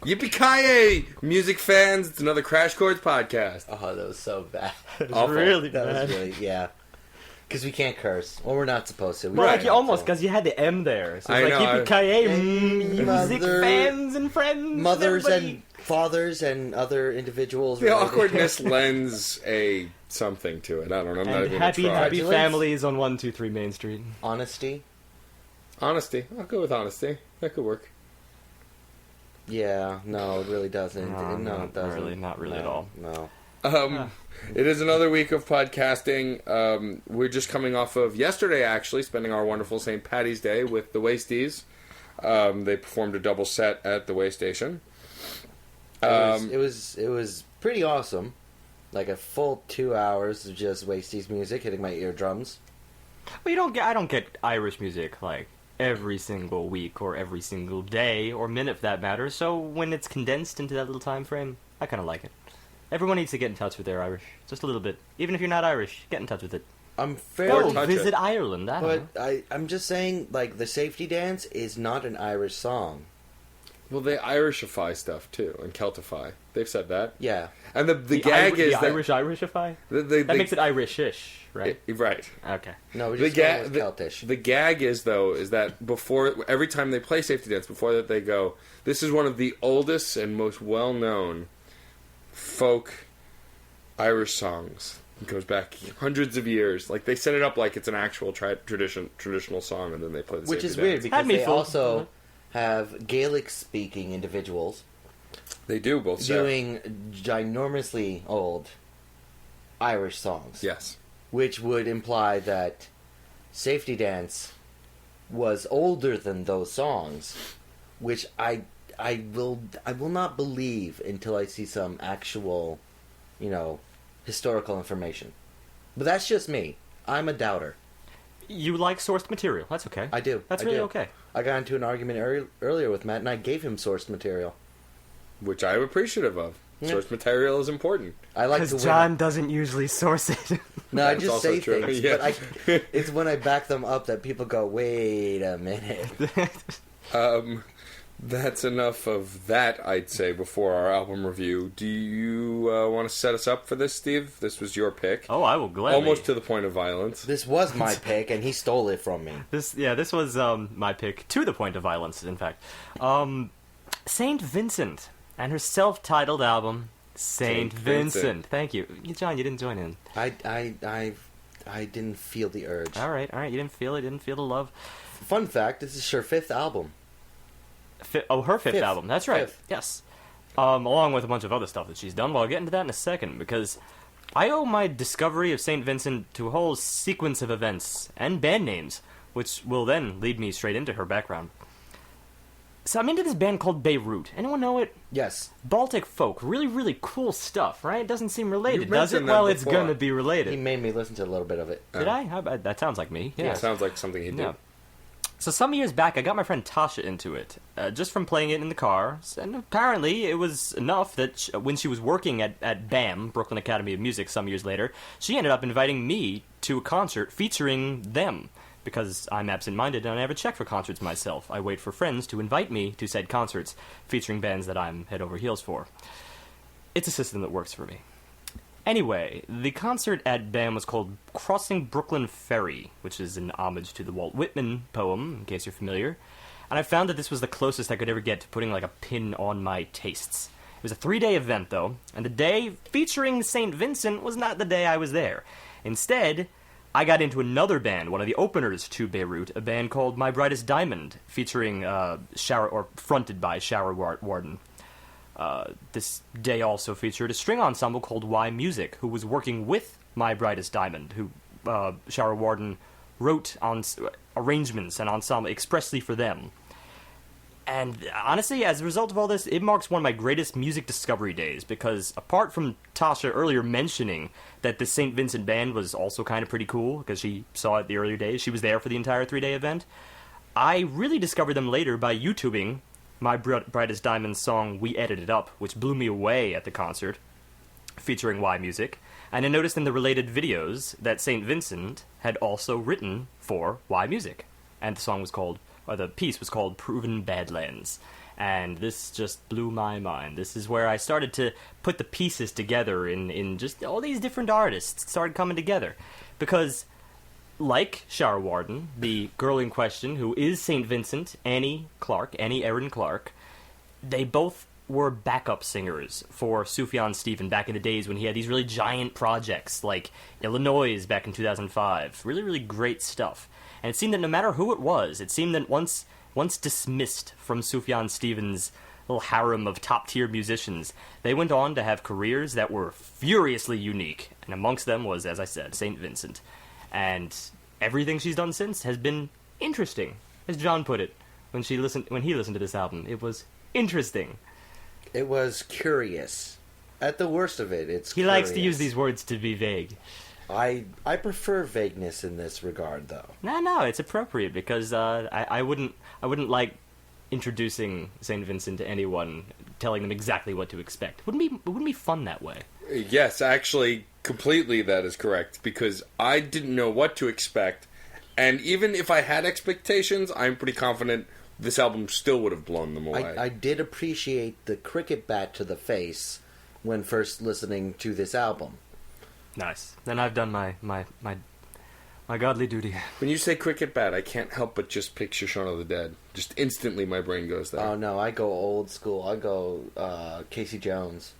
Yippee-ki-yay, music fans! It's another Crash Chords podcast. Oh, that was so bad. That was really bad. That was really, yeah. Because we can't curse. Well, we're not supposed to. Well, like, you almost, because you had the M there. So it's like, yippee-ki-yay, music fans and friends. Mothers and fathers and other individuals. The awkwardness lends a something to it. I don't know. I'm not even happy try. families on 123 Main Street. Honesty. Honesty. I'll go with honesty. That could work. Yeah, no, it really doesn't. No, it doesn't. Not really at all. No. It is another week of podcasting. We're just coming off of yesterday, actually, spending our wonderful St. Paddy's Day with the Wasties. They performed a double set at the Way Station. It was pretty awesome. Like a full 2 hours of just Wasties music hitting my eardrums. Well, I don't get Irish music, like, every single week or every single day or minute for that matter, so when it's condensed into that little time frame, I kind of like it. Everyone needs to get in touch with their Irish, just a little bit. Even if you're not Irish, get in touch with it. I'm fair. Go visit Ireland. I'm just saying, like, the safety dance is not an Irish song. Well, they Irishify stuff too, and Celtify. They've said that. Yeah. And the gag is that Irishify. That makes it Irishish, right? Right. Okay. No, we just call it Celtish. The gag is that before every time they play safety dance, before that they go, this is one of the oldest and most well-known folk Irish songs. It goes back hundreds of years. Like, they set it up like it's an actual traditional song, and then they play the Which safety is dance. weird because they also have Gaelic-speaking individuals. They do both doing ginormously old Irish songs. Yes. Which would imply that Safety Dance was older than those songs, which I will not believe until I see some actual, historical information. But that's just me. I'm a doubter. You like sourced material. That's okay. I do. That's really okay. I got into an argument earlier with Matt, and I gave him sourced material. Which I'm appreciative of. Yeah. Source material is important. I like because John doesn't usually source it. No, I just say true. things, Yeah. but it's when I back them up that people go, "Wait a minute." That's enough of that, I'd say, before our album review. Do you want to set us up for this, Steve? This was your pick. Oh, I will gladly. Almost to the point of violence. This was my pick, and he stole it from me. This was my pick to the point of violence. In fact, Saint Vincent and her self-titled album, Saint Vincent. Thank you, John. You didn't join in. I didn't feel the urge. All right. You didn't feel it. Didn't feel the love. Fun fact: this is her fifth album. Her fifth album. That's right. Fifth. Yes. Along with a bunch of other stuff that she's done. Well, I'll get into that in a second, because I owe my discovery of St. Vincent to a whole sequence of events and band names, which will then lead me straight into her background. So I'm into this band called Beirut. Anyone know it? Yes. Baltic folk. Really, really cool stuff, right? It doesn't seem related, does it? mentioned that Well, it's before. going to be related. He made me listen to a little bit of it. Did I? That sounds like me. Yeah. It sounds like something he'd do. Yeah. So some years back, I got my friend Tasha into it, just from playing it in the car, and apparently it was enough that when she was working at BAM, Brooklyn Academy of Music, some years later, she ended up inviting me to a concert featuring them, because I'm absent-minded and I never check for concerts myself. I wait for friends to invite me to said concerts featuring bands that I'm head over heels for. It's a system that works for me. Anyway, the concert at BAM was called Crossing Brooklyn Ferry, which is an homage to the Walt Whitman poem, in case you're familiar. And I found that this was the closest I could ever get to putting like a pin on my tastes. It was a 3-day event, though, and the day featuring St. Vincent was not the day I was there. Instead, I got into another band, one of the openers to Beirut, a band called My Brightest Diamond, featuring fronted by Shower Warden. This day also featured a string ensemble called Y Music, who was working with My Brightest Diamond, who Shower Warden wrote on arrangements and ensemble expressly for them. And honestly, as a result of all this, it marks one of my greatest music discovery days, because apart from Tasha earlier mentioning that the St. Vincent band was also kind of pretty cool, because she saw it the earlier days, she was there for the entire 3-day event, I really discovered them later by YouTubing My Brightest Diamond song We Edited Up, which blew me away at the concert, featuring Y Music, and I noticed in the related videos that St. Vincent had also written for Y Music, and the song was called, or the piece was called Proven Badlands. And this just blew my mind. This is where I started to put the pieces together in just all these different artists started coming together. Because, like Shara Warden, the girl in question, who is St. Vincent, Annie Erin Clark, they both were backup singers for Sufjan Stevens back in the days when he had these really giant projects, like Illinois back in 2005. Really, really great stuff. And it seemed that no matter who it was, it seemed that once dismissed from Sufjan Stevens' little harem of top-tier musicians, they went on to have careers that were furiously unique. And amongst them was, as I said, St. Vincent. And everything she's done since has been interesting, as John put it when he listened to this album. It was interesting. It was curious. At the worst of it, it's He likes to use these words to be vague. I prefer vagueness in this regard, though. No, it's appropriate, because I wouldn't like introducing St. Vincent to anyone, telling them exactly what to expect. It wouldn't be fun that way. Yes, actually, completely that is correct, because I didn't know what to expect, and even if I had expectations, I'm pretty confident this album still would have blown them away. I did appreciate the cricket bat to the face when first listening to this album. Nice. Then I've done my godly duty. When you say cricket bat, I can't help but just picture Shaun of the Dead. Just instantly my brain goes there. Oh no, I go old school. I go Casey Jones.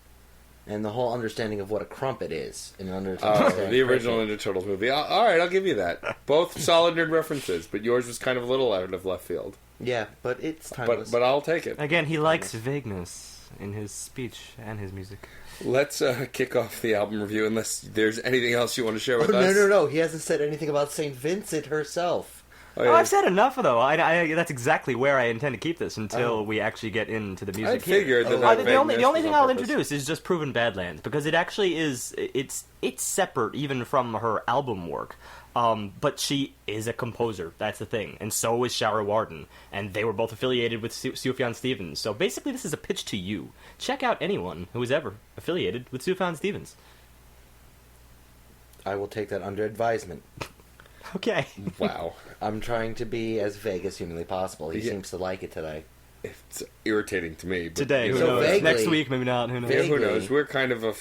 And the whole understanding of what a crumpet is. In the original Ninja Turtles movie. Alright, I'll give you that. Both solid nerd references, but yours was kind of a little out of left field. Yeah, but it's timeless. But I'll take it. Again, he likes vagueness in his speech and his music. Let's kick off the album review, unless there's anything else you want to share with us. No. He hasn't said anything about St. Vincent herself. Oh, yeah. I've said enough, though. That's exactly where I intend to keep this until we actually get into the music. I figured here. that the only thing I'll introduce is just Proven Badlands, because it actually is it's separate even from her album work. But she is a composer, that's the thing, and so is Shara Warden, and they were both affiliated with Sufjan Stevens. So basically this is a pitch to you. Check out anyone who was ever affiliated with Sufjan Stevens. I will take that under advisement. Okay. Wow. I'm trying to be as vague as humanly possible. He seems to like it today. It's irritating to me. But, Today, who So knows? vaguely- Next week, maybe not, who knows? Yeah, who Vaguely. knows? We're kind of a...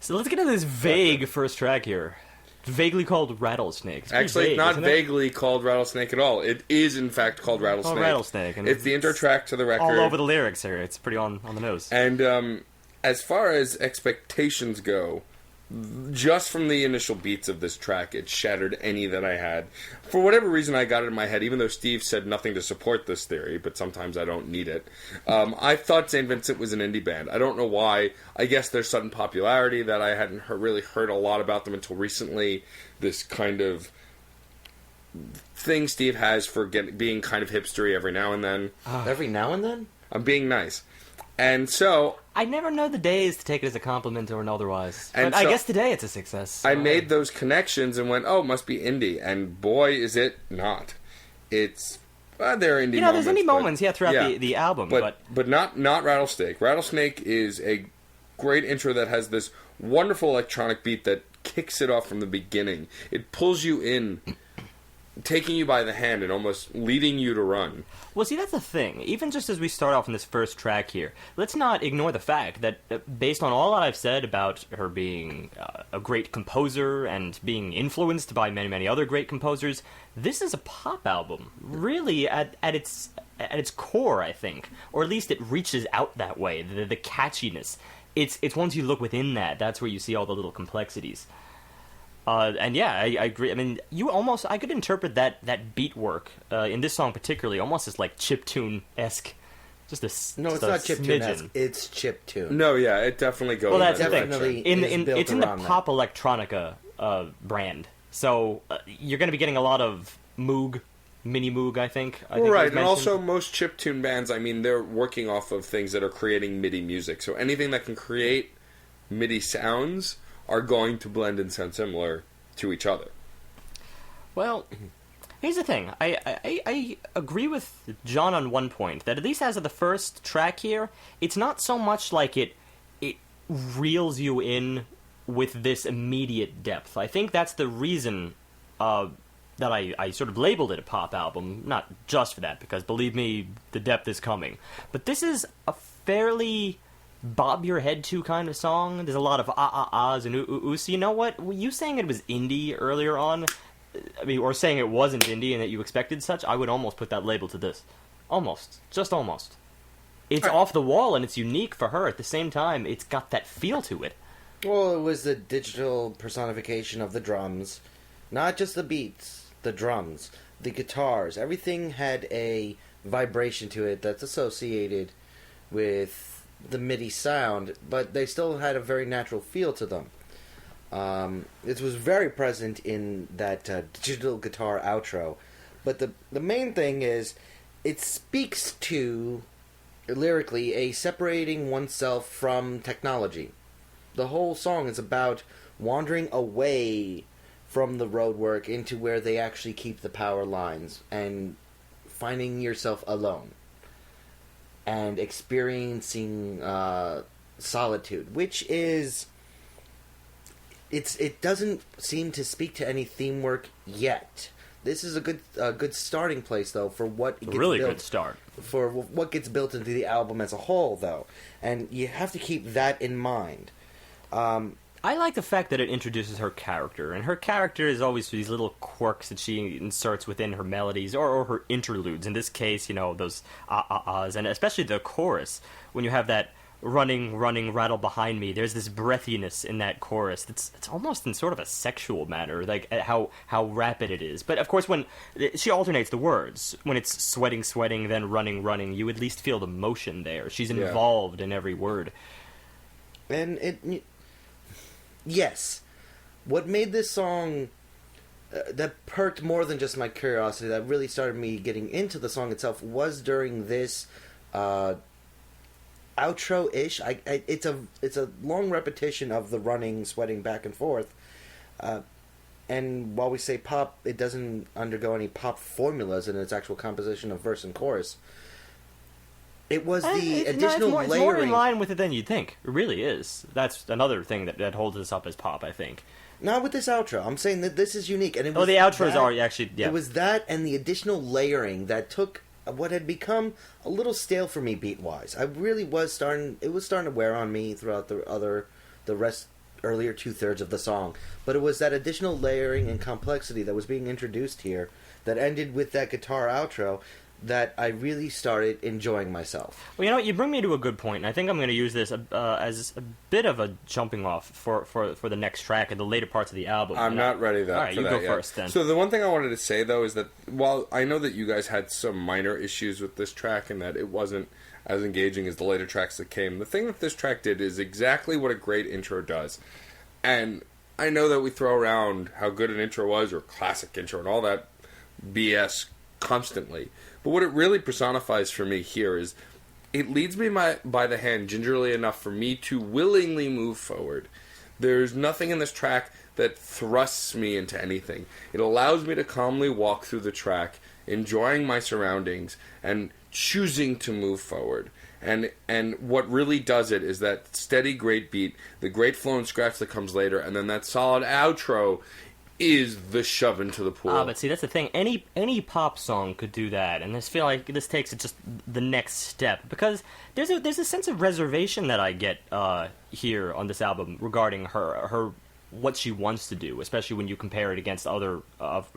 So let's get into this vague first track here. Vaguely called Rattlesnake. It's pretty Actually, vague, not isn't it? vaguely called Rattlesnake at all. It is, in fact, called Rattlesnake. Rattlesnake. And It's the intro track to the record. all over the lyrics here. It's pretty on the nose. And as far as expectations go, just from the initial beats of this track, it shattered any that I had. For whatever reason, I got it in my head, even though Steve said nothing to support this theory, but sometimes I don't need it. I thought St. Vincent was an indie band. I don't know why. I guess there's sudden popularity that I hadn't really heard a lot about them until recently. This kind of thing Steve has for being kind of hipstery every now and then. Every now and then? I'm being nice. And so... I never know the days to take it as a compliment or an otherwise. And But I so- guess today it's a success. I made those connections and went, oh, it must be indie. And boy, is it not. It's... there are indie moments. There's indie but- moments, throughout the album. But not Rattlesnake. Rattlesnake is a great intro that has this wonderful electronic beat that kicks it off from the beginning. It pulls you in, taking you by the hand and almost leading you to run. Well, see, that's the thing. Even just as we start off in this first track here, let's not ignore the fact that, based on all that I've said about her being a great composer and being influenced by many, many other great composers, this is a pop album. Really, at its core, I think. Or at least it reaches out that way. The catchiness. It's once you look within that's where you see all the little complexities. And yeah, I agree. I mean, I could interpret that beat work in this song particularly almost as like chiptune-esque. Just a No, it's just a not chiptune-esque. smidgen. It's chiptune. No, yeah, it definitely goes Well, that's in the that thing. direction. Built It's in the around that. pop electronica brand, so you're going to be getting a lot of Moog Mini Moog, I think. Well, right, and also most chiptune bands, I mean, they're working off of things that are creating MIDI music. So anything that can create MIDI sounds are going to blend and sound similar to each other. Well, here's the thing. I agree with John on one point, that at least as of the first track here, it's not so much like it reels you in with this immediate depth. I think that's the reason that I sort of labeled it a pop album, not just for that, because believe me, the depth is coming. But this is a fairly bob your head to kind of song. There's a lot of ahs and ooh. So you know what? You saying it was indie earlier on, I mean, or saying it wasn't indie and that you expected such, I would almost put that label to this. Almost. Just almost. It's off the wall and it's unique for her. At the same time, it's got that feel to it. Well, it was the digital personification of the drums. Not just the beats, the drums, the guitars. Everything had a vibration to it that's associated with the MIDI sound, but they still had a very natural feel to them. It was very present in that digital guitar outro. But the main thing is, it speaks to, lyrically, a separating oneself from technology. The whole song is about wandering away from the roadwork into where they actually keep the power lines and finding yourself alone and experiencing solitude, which is it doesn't seem to speak to any theme work yet. This is a good starting place though for what gets really built, good start for what gets built into the album as a whole though, and you have to keep that in mind. I like the fact that it introduces her character, and her character is always these little quirks that she inserts within her melodies, or her interludes. In this case, you know, those ahs, and especially the chorus, when you have that running, rattle behind me, there's this breathiness in that chorus. It's almost in sort of a sexual manner, like how rapid it is. But of course, when she alternates the words, when it's sweating, then running, you at least feel the motion there. She's involved in every word. And yes, what made this song that perked more than just my curiosity, that really started me getting into the song itself, was during this outro-ish. It's a long repetition of the running, sweating back and forth. And while we say pop, it doesn't undergo any pop formulas in its actual composition of verse and chorus. It was the additional layering. It's more in line with it than you'd think. It really is. That's another thing that holds this up as pop, I think. Not with this outro. I'm saying that this is unique. And it was the outros are actually, yeah. It was that and the additional layering that took what had become a little stale for me beat-wise. It was starting to wear on me throughout the earlier two-thirds of the song. But it was that additional layering and complexity that was being introduced here that ended with that guitar outro that I really started enjoying myself. Well, you know what? You bring me to a good point, and I think I'm going to use this as a bit of a jumping off for the next track and the later parts of the album. I'm not ready All right, for you that go yet. first, then. So the one thing I wanted to say, though, is that while I know that you guys had some minor issues with this track and that it wasn't as engaging as the later tracks that came, the thing that this track did is exactly what a great intro does. And I know that we throw around how good an intro was, or classic intro, and all that BS constantly. But what it really personifies for me here is it leads me by the hand gingerly enough for me to willingly move forward. There's nothing in this track that thrusts me into anything. It allows me to calmly walk through the track, enjoying my surroundings, and choosing to move forward. And what really does it is that steady, great beat, the great flow and scratch that comes later, and then that solid outro is the shove into the pool. But see, that's the thing. Any pop song could do that, and I feel like this takes it just the next step, because there's a sense of reservation that I get here on this album regarding her what she wants to do, especially when you compare it against some other of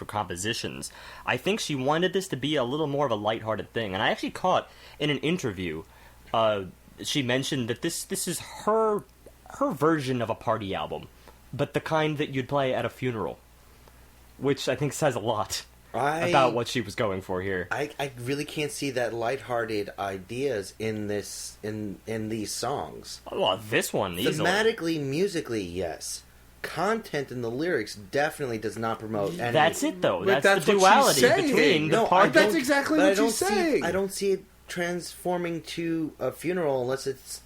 her compositions. I think she wanted this to be a little more of a lighthearted thing, and I actually caught in an interview she mentioned that this is her version of a party album, but the kind that you'd play at a funeral, which I think says a lot about what she was going for here. I really can't see that lighthearted ideas in these songs. Well, this one easily. Thematically, musically, yes. content in the lyrics definitely does not promote any. That's it, though. But That's the what she's duality saying. between the No, part. That's exactly what she's saying. I don't see it transforming to a funeral unless it's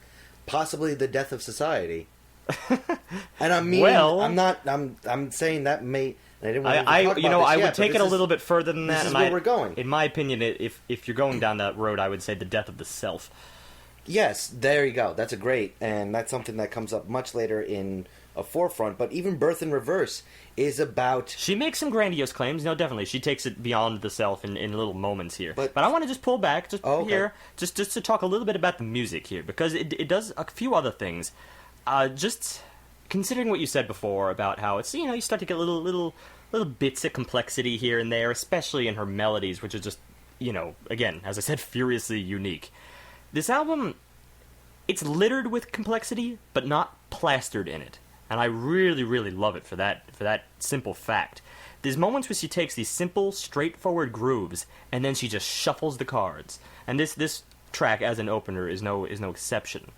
possibly the death of society. And I mean, Well, I'm saying that may. I didn't want to talk I about this would yet, take but it a this little bit further than that. this is and where we're going. In my opinion, if you're going down that road, I would say the death of the self. Yes, there you go. That's a great, and that's something that comes up much later in a forefront. But even Birth in Reverse is about. She makes some grandiose claims. No, definitely, she takes it beyond the self in little moments here. But I want to just pull back okay. here, just to talk a little bit about the music here, because it does a few other things. Just considering what you said before about how it's, you start to get little bits of complexity here and there, especially in her melodies, which are just, again, as I said, furiously unique. This album, it's littered with complexity, but not plastered in it. And I really, really love it for that simple fact. There's moments where she takes these simple, straightforward grooves, and then she just shuffles the cards. And this track, as an opener, is no exception.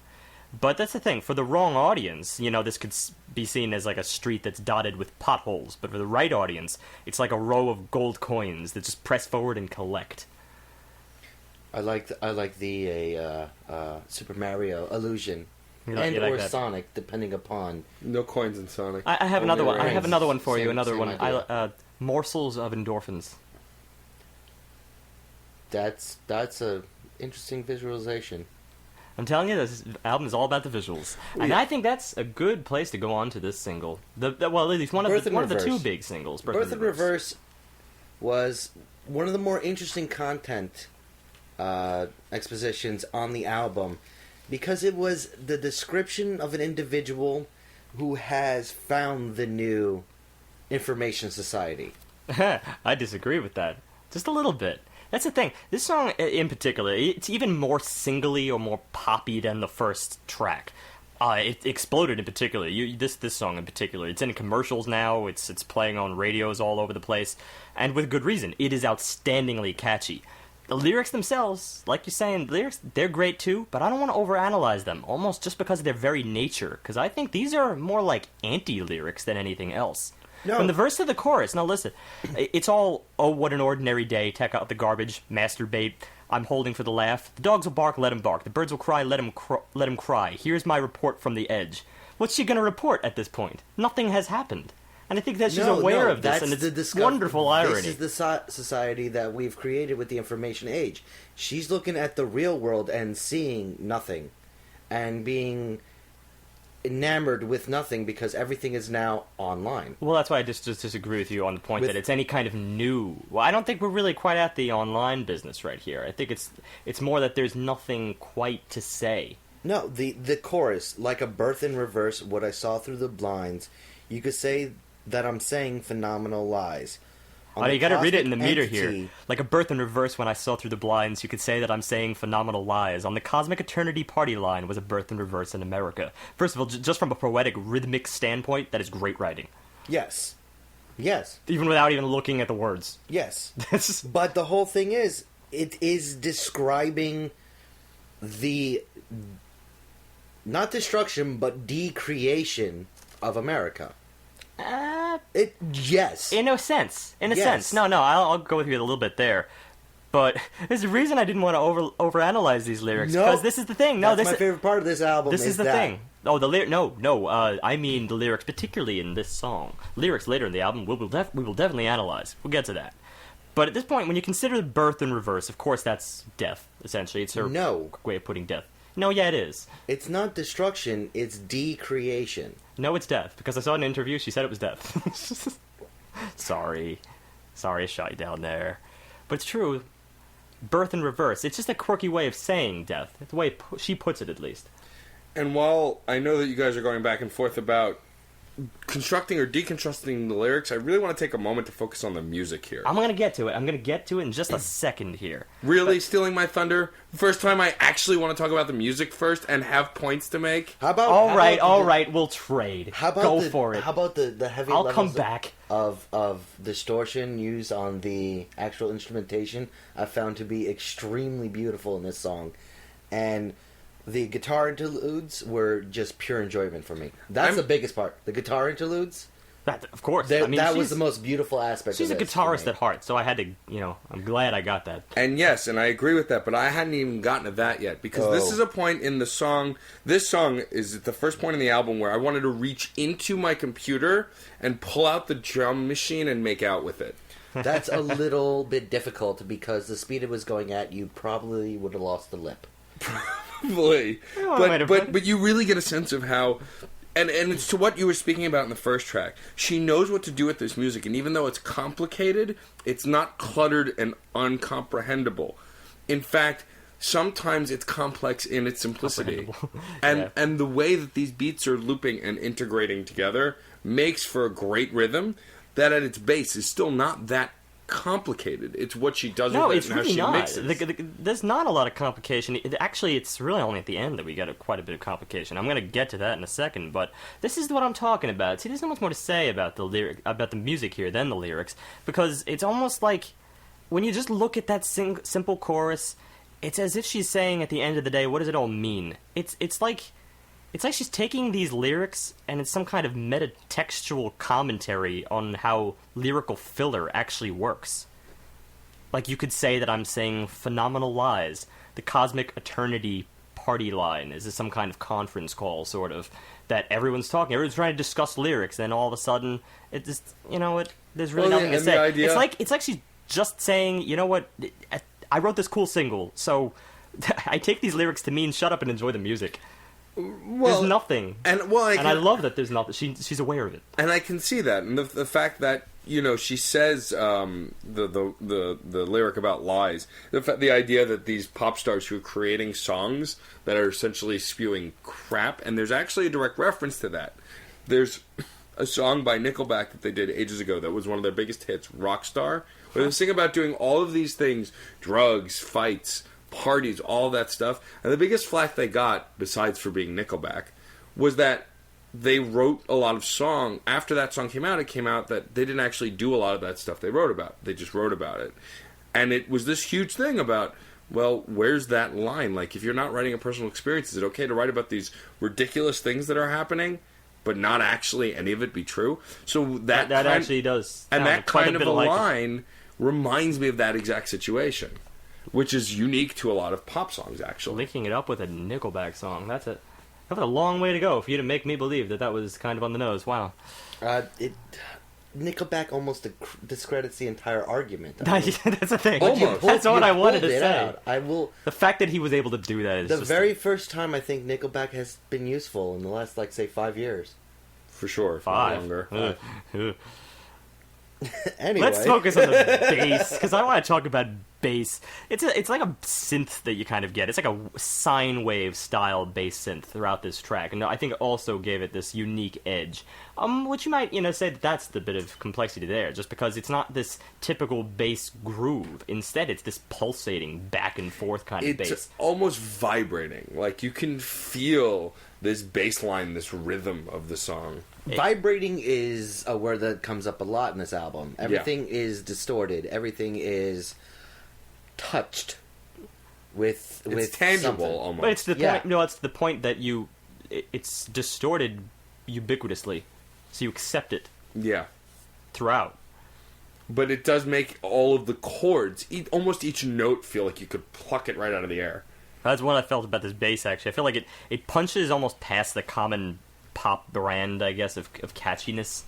But that's the thing, for the wrong audience, this could be seen as like a street that's dotted with potholes. But for the right audience, it's like a row of gold coins that just press forward and collect. I like the Super Mario illusion, You like or that? Sonic, depending upon. No coins in Sonic. I have another one. I rings. have another one for you. Same- Another same one. idea. Morsels of endorphins. That's a interesting visualization. I'm telling you, this album is all about the visuals, and I think that's a good place to go on to this single. Well, at least one of the two big singles. Birth in Reverse was one of the more interesting content expositions on the album because it was the description of an individual who has found the new information society. I disagree with that just a little bit. That's the thing. This song in particular, it's even more singly or more poppy than the first track. It exploded in particular. This song in particular. It's in commercials now. It's playing on radios all over the place, and with good reason. It is outstandingly catchy. The lyrics themselves, like you're saying, they're great too, but I don't want to overanalyze them, almost just because of their very nature, because I think these are more like anti-lyrics than anything else. No. From the verse to the chorus, now listen, it's all, oh, what an ordinary day, take out the garbage, masturbate, I'm holding for the laugh, the dogs will bark, let 'em bark, the birds will cry, let 'em cry, here's my report from the edge. What's she going to report at this point? Nothing has happened. And I think that she's aware of this, and it's wonderful irony. This is the society that we've created with the information age. She's looking at the real world and seeing nothing, and being enamored with nothing because everything is now online. Well, that's why I just disagree with you on the point that it's any kind of new. Well, I don't think we're really quite at the online business right here. I think it's more that there's nothing quite to say. No, the chorus, like a birth in reverse, what I saw through the blinds, you could say that I'm saying phenomenal lies. Oh, you gotta read it in the meter entity, here. Like a birth in reverse when I saw through the blinds, you could say that I'm saying phenomenal lies. On the cosmic eternity party line was a birth in reverse in America. First of all, just from a poetic, rhythmic standpoint, that is great writing. Yes. Yes. Even without even looking at the words. Yes. But the whole thing is, it is describing the, not destruction, but decreation of America. Yes. In a sense. In a Yes. sense. No, I'll go with you a little bit there. But there's a reason I didn't want to overanalyze these lyrics. No. Because this is the thing. No, That's my favorite part of this album. This is the thing. Oh, I mean the lyrics, particularly in this song. Lyrics later in the album, we will definitely analyze. We'll get to that. But at this point, when you consider birth in reverse, of course that's death, essentially. It's her way of putting death. No, yeah, it is. It's not destruction, it's decreation. No, it's death. Because I saw an interview, she said it was death. Sorry, I shot you down there. But it's true. Birth in reverse. It's just a quirky way of saying death. It's the way she puts it, at least. And while I know that you guys are going back and forth about constructing or deconstructing the lyrics, I really want to take a moment to focus on the music here. I'm going to get to it in just a second here. Really stealing my thunder? First time I actually want to talk about the music first and have points to make? All right, we'll trade. Go for it. How about the heavy I'll levels come back. of distortion used on the actual instrumentation I found to be extremely beautiful in this song. And The guitar interludes were just pure enjoyment for me. That's the biggest part. The guitar interludes. That, of course. That was the most beautiful aspect She's of a this guitarist at heart, so I had to, I'm glad I got that. And yes, and I agree with that, but I hadn't even gotten to that yet, because this is a point in the song. This song is the first point in the album where I wanted to reach into my computer and pull out the drum machine and make out with it. That's a little bit difficult, because the speed it was going at, you probably would have lost the lip. Probably. But you really get a sense of how... And it's to what you were speaking about in the first track. She knows what to do with this music, and even though it's complicated, it's not cluttered and uncomprehendable. In fact, sometimes it's complex in its simplicity. And the way that these beats are looping and integrating together makes for a great rhythm that at its base is still not that complicated. It's what she does with it and how she mixes. There's not a lot of complication. Actually, it's really only at the end that we get quite a bit of complication. I'm going to get to that in a second, but this is what I'm talking about. See, there's not much more to say about the music here than the lyrics, because it's almost like when you just look at that simple chorus, it's as if she's saying at the end of the day, what does it all mean? It's like she's taking these lyrics and it's some kind of metatextual commentary on how lyrical filler actually works. Like, you could say that I'm saying phenomenal lies. The cosmic eternity party line is some kind of conference call, sort of, that everyone's everyone's trying to discuss lyrics, and all of a sudden, it just, there's really nothing to say. It's like she's just saying, you know what, I wrote this cool single, so I take these lyrics to mean shut up and enjoy the music. Well, there's nothing, and I love that there's nothing. She's aware of it, and I can see that, and the fact that she says the lyric about lies, the idea that these pop stars who are creating songs that are essentially spewing crap, and there's actually a direct reference to that. There's a song by Nickelback that they did ages ago that was one of their biggest hits, Rockstar, where they sing about doing all of these things: drugs, fights, parties, all that stuff. And the biggest flack they got, besides for being Nickelback, was that they wrote a lot of song. After that song came out, it came out that they didn't actually do a lot of that stuff they wrote about. They just wrote about it. And it was this huge thing about, well, where's that line? Like, if you're not writing a personal experience, is it okay to write about these ridiculous things that are happening, but not actually any of it be true? So that actually does. And that kind of a line reminds me of that exact situation, which is unique to a lot of pop songs, actually. Linking it up with a Nickelback song, that was a long way to go for you to make me believe that was kind of on the nose. Wow. Nickelback almost discredits the entire argument. That's the thing. Almost. That's what I wanted to say. Out. The fact that he was able to do that is the very first time I think Nickelback has been useful in the last, say, 5 years. For sure. 5. Longer. Anyway. Let's focus on the bass, because I want to talk about bass. It's like a synth that you kind of get. It's like a sine wave style bass synth throughout this track, and I think it also gave it this unique edge. Which you might say that's the bit of complexity there, just because it's not this typical bass groove. Instead, it's this pulsating back and forth kind of bass. It's almost vibrating. Like, you can feel this bass line, this rhythm of the song. Vibrating is a word that comes up a lot in this album. Everything is distorted. Everything is touched with tangible something. almost. But it's the point. No, it's the point that it's distorted ubiquitously, so you accept it. Yeah. Throughout. But it does make all of the chords, almost each note, feel like you could pluck it right out of the air. That's what I felt about this bass, actually. I feel like it punches almost past the common pop brand, I guess, of catchiness.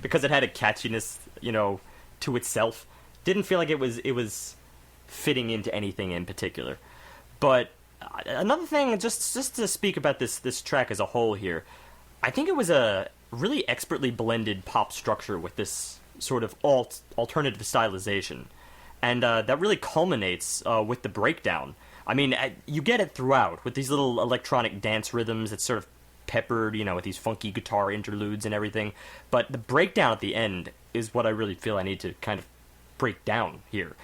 Because it had a catchiness, to itself. Didn't feel like it was fitting into anything in particular. But another thing, just to speak about this track as a whole here, I think it was a really expertly blended pop structure with this sort of alternative stylization. And that really culminates with the breakdown. I mean, you get it throughout with these little electronic dance rhythms. It's sort of peppered, with these funky guitar interludes and everything. But the breakdown at the end is what I really feel I need to kind of break down here.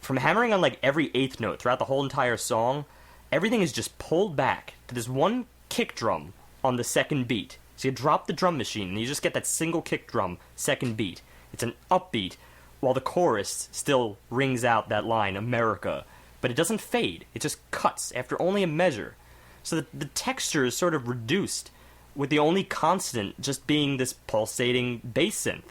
From hammering on every eighth note throughout the whole entire song, everything is just pulled back to this one kick drum on the second beat. So you drop the drum machine and you just get that single kick drum second beat. It's an upbeat, while the chorus still rings out that line, America. But it doesn't fade. It just cuts after only a measure. so that the texture is sort of reduced, with the only constant just being this pulsating bass synth.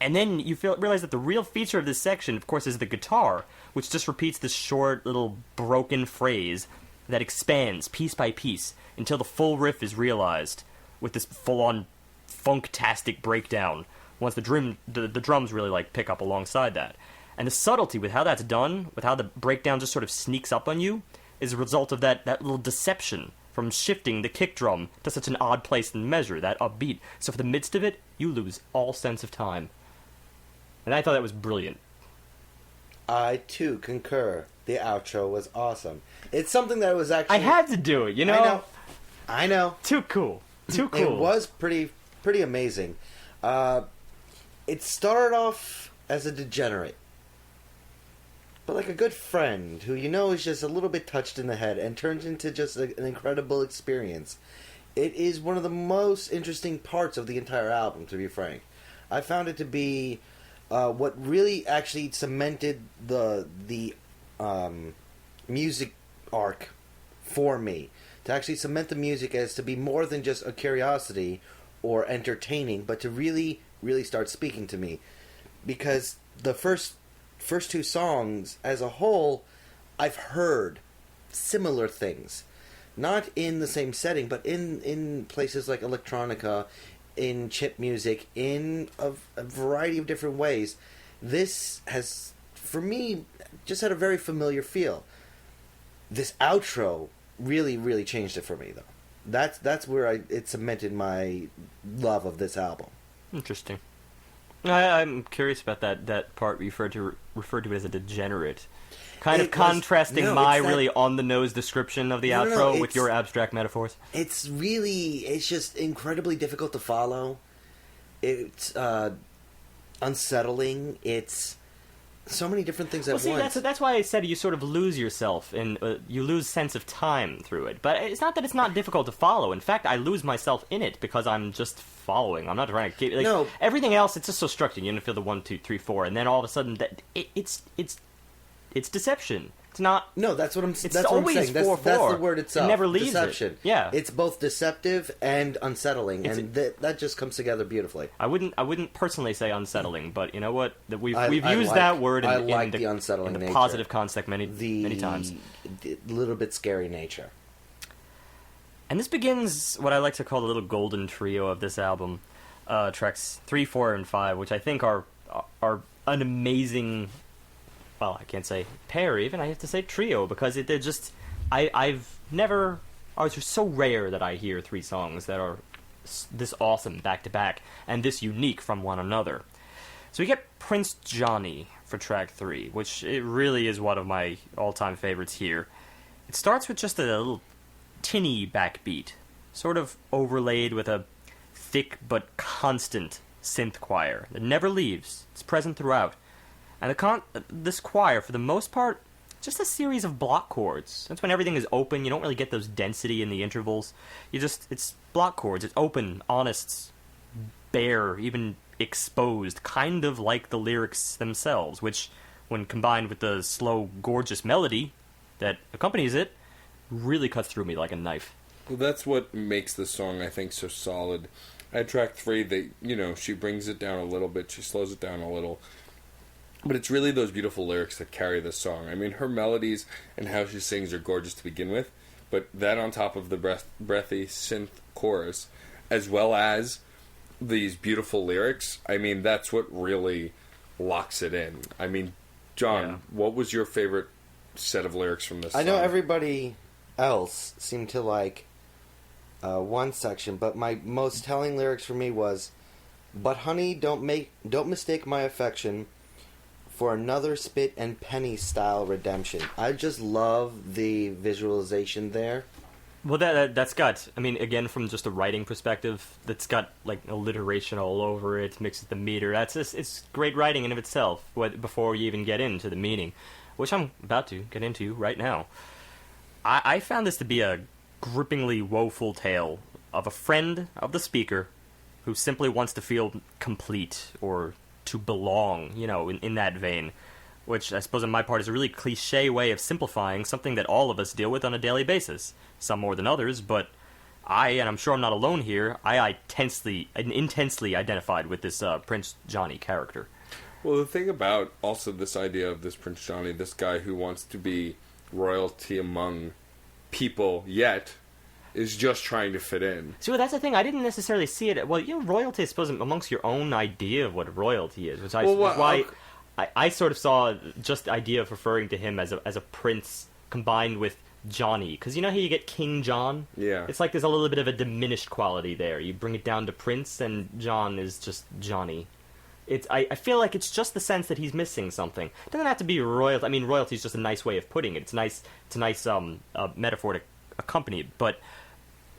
And then you realize that the real feature of this section, of course, is the guitar, which just repeats this short little broken phrase that expands piece by piece until the full riff is realized with this full-on funktastic breakdown once the drums really like pick up alongside that. And the subtlety with how that's done, with how the breakdown just sort of sneaks up on you, is a result of that little deception from shifting the kick drum to such an odd place in the measure, that upbeat. So for the midst of it, you lose all sense of time. And I thought that was brilliant. I, too, concur. The outro was awesome. It's something that was actually... I had to do it, you know? I know. Too cool. Too cool. It was pretty amazing. It started off as a degenerate. But like a good friend who you know is just a little bit touched in the head and turns into just an incredible experience. It is one of the most interesting parts of the entire album, to be frank. I found it to be what really actually cemented the music arc for me. To actually cement the music as to be more than just a curiosity or entertaining, but to really, really start speaking to me. Because the first two songs, as a whole, I've heard similar things. Not in the same setting, but in places like electronica, in chip music, in a variety of different ways. This has, for me, just had a very familiar feel. This outro really, really changed it for me, though. That's where it cemented my love of this album. Interesting. I'm curious about that part referred to it as a degenerate. Kind of contrasting my really on-the-nose description of the outro with your abstract metaphors. It's just incredibly difficult to follow. It's unsettling. It's so many different things at once. That's why I said you sort of lose yourself, and you lose sense of time through it. But it's not that it's not difficult to follow. In fact, I lose myself in it because I'm just following. I'm not trying to keep... No. Everything else, it's just so structured. You feel the 1, 2, 3, 4, and then all of a sudden, it's deception. It's not... No, that's what I'm saying. That's always what I'm saying. That's the word itself. It never leaves deception. It. Yeah. It's both deceptive and unsettling, and that just comes together beautifully. I wouldn't personally say unsettling, but you know what? We've used that word in the unsettling in the nature. Positive context many times. The little bit scary nature. And this begins what I like to call the little golden trio of this album, tracks 3, 4, and 5, which I think are an amazing... Well, I can't say pair even. I have to say trio because they're just... I've never... It's just so rare that I hear 3 songs that are this awesome back to back and this unique from one another. So we get Prince Johnny for track 3, which it really is one of my all-time favorites here. It starts with just a little tinny backbeat, sort of overlaid with a thick but constant synth choir that never leaves. It's present throughout. And this choir, for the most part, just a series of block chords. That's when everything is open. You don't really get those density in the intervals. It's block chords. It's open, honest, bare, even exposed, kind of like the lyrics themselves, which, when combined with the slow, gorgeous melody that accompanies it, really cuts through me like a knife. Well, that's what makes the song, I think, so solid. At track 3, she brings it down a little bit. She slows it down a little. But it's really those beautiful lyrics that carry the song. I mean, her melodies and how she sings are gorgeous to begin with, but that on top of the breathy synth chorus, as well as these beautiful lyrics, I mean, that's what really locks it in. I mean, John, What was your favorite set of lyrics from this song? I know everybody else seemed to like one section, but my most telling lyrics for me was, "But honey, don't mistake my affection for another spit and penny style redemption." I just love the visualization there. Well, that's got, I mean, again, from just a writing perspective, that's got, like, alliteration all over it, mixed with the meter. It's great writing in of itself, before you even get into the meaning, which I'm about to get into right now. I found this to be a grippingly woeful tale of a friend of the speaker who simply wants to feel complete, or to belong, in that vein, which I suppose on my part is a really cliche way of simplifying something that all of us deal with on a daily basis. Some more than others, but and I'm sure I'm not alone here, I intensely identified with this Prince Johnny character. Well, the thing about also this idea of this Prince Johnny, this guy who wants to be royalty among people, yet is just trying to fit in. See, well, that's the thing. I didn't necessarily see it. Well, royalty, I suppose, amongst your own idea of what royalty is, which I sort of saw just the idea of referring to him as a prince combined with Johnny, because you know how you get King John? Yeah. It's like there's a little bit of a diminished quality there. You bring it down to Prince, and John is just Johnny. I feel like it's just the sense that he's missing something. It doesn't have to be royalty. I mean, royalty is just a nice way of putting it. It's a nice metaphor to accompany it, but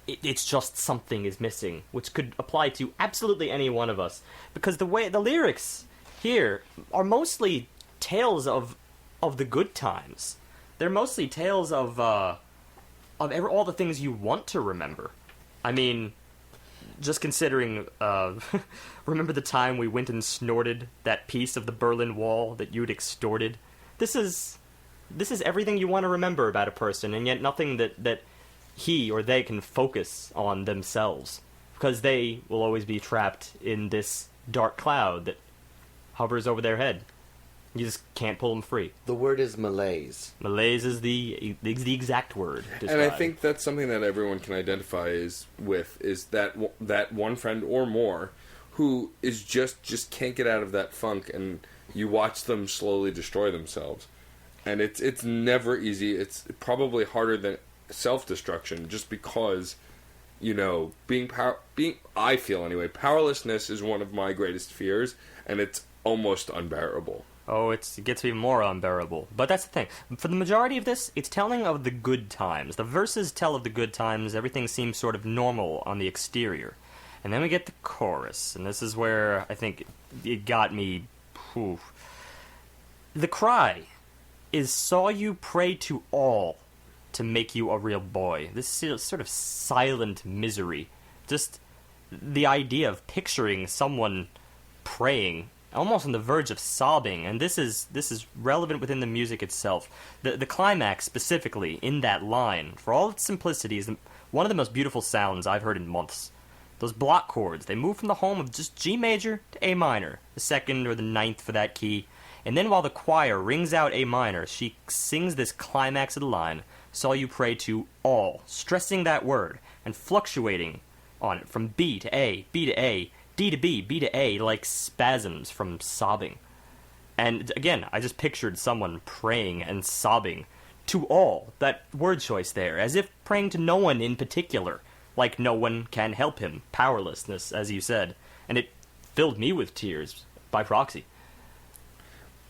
it's just something is missing, which could apply to absolutely any one of us. Because the lyrics here are mostly tales of the good times. They're mostly tales of all the things you want to remember. I mean, just considering, remember the time we went and snorted that piece of the Berlin Wall that you'd extorted? This is everything you want to remember about a person, and yet nothing that he or they can focus on themselves, because they will always be trapped in this dark cloud that hovers over their head. You just can't pull them free. The word is malaise. Malaise is the exact word. And I think that's something that everyone can identify with is that one friend or more who is just can't get out of that funk, and you watch them slowly destroy themselves. And it's never easy. It's probably harder than self-destruction, just because, I feel anyway, powerlessness is one of my greatest fears, and it's almost unbearable. Oh, it gets even more unbearable. But that's the thing. For the majority of this, it's telling of the good times. The verses tell of the good times. Everything seems sort of normal on the exterior. And then we get the chorus, and this is where I think it got me. Whew. The cry is, "Saw you pray to all to make you a real boy." This is sort of silent misery. Just the idea of picturing someone praying, almost on the verge of sobbing, and this is relevant within the music itself. The climax specifically in that line, for all its simplicity, is one of the most beautiful sounds I've heard in months. Those block chords, they move from the home of just G major to A minor, the second or the ninth for that key, and then while the choir rings out A minor, she sings this climax of the line, "Saw you pray to all," stressing that word, and fluctuating on it from B to A, B to A, D to B, B to A, like spasms from sobbing. And again, I just pictured someone praying and sobbing to all, that word choice there, as if praying to no one in particular, like no one can help him, powerlessness, as you said. And it filled me with tears, by proxy.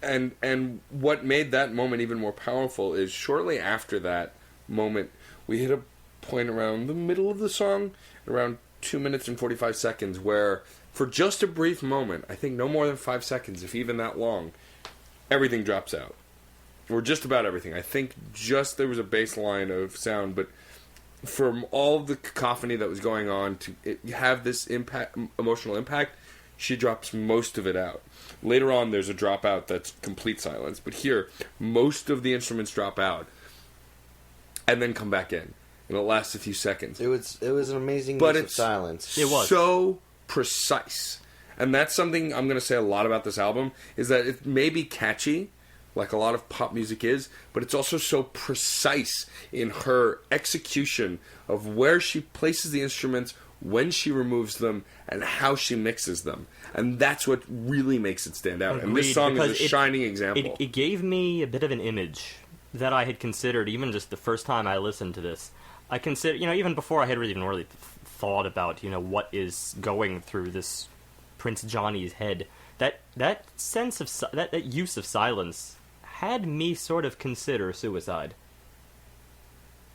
And what made that moment even more powerful is shortly after that moment, we hit a point around the middle of the song, around 2 minutes and 45 seconds, where for just a brief moment, I think no more than 5 seconds, if even that long, everything drops out. Or just about everything. I think just there was a bass line of sound, but from all the cacophony that was going on to have this emotional impact, she drops most of it out. Later on, there's a dropout that's complete silence, but here, most of the instruments drop out and then come back in, and it lasts a few seconds. It was an amazing use of silence. It was so precise, and that's something I'm going to say a lot about this album, is that it may be catchy, like a lot of pop music is, but it's also so precise in her execution of where she places the instruments, when she removes them, and how she mixes them. And that's what really makes it stand out. Agreed, and this song is a because shining example. It gave me a bit of an image that I had considered even just the first time I listened to this. I consider, even before I had even really thought about, what is going through this Prince Johnny's head. That sense of that use of silence had me sort of consider suicide,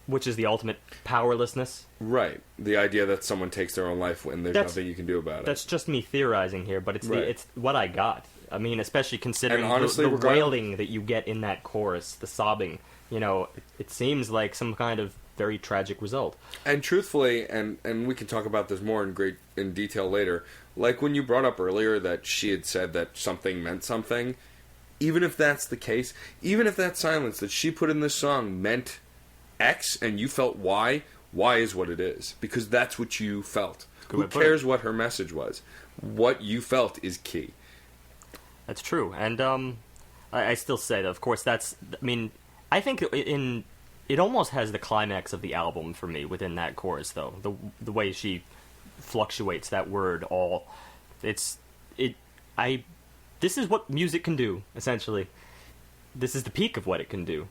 which is the ultimate powerlessness. Right. The idea that someone takes their own life when there's nothing you can do about it. That's just me theorizing here, but it's what I got. I mean, especially considering honestly, the wailing that you get in that chorus, the sobbing. It seems like some kind of very tragic result. And truthfully, and we can talk about this more in detail later, like when you brought up earlier that she had said that something meant something, even if that's the case, even if that silence that she put in this song meant X and you felt Y is what it is. Because that's what you felt. Who cares what her message was? What you felt is key. That's true. And I still say that, of course, that's... I mean, I think it almost has the climax of the album for me within that chorus, though. The way she fluctuates that word all... This is what music can do, essentially. This is the peak of what it can do.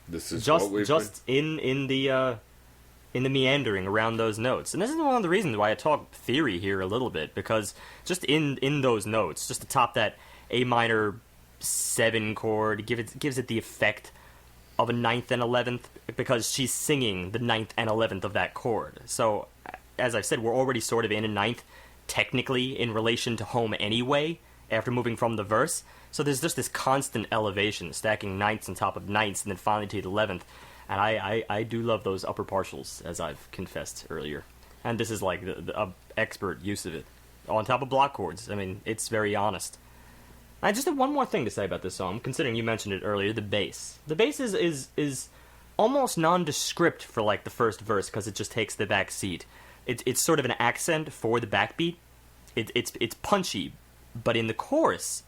This is just what we've in the meandering around those notes. And this is one of the reasons why I talk theory here a little bit, because just in those notes, just to top that A minor 7 chord, gives it the effect of a 9th and 11th, because she's singing the 9th and 11th of that chord. So, as I said, we're already sort of in a 9th, technically, in relation to home anyway, after moving from the verse. So there's just this constant elevation, stacking 9ths on top of 9ths, and then finally to the 11th. And I do love those upper partials, as I've confessed earlier. And this is like the expert use of it. On top of block chords. I mean, it's very honest. I just have one more thing to say about this song, considering you mentioned it earlier, the bass. The bass is almost nondescript for like the first verse, because it just takes the back seat. It's sort of an accent for the backbeat. It's punchy, but in the chorus,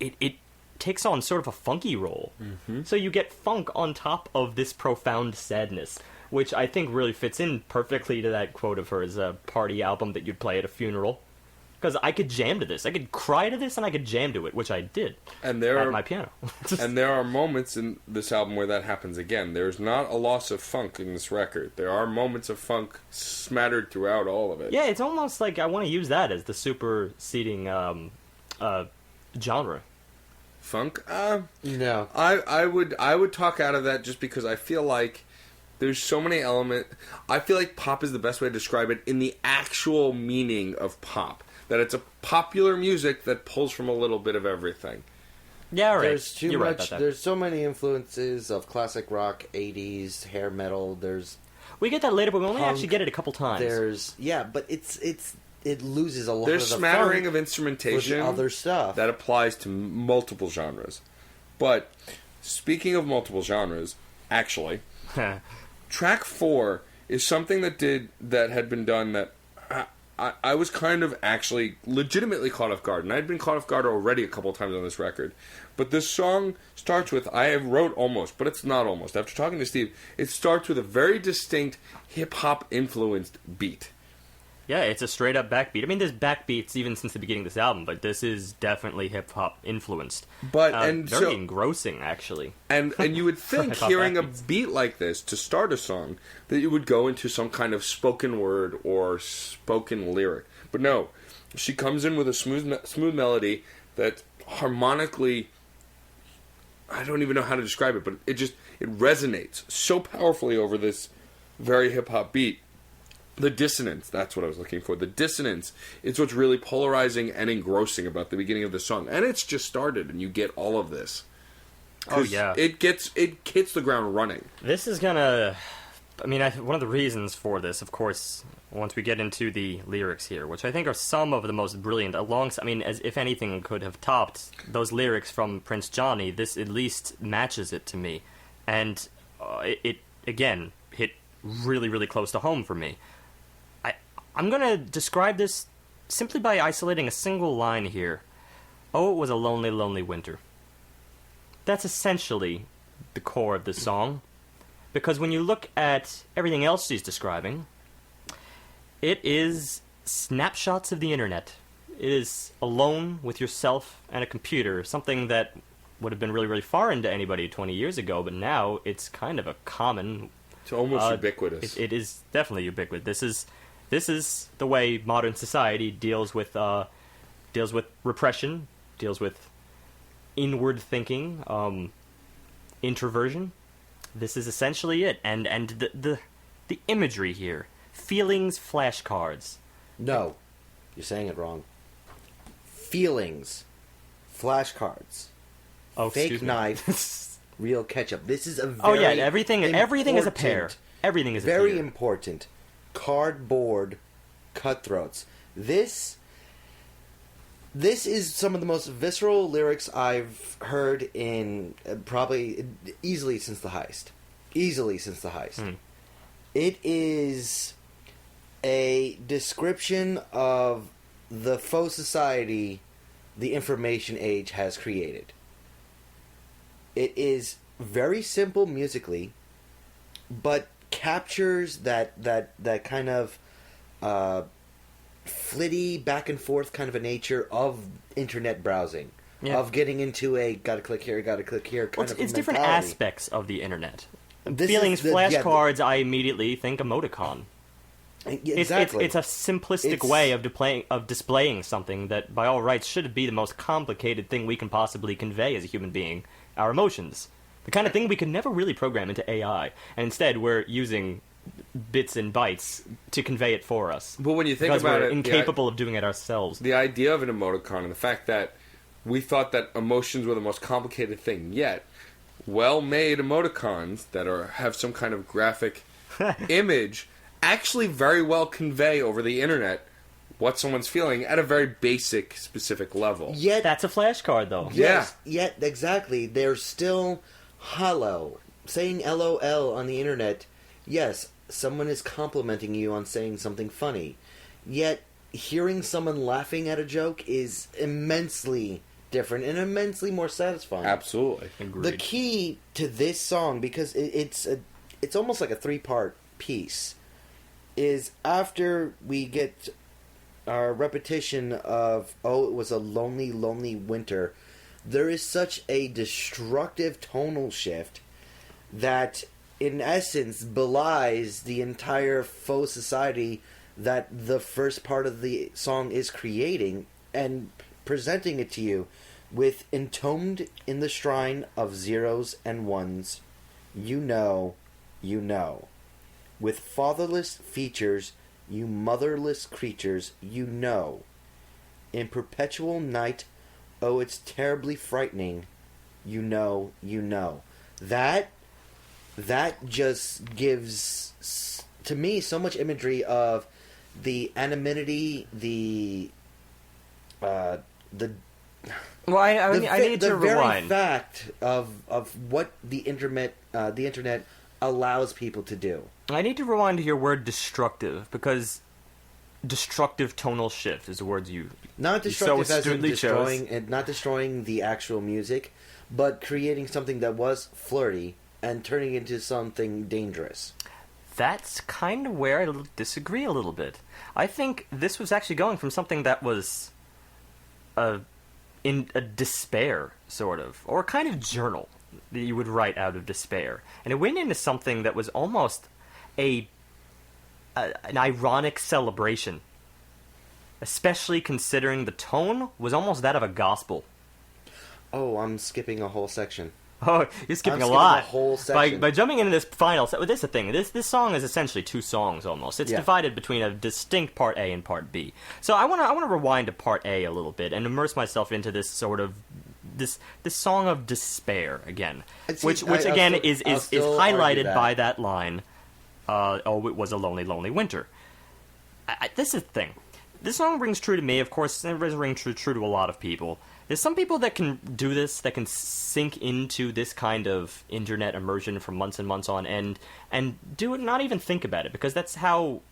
it takes on sort of a funky role. Mm-hmm. So you get funk on top of this profound sadness, which I think really fits in perfectly to that quote of hers, a party album that you'd play at a funeral. Because I could jam to this. I could cry to this, and I could jam to it, which I did at my piano. And there are moments in this album where that happens again. There's not a loss of funk in this record. There are moments of funk smattered throughout all of it. Yeah, it's almost like I want to use that as the superseding genre. Funk? No. I would talk out of that just because I feel like there's so many elements. I feel like pop is the best way to describe it in the actual meaning of pop. That it's a popular music that pulls from a little bit of everything. Yeah, right. There's too You're much. Right about that. There's so many influences of classic rock, 80s, hair metal. We get that later, but we only actually get it a couple times. But it loses a lot There's of the smattering fun of instrumentation for the other stuff that applies to multiple genres. But speaking of multiple genres, actually, track 4 is something that had been done that I was kind of actually legitimately caught off guard. And I'd been caught off guard already a couple of times on this record. But this song starts with, I have wrote almost, but it's not almost. After talking to Steve, it starts with a very distinct hip-hop influenced beat. Yeah, it's a straight-up backbeat. I mean, there's backbeats even since the beginning of this album, but this is definitely hip-hop influenced. Very engrossing, actually. And you would think, hearing a beat like this to start a song, that it would go into some kind of spoken word or spoken lyric. But no, she comes in with a smooth melody that harmonically, I don't even know how to describe it, but it resonates so powerfully over this very hip-hop beat. The dissonance, that's what I was looking for. The dissonance is what's really polarizing and engrossing about the beginning of the song. And it's just started, and you get all of this. Oh, yeah. It hits the ground running. This is gonna... I mean, one of the reasons for this, of course, once we get into the lyrics here, which I think are some of the most brilliant, I mean, as if anything could have topped those lyrics from Prince Johnny, this at least matches it to me. And it again, hit really, really close to home for me. I'm going to describe this simply by isolating a single line here. Oh, it was a lonely, lonely winter. That's essentially the core of the song. Because when you look at everything else she's describing, it is snapshots of the internet. It is alone with yourself and a computer, something that would have been really, really foreign to anybody 20 years ago, but now it's kind of a common... It's almost ubiquitous. It is definitely ubiquitous. This is the way modern society deals with repression, deals with inward thinking, introversion. This is essentially it, and the imagery here, feelings flashcards. No, you're saying it wrong. Feelings, flashcards, fake knife, real ketchup. This is a very everything is a pair. Everything is a pair. Very important. Cardboard cutthroats. This This is some of the most visceral lyrics I've heard in probably easily since the heist. It is a description of the faux society the information age has created. It is very simple musically, but captures that kind of flitty back and forth kind of a nature of internet browsing, of getting into a gotta click here kind of it's different mentality. aspects of the internet. This Flashcards, I immediately think emoticon. Exactly. It's a simplistic way of displaying something that, by all rights, should be the most complicated thing we can possibly convey as a human being: our emotions. The kind of thing we could never really program into AI, and instead we're using bits and bytes to convey it for us. But when you think because about we're it, incapable of doing it ourselves. The idea of an emoticon and the fact that we thought that emotions were the most complicated thing, yet well-made emoticons that have some kind of graphic image actually very well convey over the internet what someone's feeling at a very basic, specific level. Yet That's a flashcard, though. Yes, yet exactly. They're still hollow. Saying LOL on the internet, yes, someone is complimenting you on saying something funny. Yet hearing someone laughing at a joke is immensely different and immensely more satisfying. Absolutely. Agreed. The key to this song, because it's almost like a 3-part piece, is after we get our repetition of, oh, it was a lonely, lonely winter, there is such a destructive tonal shift that, in essence, belies the entire faux society that the first part of the song is creating and presenting it to you with entombed in the shrine of zeros and ones, you know, with fatherless features, you motherless creatures, you know, in perpetual night, oh, it's terribly frightening, you know. That just gives, to me, so much imagery of the anonymity, the Well, I need to the rewind. very fact of what the internet allows people to do. I need to rewind to your word destructive, because destructive tonal shift is the words you Not so destructive as in astutely destroying, chose. and not destroying the actual music, but creating something that was flirty and turning it into something dangerous. That's kind of where I disagree a little bit. I think this was actually going from something that was in a despair, sort of, or a kind of journal that you would write out of despair, and it went into something that was almost an ironic celebration, especially considering the tone was almost that of a gospel. Oh, I'm skipping a whole section. Oh, you're skipping I'm a lot. skipping a whole section. By jumping into this final... This is the thing. This song is essentially 2 songs, almost. It's Yeah. divided between a distinct Part A and Part B. So I want to rewind to Part A a little bit and immerse myself into this sort of... This song of despair, again. Which again, is highlighted by that line, oh, it was a lonely, lonely winter. This is the thing. This song rings true to me, of course, it rings true to a lot of people. There's some people that can do this, that can sink into this kind of internet immersion for months and months on end, and do it, not even think about it, because that's how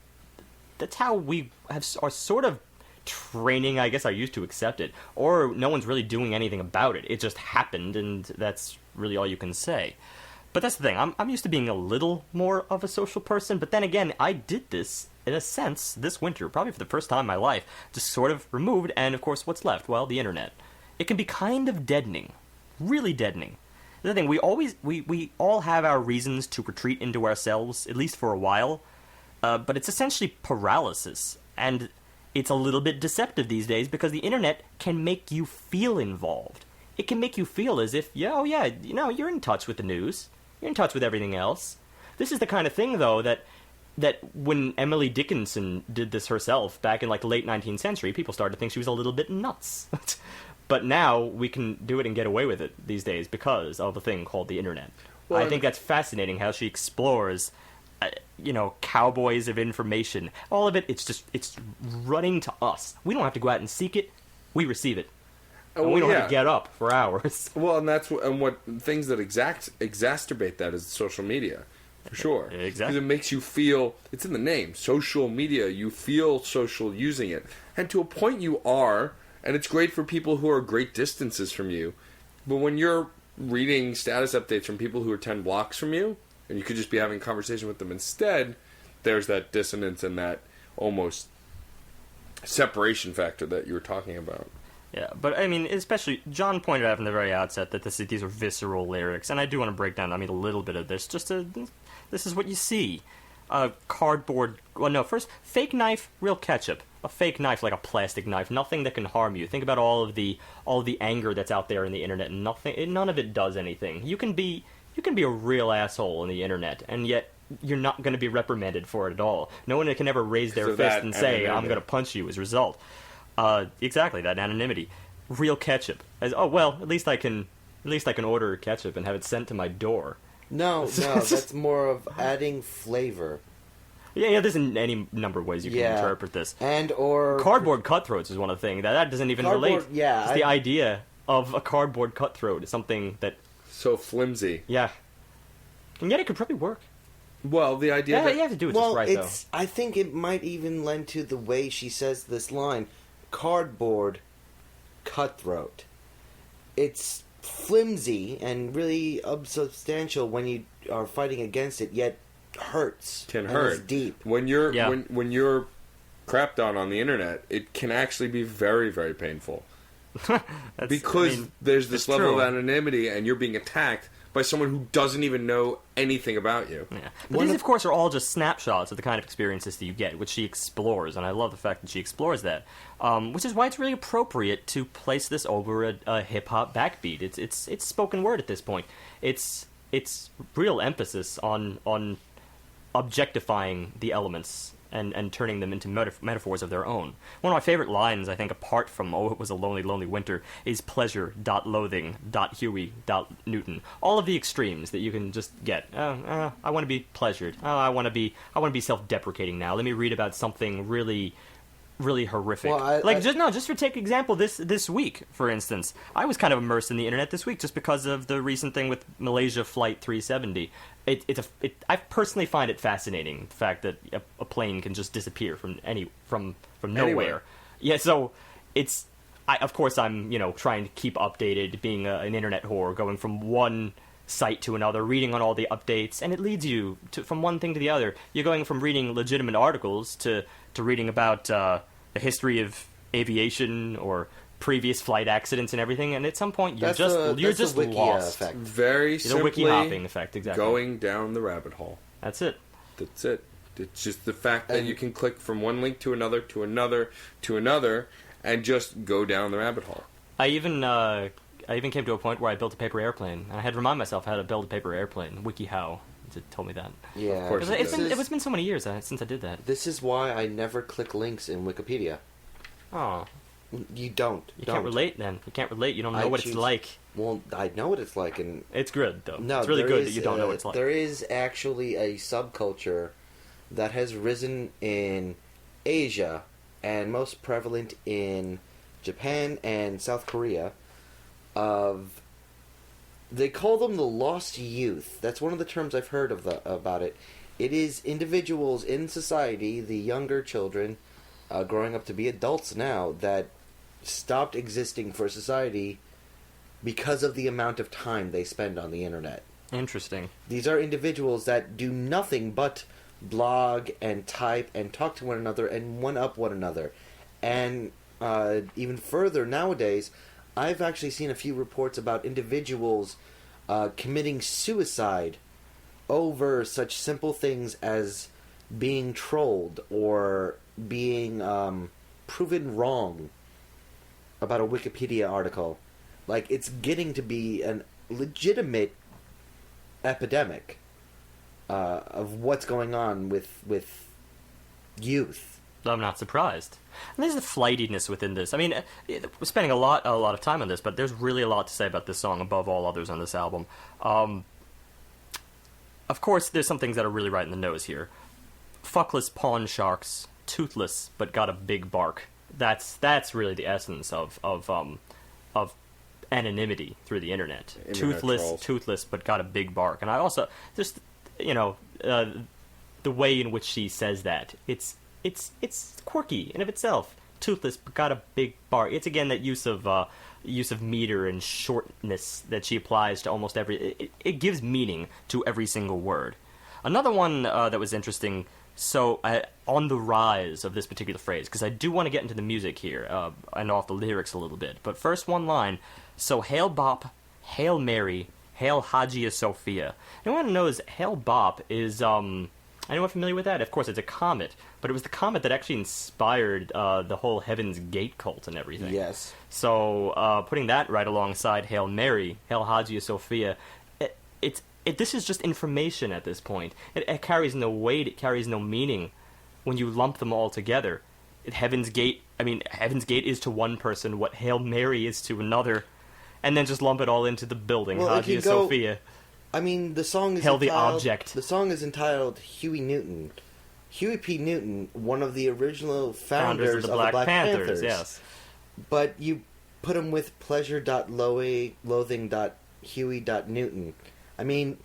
we are sort of training, I guess, are used to accept it, or no one's really doing anything about it. It just happened, and that's really all you can say. But that's the thing, I'm used to being a little more of a social person, but then again, I did this, in a sense, this winter, probably for the first time in my life, just sort of removed, and of course, what's left? Well, the internet. It can be kind of deadening. Really deadening. The thing, we all have our reasons to retreat into ourselves, at least for a while, but it's essentially paralysis, and it's a little bit deceptive these days, because the internet can make you feel involved. It can make you feel as if, you're in touch with the news. You're in touch with everything else. This is the kind of thing, though, that when Emily Dickinson did this herself back in, like, the late 19th century, people started to think she was a little bit nuts. But now we can do it and get away with it these days because of a thing called the internet. Well, I think that's fascinating how she explores, cowboys of information. All of it, it's running to us. We don't have to go out and seek it. we receive it. And Well, we don't yeah. have to get up for hours. Well, and that's what things that exacerbate that is social media, for sure. Exactly. Because it makes you feel, it's in the name, social media. You feel social using it, and to a point you are, and it's great for people who are great distances from you. But when you're reading status updates from people who are 10 blocks from you, and you could just be having a conversation with them instead, there's that dissonance and that almost separation factor that you were talking about. Yeah, but I mean, especially John pointed out from the very outset that these are visceral lyrics, and I do want to break down, I mean, a little bit of this. This is what you see. Cardboard. Well, no, first, fake knife, real ketchup. A fake knife, like a plastic knife, nothing that can harm you. Think about all of the anger that's out there in the internet, and none of it does anything. You can be a real asshole on the internet, and yet you're not going to be reprimanded for it at all. No one can ever raise their fist and say, "I'm going to punch you" as a result. Exactly, that anonymity. Real ketchup. At least I can order ketchup and have it sent to my door. No, that's more of adding flavor. Yeah, there's any number of ways you can interpret this. Or cardboard cutthroats is one of the things that doesn't even relate. Yeah, just the idea of a cardboard cutthroat is something that So flimsy. yeah, and yet it could probably work. Well, the idea Yeah, that you have to do it just right, though. I think it might even lend to the way she says this line: cardboard cutthroat. It's flimsy and really unsubstantial when you are fighting against it, yet hurts. can and hurt is deep. when you're Yeah. when you're crapped on the internet. It can actually be very, very painful because there's this it's level true. of anonymity, and you're being attacked by someone who doesn't even know anything about you. Yeah. But these, of course, are all just snapshots of the kind of experiences that you get, which she explores, and I love the fact that she explores that. Which is why it's really appropriate to place this over a hip hop backbeat. It's spoken word at this point. It's real emphasis on objectifying the elements and turning them into metaphors of their own. One of my favorite lines, I think, apart from "Oh, it was a lonely, lonely winter," is pleasure.loathing.Huey.Newton. All of the extremes that you can just get. I want to be pleasured. I want to be self-deprecating now. Let me read about something really, really horrific. Well, just for take example, this week, for instance, I was kind of immersed in the internet this week just because of the recent thing with Malaysia Flight 370. I personally find it fascinating, the fact that a plane can just disappear from nowhere. Anywhere. Yeah, so of course I'm trying to keep updated, being an internet whore, going from one site to another, reading on all the updates, and it leads you from one thing to the other. You're going from reading legitimate articles to reading about the history of aviation or previous flight accidents and everything, and at some point you're just Wiki lost. effect. Very It's a simply wiki hopping effect, exactly. going down the rabbit hole. That's it. That's it. It's just the fact that you can click from one link to another, to another, to another, and just go down the rabbit hole. I even came to a point where I built a paper airplane, and I had to remind myself how to build a paper airplane. WikiHow told me that. Yeah, Of course. Because it's been so many years since I did that. This is why I never click links in Wikipedia. Oh, You don't. can't relate then. You can't relate. You don't know I what choose- it's like. Well, I know what it's like, and It's good though. no, it's really there good that is, you don't know what it's like. There is actually a subculture that has risen in Asia and most prevalent in Japan and South Korea. They call them the lost youth. That's one of the terms I've heard about it. It is individuals in society, the younger children, growing up to be adults now, that stopped existing for society because of the amount of time they spend on the internet. Interesting. These are individuals that do nothing but blog and type and talk to one another and one-up one another. And even further, nowadays, I've actually seen a few reports about individuals committing suicide over such simple things as being trolled or being proven wrong about a Wikipedia article. Like, it's getting to be a legitimate epidemic of what's going on with youth. I'm not surprised. And there's the flightiness within this. I mean, we're spending a lot of time on this, but there's really a lot to say about this song above all others on this album. Of course, there's some things that are really right in the nose here. Fuckless pawn sharks, toothless but got a big bark. That's really the essence of anonymity through the internet. Internet trolls. Toothless, but got a big bark. And I also just the way in which she says that it's quirky in of itself. Toothless, but got a big bark. It's again that use of meter and shortness that she applies to almost every. It gives meaning to every single word. Another one that was interesting. So, on the rise of this particular phrase, because I do want to get into the music here, and off the lyrics a little bit. But first, one line. So, Hail Bop, Hail Mary, Hail Hagia Sophia. Anyone who knows Hail Bop is, anyone familiar with that? Of course, it's a comet, but it was the comet that actually inspired the whole Heaven's Gate cult and everything. Yes. So, putting that right alongside Hail Mary, Hail Hagia Sophia, this is just information at this point. It carries no weight, it carries no meaning when you lump them all together. Heaven's Gate is to one person what Hail Mary is to another, and then just lump it all into the building. Well, Hagia Sophia. I mean, the song is Hail the entitled, object. The song is entitled Huey Newton. Huey P. Newton, one of the original founders of the Black Panthers. Yes. But you put him with pleasure.loathing.huey.newton. I mean,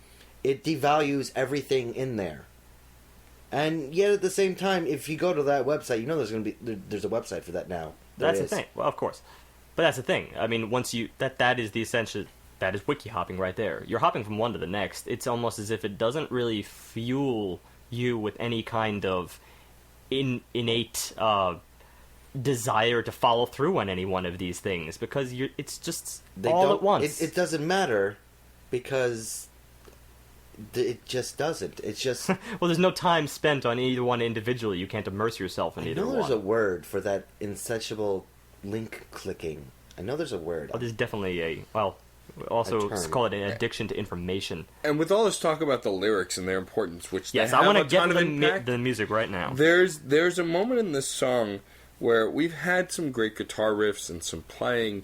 it devalues everything in there. And yet at the same time, if you go to that website, you know there's a website for that now. That's the thing. Well, of course. But that's the thing. I mean, once you that is the essential. That is wiki hopping right there. You're hopping from one to the next. It's almost as if it doesn't really fuel you with any kind of innate desire to follow through on any one of these things, because it's just all at once. It doesn't matter, because it just doesn't. It's just... well, there's no time spent on either one individually. You can't immerse yourself in either one. I know there's a word for that insatiable link clicking. I know there's a word. Oh, there's definitely also call it an addiction to information. And with all this talk about the lyrics and their importance, which yes, they have I want to get to the music right now. There's a moment in this song where we've had some great guitar riffs and some playing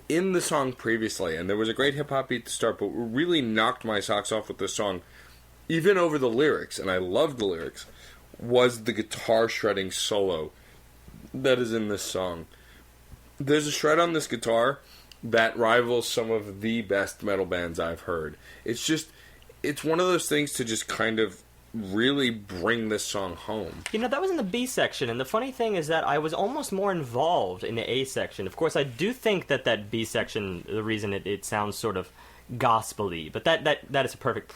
in the song previously, and there was a great hip-hop beat to start, but what really knocked my socks off with this song, even over the lyrics, and I loved the lyrics, was the guitar shredding solo that is in this song. There's a shred on this guitar that rivals some of the best metal bands I've heard. It's one of those things to just kind of really bring this song home. You know, that was in the B section, and the funny thing is that I was almost more involved in the A section. Of course, I do think that B section, the reason it sounds sort of gospel-y, but that is a perfect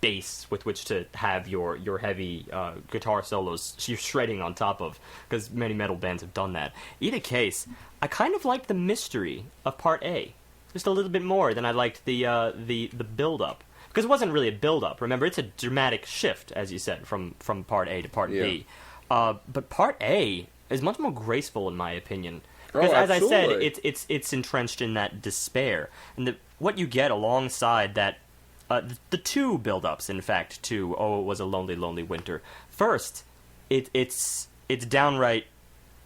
base with which to have your heavy guitar solos you're shredding on top of, because many metal bands have done that. Either case, I kind of liked the mystery of part A just a little bit more than I liked the build-up. Because it wasn't really a build-up. Remember, it's a dramatic shift, as you said, from part A to part B. But part A is much more graceful, in my opinion. Because, as I said, it's entrenched in that despair. And what you get alongside that, the two build-ups, in fact, to "Oh, It Was a Lonely, Lonely Winter." First, it's downright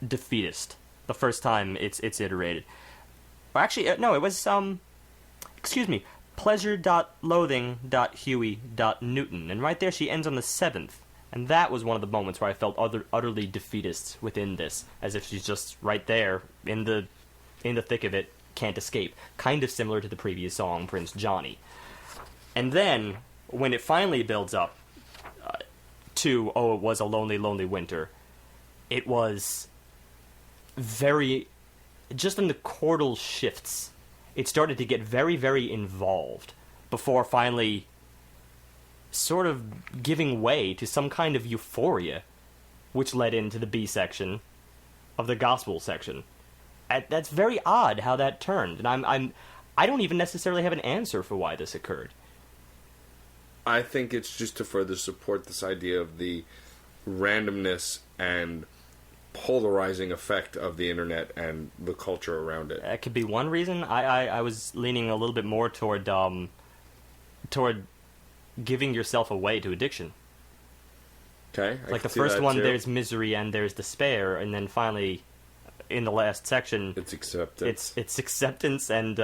defeatist. The first time it's iterated. Or actually, no, it was excuse me. Pleasure.loathing.huey.newton. And right there she ends on the 7th. And that was one of the moments where I felt utterly defeatist within this, as if she's just right there in the thick of it, can't escape. Kind of similar to the previous song, Prince Johnny. And then, when it finally builds up to "Oh, It Was a Lonely, Lonely Winter," it was very... just in the chordal shifts, it started to get very, very involved before finally sort of giving way to some kind of euphoria, which led into the B section of the gospel section. That's very odd how that turned, and I don't even necessarily have an answer for why this occurred. I think it's just to further support this idea of the randomness and polarizing effect of the internet and the culture around it. That could be one reason. I was leaning a little bit more toward giving yourself away to addiction. Okay. Like the first one, there's misery and there's despair, and then finally, in the last section, it's acceptance. It's acceptance and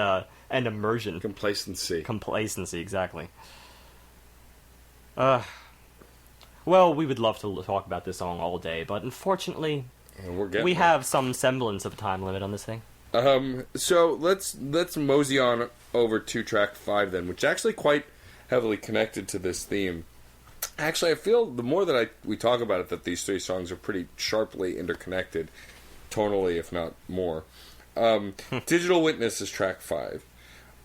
immersion. Complacency. Complacency, exactly. Well, we would love to talk about this song all day, but unfortunately, We're getting We there. have some semblance of a time limit on this thing. So let's mosey on over to track 5 then, which is actually quite heavily connected to this theme. Actually, I feel the more that we talk about it, that these 3 songs are pretty sharply interconnected, tonally, if not more. Digital Witness is track 5.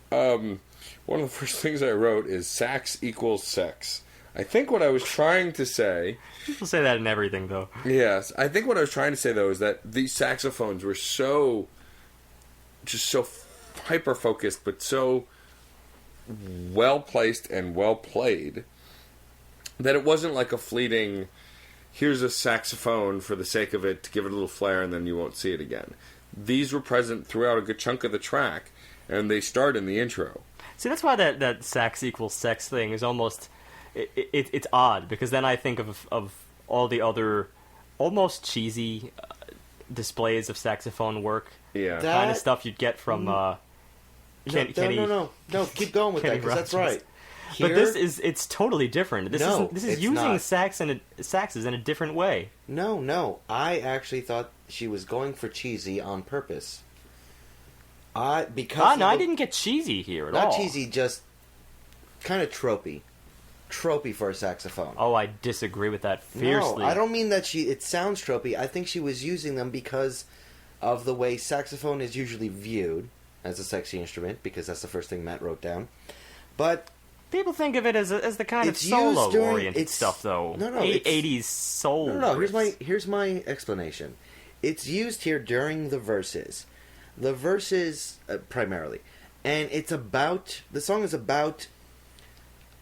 One of the first things I wrote is sax equals sex. I think what I was trying to say... People say that in everything, though. Yes, I think what I was trying to say, though, is that these saxophones were so hyper-focused, but so well-placed and well-played, that it wasn't like a fleeting, here's a saxophone for the sake of it, to give it a little flair, and then you won't see it again. These were present throughout a good chunk of the track, and they start in the intro. See, that's why that sax equals sex thing is almost... It's odd, because then I think of all the other almost cheesy displays of saxophone work. Yeah. Kind of stuff you'd get from Kenny. No, keep going with that, Kenny because that's Rogers. right. But it's totally different. This is it's using not. saxes in a different way. No. I actually thought she was going for cheesy on purpose. I didn't get cheesy here at all. Not cheesy, just kind of tropey for a saxophone. Oh, I disagree with that fiercely. No, I don't mean that it sounds tropey. I think she was using them because of the way saxophone is usually viewed as a sexy instrument, because that's the first thing Matt wrote down. But people think of it as the kind of it's used solo-oriented stuff, though. No, 80s soul. No. riffs. Here's my explanation. It's used here during the verses. The verses primarily, and the song is about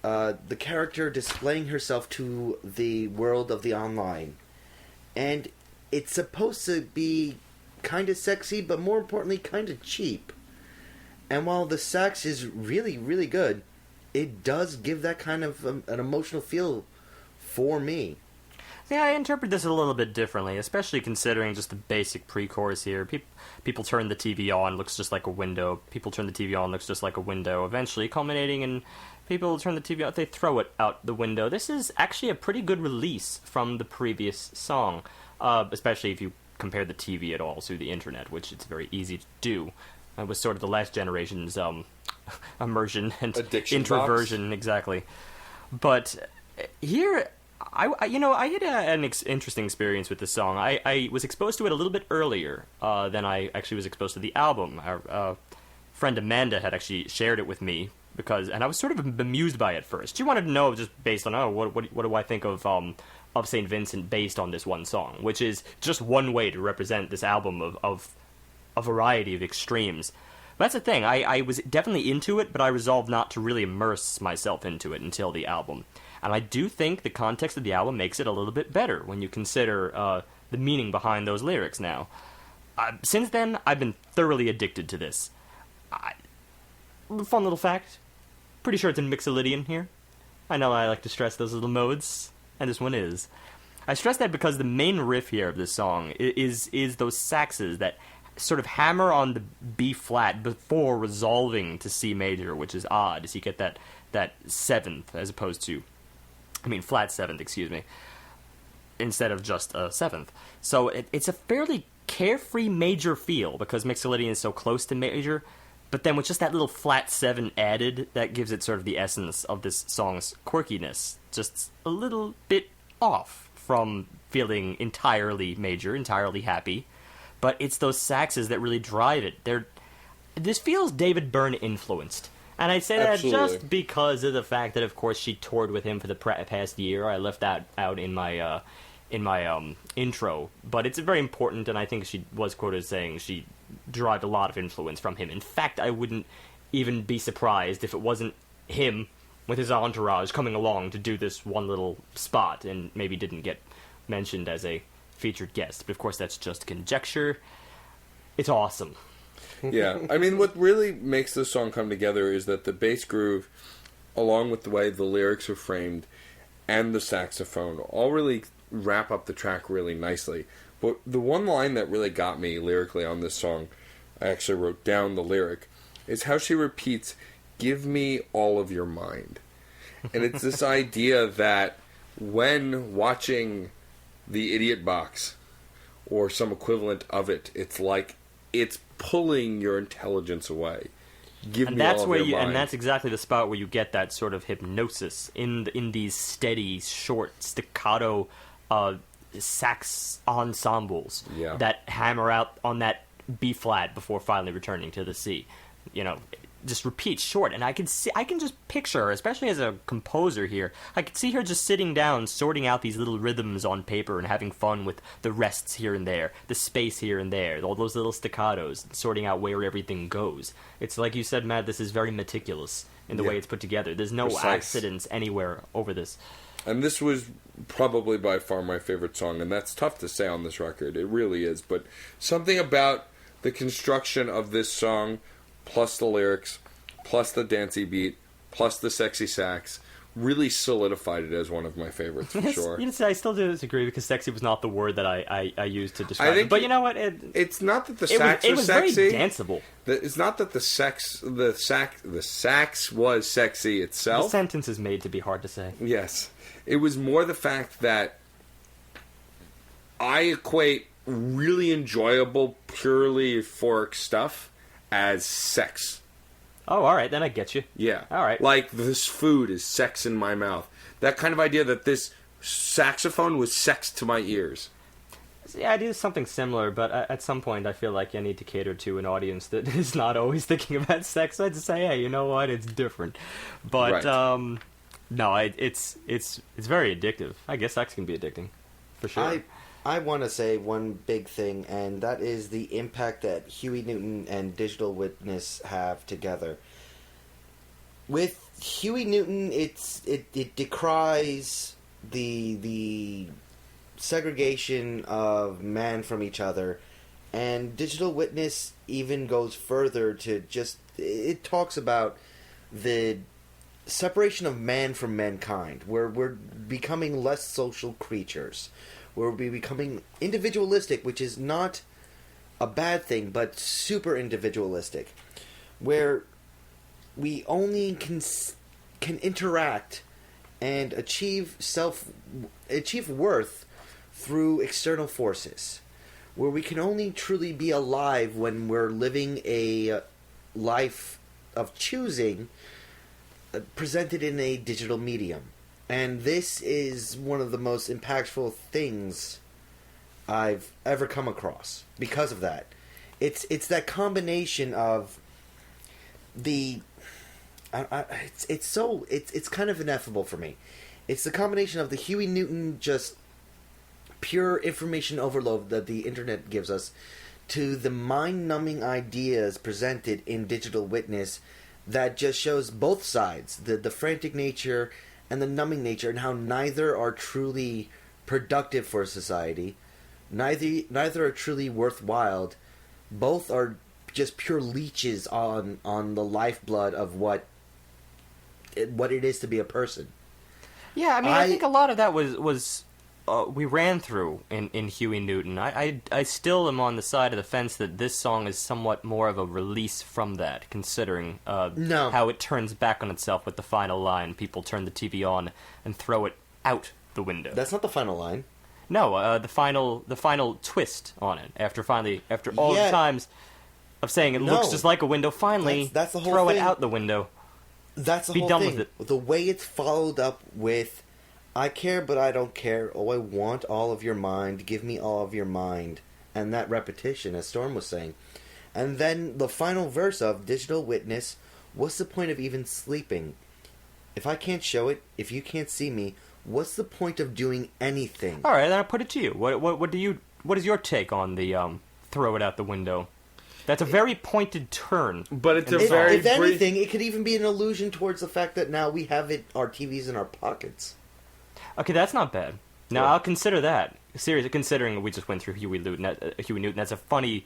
the character displaying herself to the world of the online, and it's supposed to be kind of sexy, but more importantly, kind of cheap. And while the sax is really, really good, it does give that kind of an emotional feel for me. Yeah, I interpret this a little bit differently, especially considering just the basic pre-chorus here. People turn the TV on, looks just like a window. People turn the TV on, looks just like a window. Eventually culminating in people turn the TV out, they throw it out the window. This is actually a pretty good release from the previous song, especially if you compare the TV at all to the internet, which it's very easy to do. It was sort of the last generation's immersion and Addiction introversion, box. Exactly. But here... I had an interesting experience with this song. I was exposed to it a little bit earlier than I actually was exposed to the album. Our friend Amanda had actually shared it with me, and I was sort of bemused by it at first. She wanted to know, just based on, what do I think of St. Vincent based on this one song, which is just one way to represent this album of a variety of extremes. But that's the thing, I was definitely into it, but I resolved not to really immerse myself into it until the album. And I do think the context of the album makes it a little bit better when you consider the meaning behind those lyrics now. Since then, I've been thoroughly addicted to this. Fun little fact. Pretty sure it's in Mixolydian here. I know I like to stress those little modes, and this one is. I stress that because the main riff here of this song is those saxes that sort of hammer on the B flat before resolving to C major, which is odd, as you get that seventh as opposed to... flat seventh, excuse me, instead of just a seventh. So it's a fairly carefree major feel, because Mixolydian is so close to major, but then with just that little flat 7 added, that gives it sort of the essence of this song's quirkiness. Just a little bit off from feeling entirely major, entirely happy. But it's those saxes that really drive it. This feels David Byrne influenced. And I say that just because of the fact that, of course, she toured with him for the past year. I left that out in my intro, but it's very important, and I think she was quoted as saying she derived a lot of influence from him. In fact, I wouldn't even be surprised if it wasn't him with his entourage coming along to do this one little spot, and maybe didn't get mentioned as a featured guest. But of course, that's just conjecture. It's awesome. Yeah, what really makes this song come together is that the bass groove, along with the way the lyrics are framed, and the saxophone, all really wrap up the track really nicely. But the one line that really got me lyrically on this song, I actually wrote down the lyric, is how she repeats, "Give me all of your mind." And it's this idea that when watching The Idiot Box, or some equivalent of it. It's like it's pulling your intelligence away. Give and me that's all of where your you, mind. and that's exactly the spot where you get that sort of hypnosis in these steady, short, staccato sax ensembles Yeah. that hammer out on that B flat before finally returning to the C. You know, just repeat short, and I can just picture her, especially as a composer here. I could see her just sitting down, sorting out these little rhythms on paper and having fun with the rests here and there, the space here and there, all those little staccatos, sorting out where everything goes. It's like you said, Matt, this is very meticulous in the way it's put together. There's no Precise. accidents anywhere over this. And this was probably by far my favorite song, and that's tough to say on this record. It really is. But something about the construction of this song, plus the lyrics, plus the dancey beat, plus the sexy sax, really solidified it as one of my favorites, for sure. You know, I still disagree because sexy was not the word that I used to describe it. But you know what? It's not that the It sax was was sexy. very danceable. It's not that the sax was sexy The itself. sentence is made to be hard to say. Yes. It was more the fact that I equate really enjoyable, purely euphoric stuff as sex. Oh, all right, then I get you. Yeah. All right. Like, this food is sex in my mouth. That kind of idea that this saxophone was sex to my ears. Yeah, I do something similar, but at some point I feel like I need to cater to an audience that is not always thinking about sex. So I'd just say, hey, you know what? It's different. But, Right. no, it's very addictive. I guess sex can be addicting, for sure. I want to say one big thing, and that is the impact that Huey Newton and Digital Witness have together. With Huey Newton, it decries the segregation of man from each other, and Digital Witness even goes further to just it talks about the separation of man from mankind, where we're becoming less social creatures. Where we're becoming individualistic, which is not a bad thing, but super individualistic. Where we only can interact and achieve worth through external forces. Where we can only truly be alive when we're living a life of choosing presented in a digital medium. And this is one of the most impactful things I've ever come across because of that. It's that combination of the it's kind of ineffable for me. It's the combination of the Huey Newton just pure information overload that the internet gives us to the mind-numbing ideas presented in Digital Witness that just shows both sides, the frantic nature and the numbing nature, and how neither are truly productive for society, neither are truly worthwhile. Both are just pure leeches on the lifeblood of what it is to be a person. Yeah, I mean, I think a lot of that was we ran through in Huey Newton. I still am on the side of the fence that this song is somewhat more of a release from that, considering how it turns back on itself with the final line. People turn the TV on and throw it out the window. That's not the final line. No, the final twist on it. After all the times of saying it looks just like a window, finally that's the whole throw thing. it out the window. That's the Be whole done thing. with it. The way it's followed up with, I care but I don't care, oh I want all of your mind, give me all of your mind, and that repetition, as Storm was saying. And then the final verse of Digital Witness, what's the point of even sleeping? If I can't show it, if you can't see me, what's the point of doing anything? All right, then I'll put it to you. What is your take on the throw it out the window? That's a very pointed turn. But it's a If very anything, it could even be an allusion towards the fact that now we have our TVs in our pockets. Okay, that's not bad. Now I'll consider that. Seriously, considering we just went through Huey Newton, that's a funny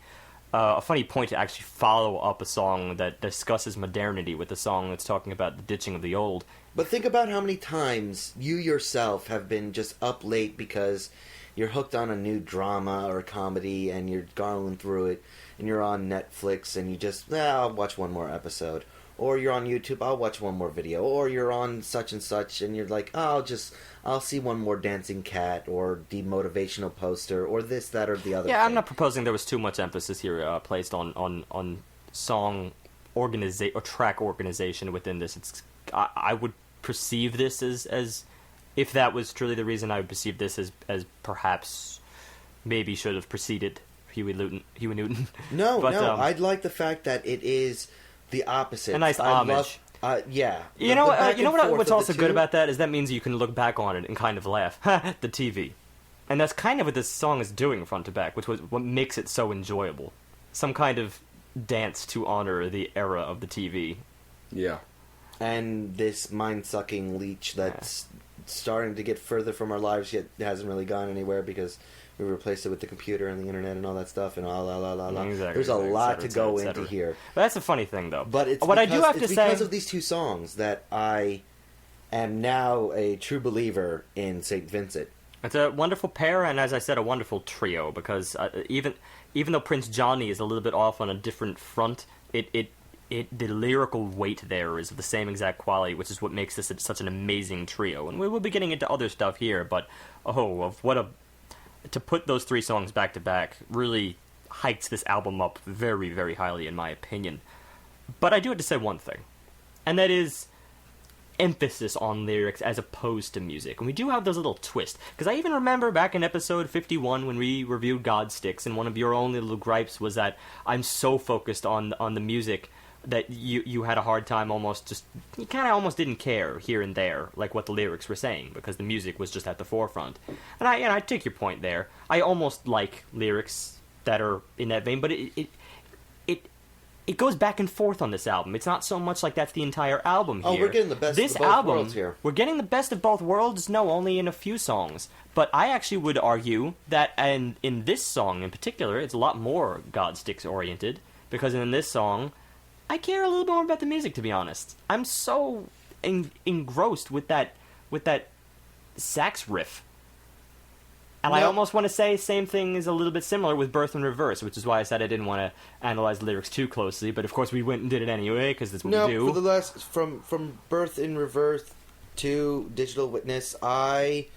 point to actually follow up a song that discusses modernity with a song that's talking about the ditching of the old. But think about how many times you yourself have been just up late because you're hooked on a new drama or comedy and you're going through it and you're on Netflix and you just, I'll watch one more episode. or you're on YouTube, I'll watch one more video, or you're on such and such, and you're like, oh, I'll see one more dancing cat, or demotivational poster, or this, that, or the other. Yeah, thing. I'm not proposing there was too much emphasis here placed on song organization or track organization within this. I would perceive this as if that was truly the reason, I would perceive this as perhaps maybe should have preceded Huey Newton. No, but, I'd like the fact that it is the opposite. A nice homage. Yeah. You know what's also good about that is that means you can look back on it and kind of laugh. The TV. And that's kind of what this song is doing front to back, which was what makes it so enjoyable. Some kind of dance to honor the era of the TV. Yeah. And this mind-sucking leech that's starting to get further from our lives, yet hasn't really gone anywhere because we replaced it with the computer and the internet and all that stuff and Exactly, There's a lot to go into here. But that's a funny thing, though. But it's what because, I do have to say, because of these two songs that I am now a true believer in St. Vincent. It's a wonderful pair, and as I said, a wonderful trio, because even though Prince Johnny is a little bit off on a different front, the lyrical weight there is of the same exact quality, which is what makes this such an amazing trio. And we will be getting into other stuff here, but to put those three songs back to back really hikes this album up very, very highly, in my opinion. But I do have to say one thing, and that is emphasis on lyrics as opposed to music. And we do have those little twists, because I even remember back in episode 51 when we reviewed God Sticks, and one of your only little gripes was that I'm so focused on the music that you had a hard time you kind of almost didn't care here and there, like what the lyrics were saying, because the music was just at the forefront. And I take your point there. I almost like lyrics that are in that vein, but it goes back and forth on this album. It's not so much like that's the entire album here. Oh, we're getting the best of both worlds here. We're getting the best of both worlds, no, only in a few songs. But I actually would argue that in this song in particular, it's a lot more God Sticks oriented, because in this song, I care a little more about the music, to be honest. I'm so engrossed with that sax riff. And I almost want to say same thing is a little bit similar with Birth in Reverse, which is why I said I didn't want to analyze the lyrics too closely, but of course we went and did it anyway, because that's what we do. No, for the last, from Birth in Reverse to Digital Witness, I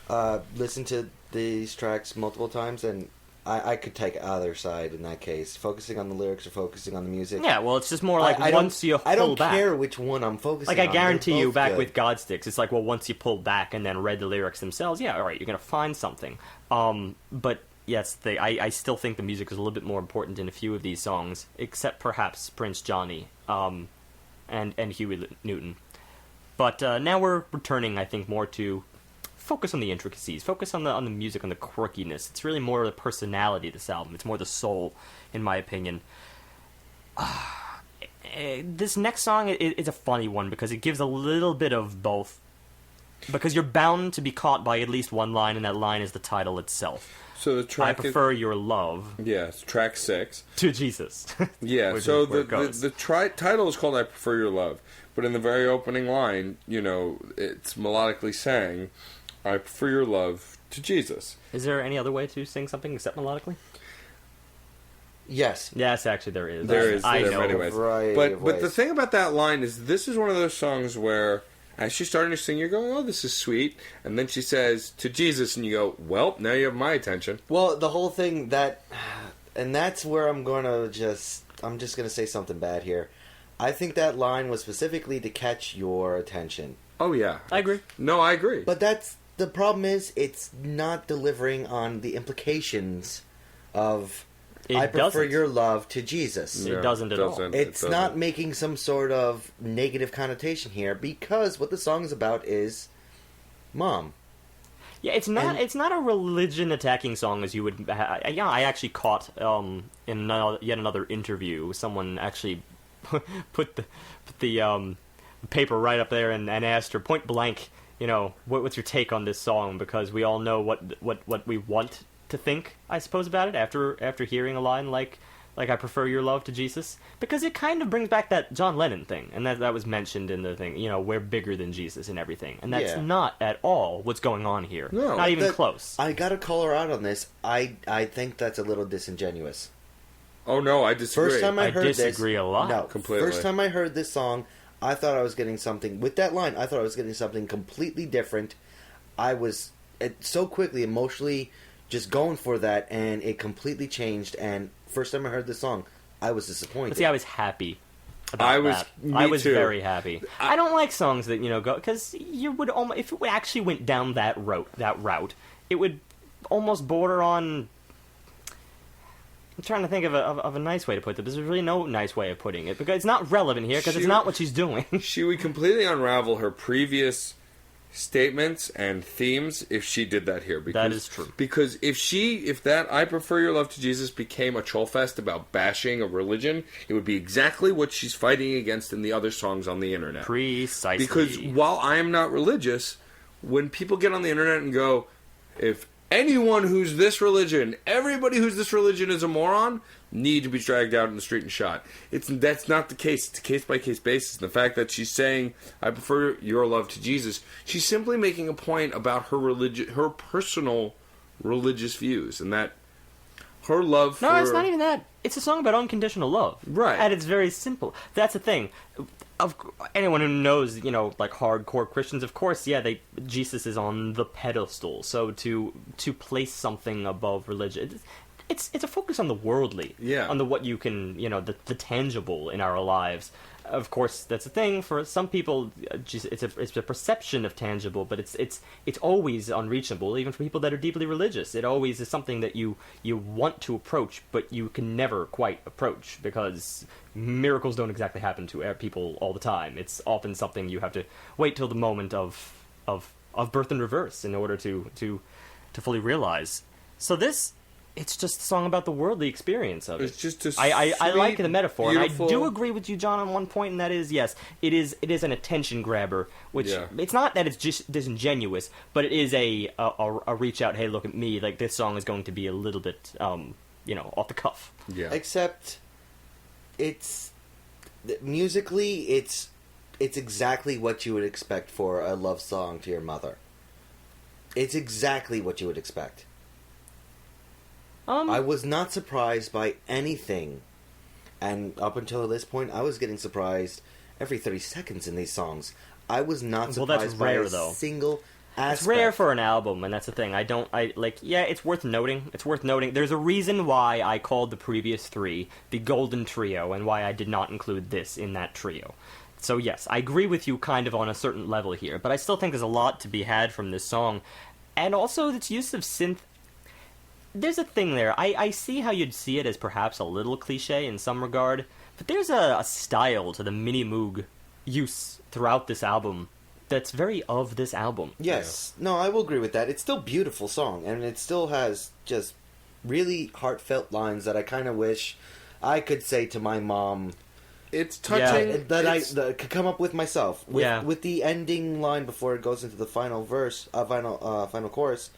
listened to these tracks multiple times, and I could take either side in that case, focusing on the lyrics or focusing on the music. Yeah, well, it's just more like once you pull back. I don't care which one I'm focusing on. Like, I guarantee you, back good. with God Sticks, it's like, well, once you pull back and then read the lyrics themselves, yeah, all right, you're going to find something. But, yes, I still think the music is a little bit more important in a few of these songs, except perhaps Prince Johnny and Huey Newton. But now we're returning, I think, more to focus on the intricacies, focus on the music, on the quirkiness. It's really more the personality of this album. It's more the soul, in my opinion. This next song is a funny one because it gives a little bit of both. Because you're bound to be caught by at least one line, and that line is the title itself. So the track I prefer your love. Yeah, it's track 6. To Jesus. Yeah, so the title is called I Prefer Your Love. But in the very opening line, it's melodically saying, I prefer your love to Jesus. Is there any other way to sing something except melodically? Yes. Yes, actually there is. There is. I there know. are many ways. But the thing about that line is this is one of those songs where as she's starting to sing, you're going, oh, this is sweet. And then she says, to Jesus, and you go, well, now you have my attention. Well, the whole thing and that's where I'm just going to say something bad here. I think that line was specifically to catch your attention. Oh, yeah. I agree. No, I agree. But the problem is, it's not delivering on the implications of I prefer your love to Jesus. It doesn't at all. It's not making some sort of negative connotation here, because what the song is about is Mom. Yeah, it's not. It's not a religion attacking song as you would. Yeah, I actually caught in yet another interview. Someone actually put the paper right up there and asked her point blank, what's your take on this song? Because we all know what we want to think, I suppose, about it after hearing a line like I prefer your love to Jesus, because it kind of brings back that John Lennon thing, and that was mentioned in the thing, we're bigger than Jesus and everything, and that's not at all what's going on here. No, not even close. I gotta call her out on this. I think that's a little disingenuous. Oh no, I disagree. First time I I heard disagree a lot. No, Completely. First time I heard this song, I thought I was getting something with that line. I thought I was getting something completely different. I was so quickly emotionally just going for that, and it completely changed. And first time I heard this song, I was disappointed. But see, I was happy. About I was- that. me I was too. very happy. I don't like songs that go because you would almost if it actually went down that route, it would almost border on. I'm trying to think of a nice way to put it. There's really no nice way of putting it because it's not relevant here because it's not what she's doing. She would completely unravel her previous statements and themes if she did that here. Because, That is true. Because if that I prefer your love to Jesus became a trollfest about bashing a religion, it would be exactly what she's fighting against in the other songs on the internet. Precisely. Because while I am not religious, when people get on the internet and go, if anyone who's this religion, everybody who's this religion is a moron, need to be dragged out in the street and shot. That's not the case. It's a case-by-case basis. And the fact that she's saying, I prefer your love to Jesus, she's simply making a point about her personal religious views, and that her love for... No, it's not even that. It's a song about unconditional love. Right. And it's very simple. That's the thing. Anyone who knows, like hardcore Christians, of course, Jesus is on the pedestal. So to place something above religion, it's a focus on the worldly. Yeah. On what you can, the tangible in our lives. Of course, that's the thing. For some people, it's a perception of tangible, but it's always unreachable, even for people that are deeply religious. It always is something that you want to approach, but you can never quite approach because miracles don't exactly happen to people all the time. It's often something you have to wait till the moment of birth in reverse in order to fully realize. So this. It's just a song about the worldly experience of it. It's just a I like the metaphor, beautiful... and I do agree with you, John, on one point, and that is, yes, it is an attention grabber, which, Yeah. it's not that it's just disingenuous, but it is a reach out, hey, look at me, like, this song is going to be a little bit, off the cuff. Yeah. Except, musically, it's exactly what you would expect for a love song to your mother. It's exactly what you would expect. I was not surprised by anything. And up until this point, I was getting surprised every 30 seconds in these songs. I was not surprised Well, that's rare, by a though. single aspect. It's rare for an album, and that's the thing. It's worth noting. It's worth noting. There's a reason why I called the previous three the Golden Trio, and why I did not include this in that trio. So yes, I agree with you kind of on a certain level here, but I still think there's a lot to be had from this song. And also, its use of synth. There's a thing there. I see how you'd see it as perhaps a little cliche in some regard, but there's a style to the Mini Moog use throughout this album that's very of this album. Yes. Yeah. No, I will agree with that. It's still a beautiful song, and it still has just really heartfelt lines that I kind of wish I could say to my mom. It's touching. That I could come up with myself. With the ending line before it goes into the final verse, final chorus.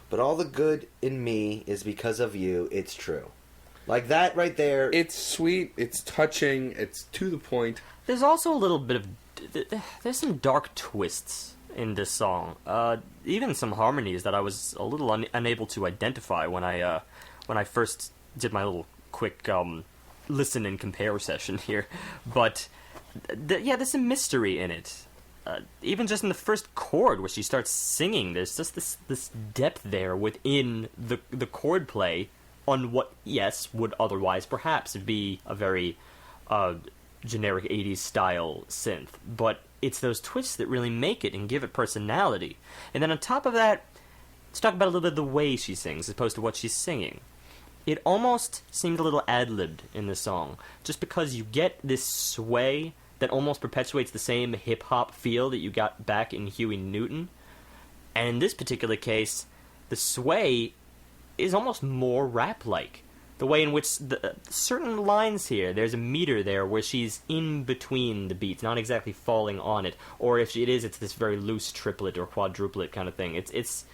But all the good in me is because of you. It's true. Like that right there. It's sweet. It's touching. It's to the point. There's also a little bit of... There's some dark twists in this song. Even some harmonies that I was a little unable to identify when I first did my little quick listen and compare session here. But, there's some mystery in it. Even just in the first chord where she starts singing, there's just this depth there within the chord play on what, yes, would otherwise perhaps be a very generic 80s style synth. But it's those twists that really make it and give it personality. And then on top of that, let's talk about a little bit of the way she sings as opposed to what she's singing. It almost seemed a little ad-libbed in this song, just because you get this sway that almost perpetuates the same hip-hop feel that you got back in Huey Newton. And in this particular case, the sway is almost more rap-like. The way in which certain lines here, there's a meter there where she's in between the beats, not exactly falling on it. Or if it is, it's this very loose triplet or quadruplet kind of thing. It's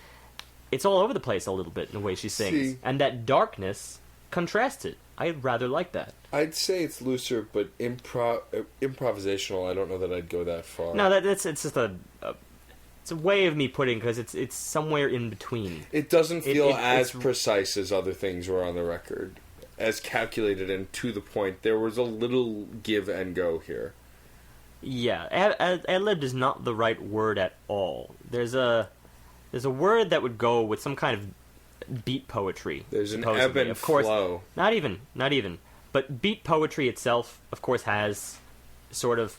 all over the place a little bit in the way she sings. See, and that darkness contrasts it. I rather like that. I'd say it's looser, but improvisational. I don't know that I'd go that far. No, it's just it's a way of me putting, because it's somewhere in between. It doesn't feel as precise as other things were on the record. as calculated and to the point. There was a little give and go here. Yeah, ad-libbed is not the right word at all. There's a word that would go with some kind of beat poetry. There's an supposedly. ebb and Of course, flow. Not even. But beat poetry itself, of course, has sort of,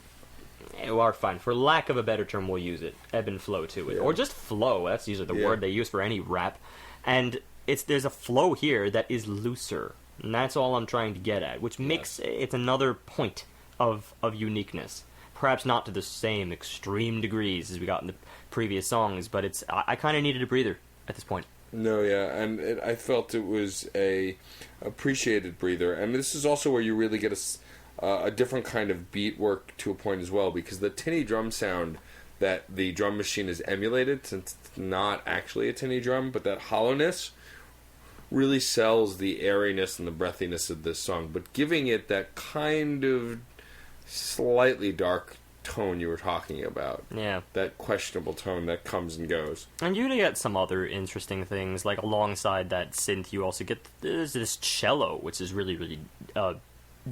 or fine, for lack of a better term, we'll use it, ebb and flow to it. Yeah. Or just flow, that's usually the Yeah. word they use for any rap. And there's a flow here that is looser. And that's all I'm trying to get at, which makes it's another point of uniqueness. Perhaps not to the same extreme degrees as we got in the previous songs, but I kind of needed a breather at this point. No, yeah, and I felt it was a appreciated breather, and this is also where you really get a different kind of beat work to a point as well, because the tinny drum sound that the drum machine is emulated, since it's not actually a tinny drum, but that hollowness really sells the airiness and the breathiness of this song, but giving it that kind of slightly dark tone you were talking about. Yeah. That questionable tone that comes and goes. And you get some other interesting things, like alongside that synth, you also get this cello, which is really, really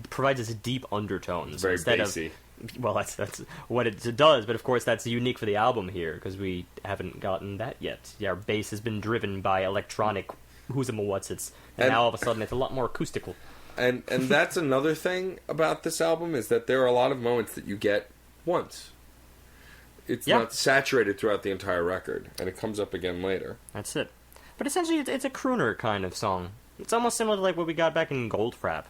provides us deep undertones. Very instead bassy. Well, that's what it does, but of course that's unique for the album here, because we haven't gotten that yet. Yeah, our bass has been driven by electronic who's-em-whatsits, and now all of a sudden it's a lot more acoustical. And that's another thing about this album, is that there are a lot of moments that you get once. It's not saturated throughout the entire record, and it comes up again later. That's it. But essentially, it's a crooner kind of song. It's almost similar to like what we got back in Goldfrapp,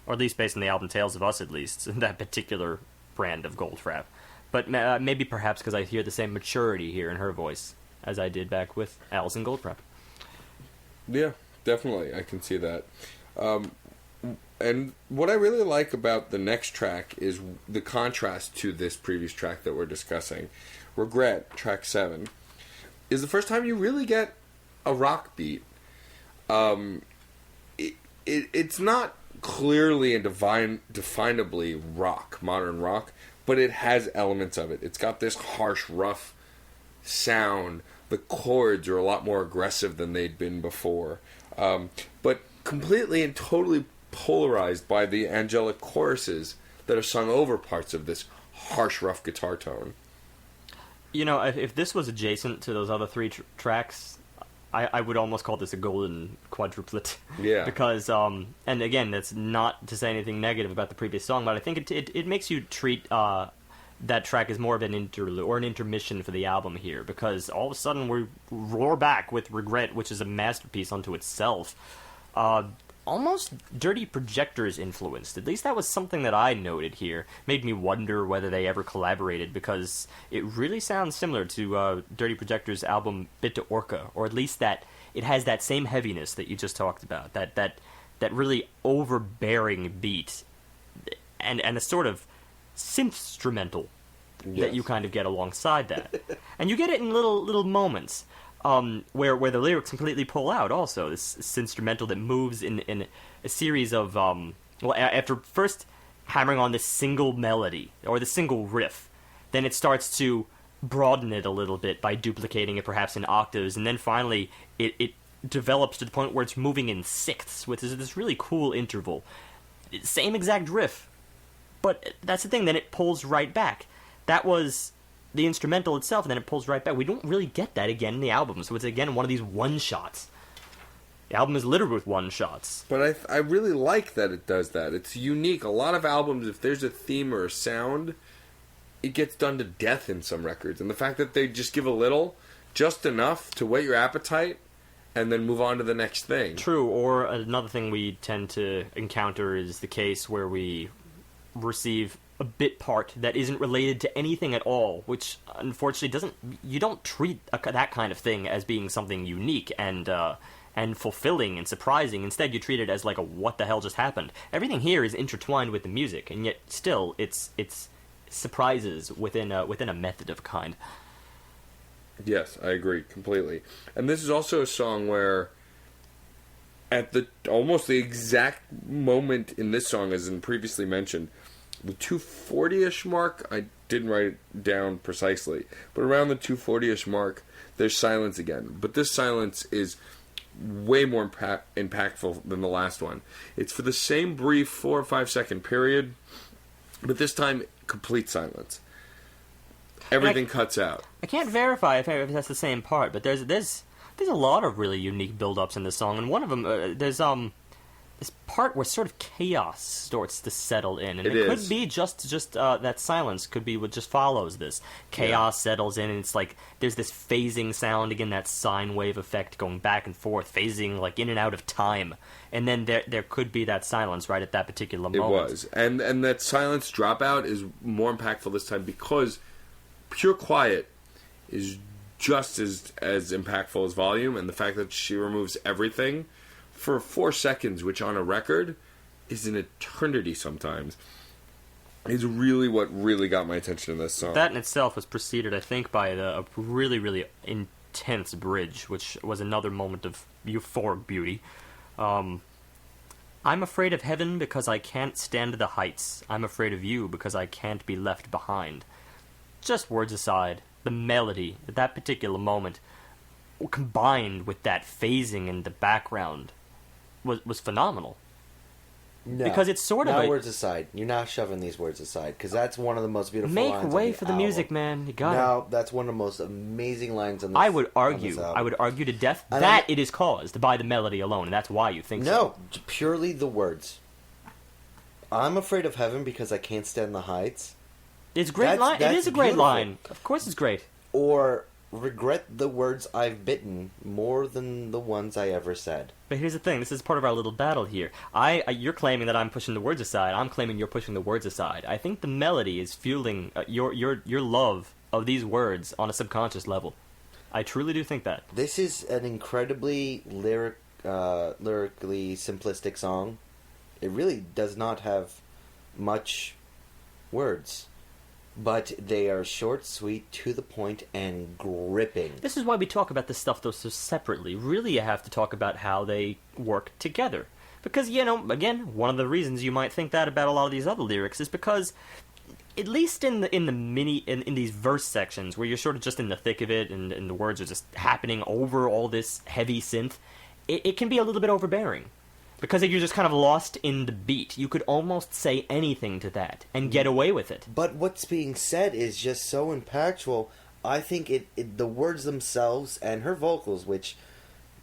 or at least based on the album Tales of Us, at least, that particular brand of Goldfrapp. But maybe perhaps because I hear the same maturity here in her voice as I did back with Alison Goldfrapp. Yeah, definitely. I can see that. And what I really like about the next track is the contrast to this previous track that we're discussing. Regret, track 7, is the first time you really get a rock beat. It's not clearly and definably rock, modern rock, but it has elements of it. It's got this harsh, rough sound. The chords are a lot more aggressive than they'd been before. But completely and totally polarized by the angelic choruses that are sung over parts of this harsh, rough guitar tone. You know, if this was adjacent to those other three tracks, I would almost call this a golden quadruplet. Yeah. Because, and again, that's not to say anything negative about the previous song, but I think it makes you treat that track as more of an interlude or an intermission for the album here, because all of a sudden we roar back with Regret, which is a masterpiece unto itself. Almost Dirty Projectors influenced. At least that was something that I noted here. Made me wonder whether they ever collaborated, because it really sounds similar to Dirty Projectors' album Bit to Orca, or at least that it has that same heaviness that you just talked about, that really overbearing beat, and a sort of synth-strumental that you kind of get alongside that. And you get it in little moments. Where the lyrics completely pull out also. This instrumental that moves in a series of, after first hammering on this single melody, or the single riff, then it starts to broaden it a little bit by duplicating it perhaps in octaves, and then finally it develops to the point where it's moving in sixths, with this really cool interval. Same exact riff, but that's the thing, then it pulls right back. That was the instrumental itself, and then it pulls right back. We don't really get that again in the album, so it's again one of these one-shots. The album is littered with one-shots. But I really like that it does that. It's unique. A lot of albums, if there's a theme or a sound, it gets done to death in some records. And the fact that they just give a little, just enough to whet your appetite, and then move on to the next thing. True, or another thing we tend to encounter is the case where we receive a bit part that isn't related to anything at all, which unfortunately you don't treat that kind of thing as being something unique and fulfilling and surprising. Instead, you treat it as like a what the hell just happened. Everything here is intertwined with the music, and yet still it's surprises within a method of kind. Yes, I agree completely. And this is also a song where at almost the exact moment in this song, as in previously mentioned, the 240-ish mark, I didn't write it down precisely, but around the 240-ish mark, there's silence again. But this silence is way more impactful than the last one. It's for the same brief 4 or 5 second period, but this time complete silence. Everything cuts out. I can't verify if that's the same part, but there's a lot of really unique build-ups in this song, and one of them there's this part where sort of chaos starts to settle in, and it could be just that silence could be what just follows this. Chaos settles in, and it's like there's this phasing sound, again, that sine wave effect going back and forth, phasing like in and out of time, and then there could be that silence right at that particular moment. It was, and that silence dropout is more impactful this time because pure quiet is just as impactful as volume, and the fact that she removes everything for 4 seconds, which on a record is an eternity sometimes, is really what really got my attention in this song. That in itself was preceded, I think, by a really, really intense bridge, which was another moment of euphoric beauty. I'm afraid of heaven because I can't stand the heights. I'm afraid of you because I can't be left behind. Just words aside, the melody at that particular moment, combined with that phasing in the background, was phenomenal. No, because it's sort of words aside. You're not shoving these words aside, because that's one of the most beautiful lines. Make way on the for the album. music, man. You got it. Now, that's one of the most amazing lines on this. I would argue to death And that it is caused by the melody alone, and that's why you think so. No, purely the words. I'm afraid of heaven because I can't stand the heights. It's a great line. It is a great beautiful. line. Of course, it's great. Or regret the words I've bitten more than the ones I ever said. But here's the thing. This is part of our little battle here. You're claiming that I'm pushing the words aside. I'm claiming you're pushing the words aside. I think the melody is fueling your love of these words on a subconscious level. I truly do think that. This is an incredibly lyrically simplistic song. It really does not have much words. But they are short, sweet, to the point, and gripping. This is why we talk about this stuff, though, so separately. Really, you have to talk about how they work together. Because, again, one of the reasons you might think that about a lot of these other lyrics is because, at least in these verse sections, where you're sort of just in the thick of it, and the words are just happening over all this heavy synth, it can be a little bit overbearing. Because you're just kind of lost in the beat. You could almost say anything to that and get away with it. But what's being said is just so impactful. I think the words themselves and her vocals, which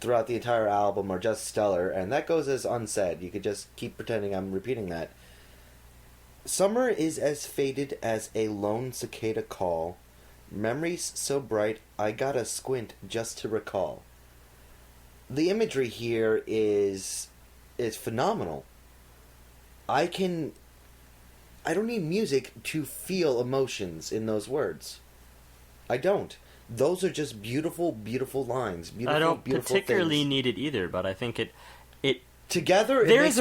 throughout the entire album are just stellar, and that goes as unsaid. You could just keep pretending I'm repeating that. Summer is as faded as a lone cicada call. Memories so bright, I gotta squint just to recall. The imagery here is phenomenal. I don't need music to feel emotions in those words. I don't. Those are just beautiful, beautiful lines. Beautiful, I don't beautiful particularly things. need it either, but I think it Together, there is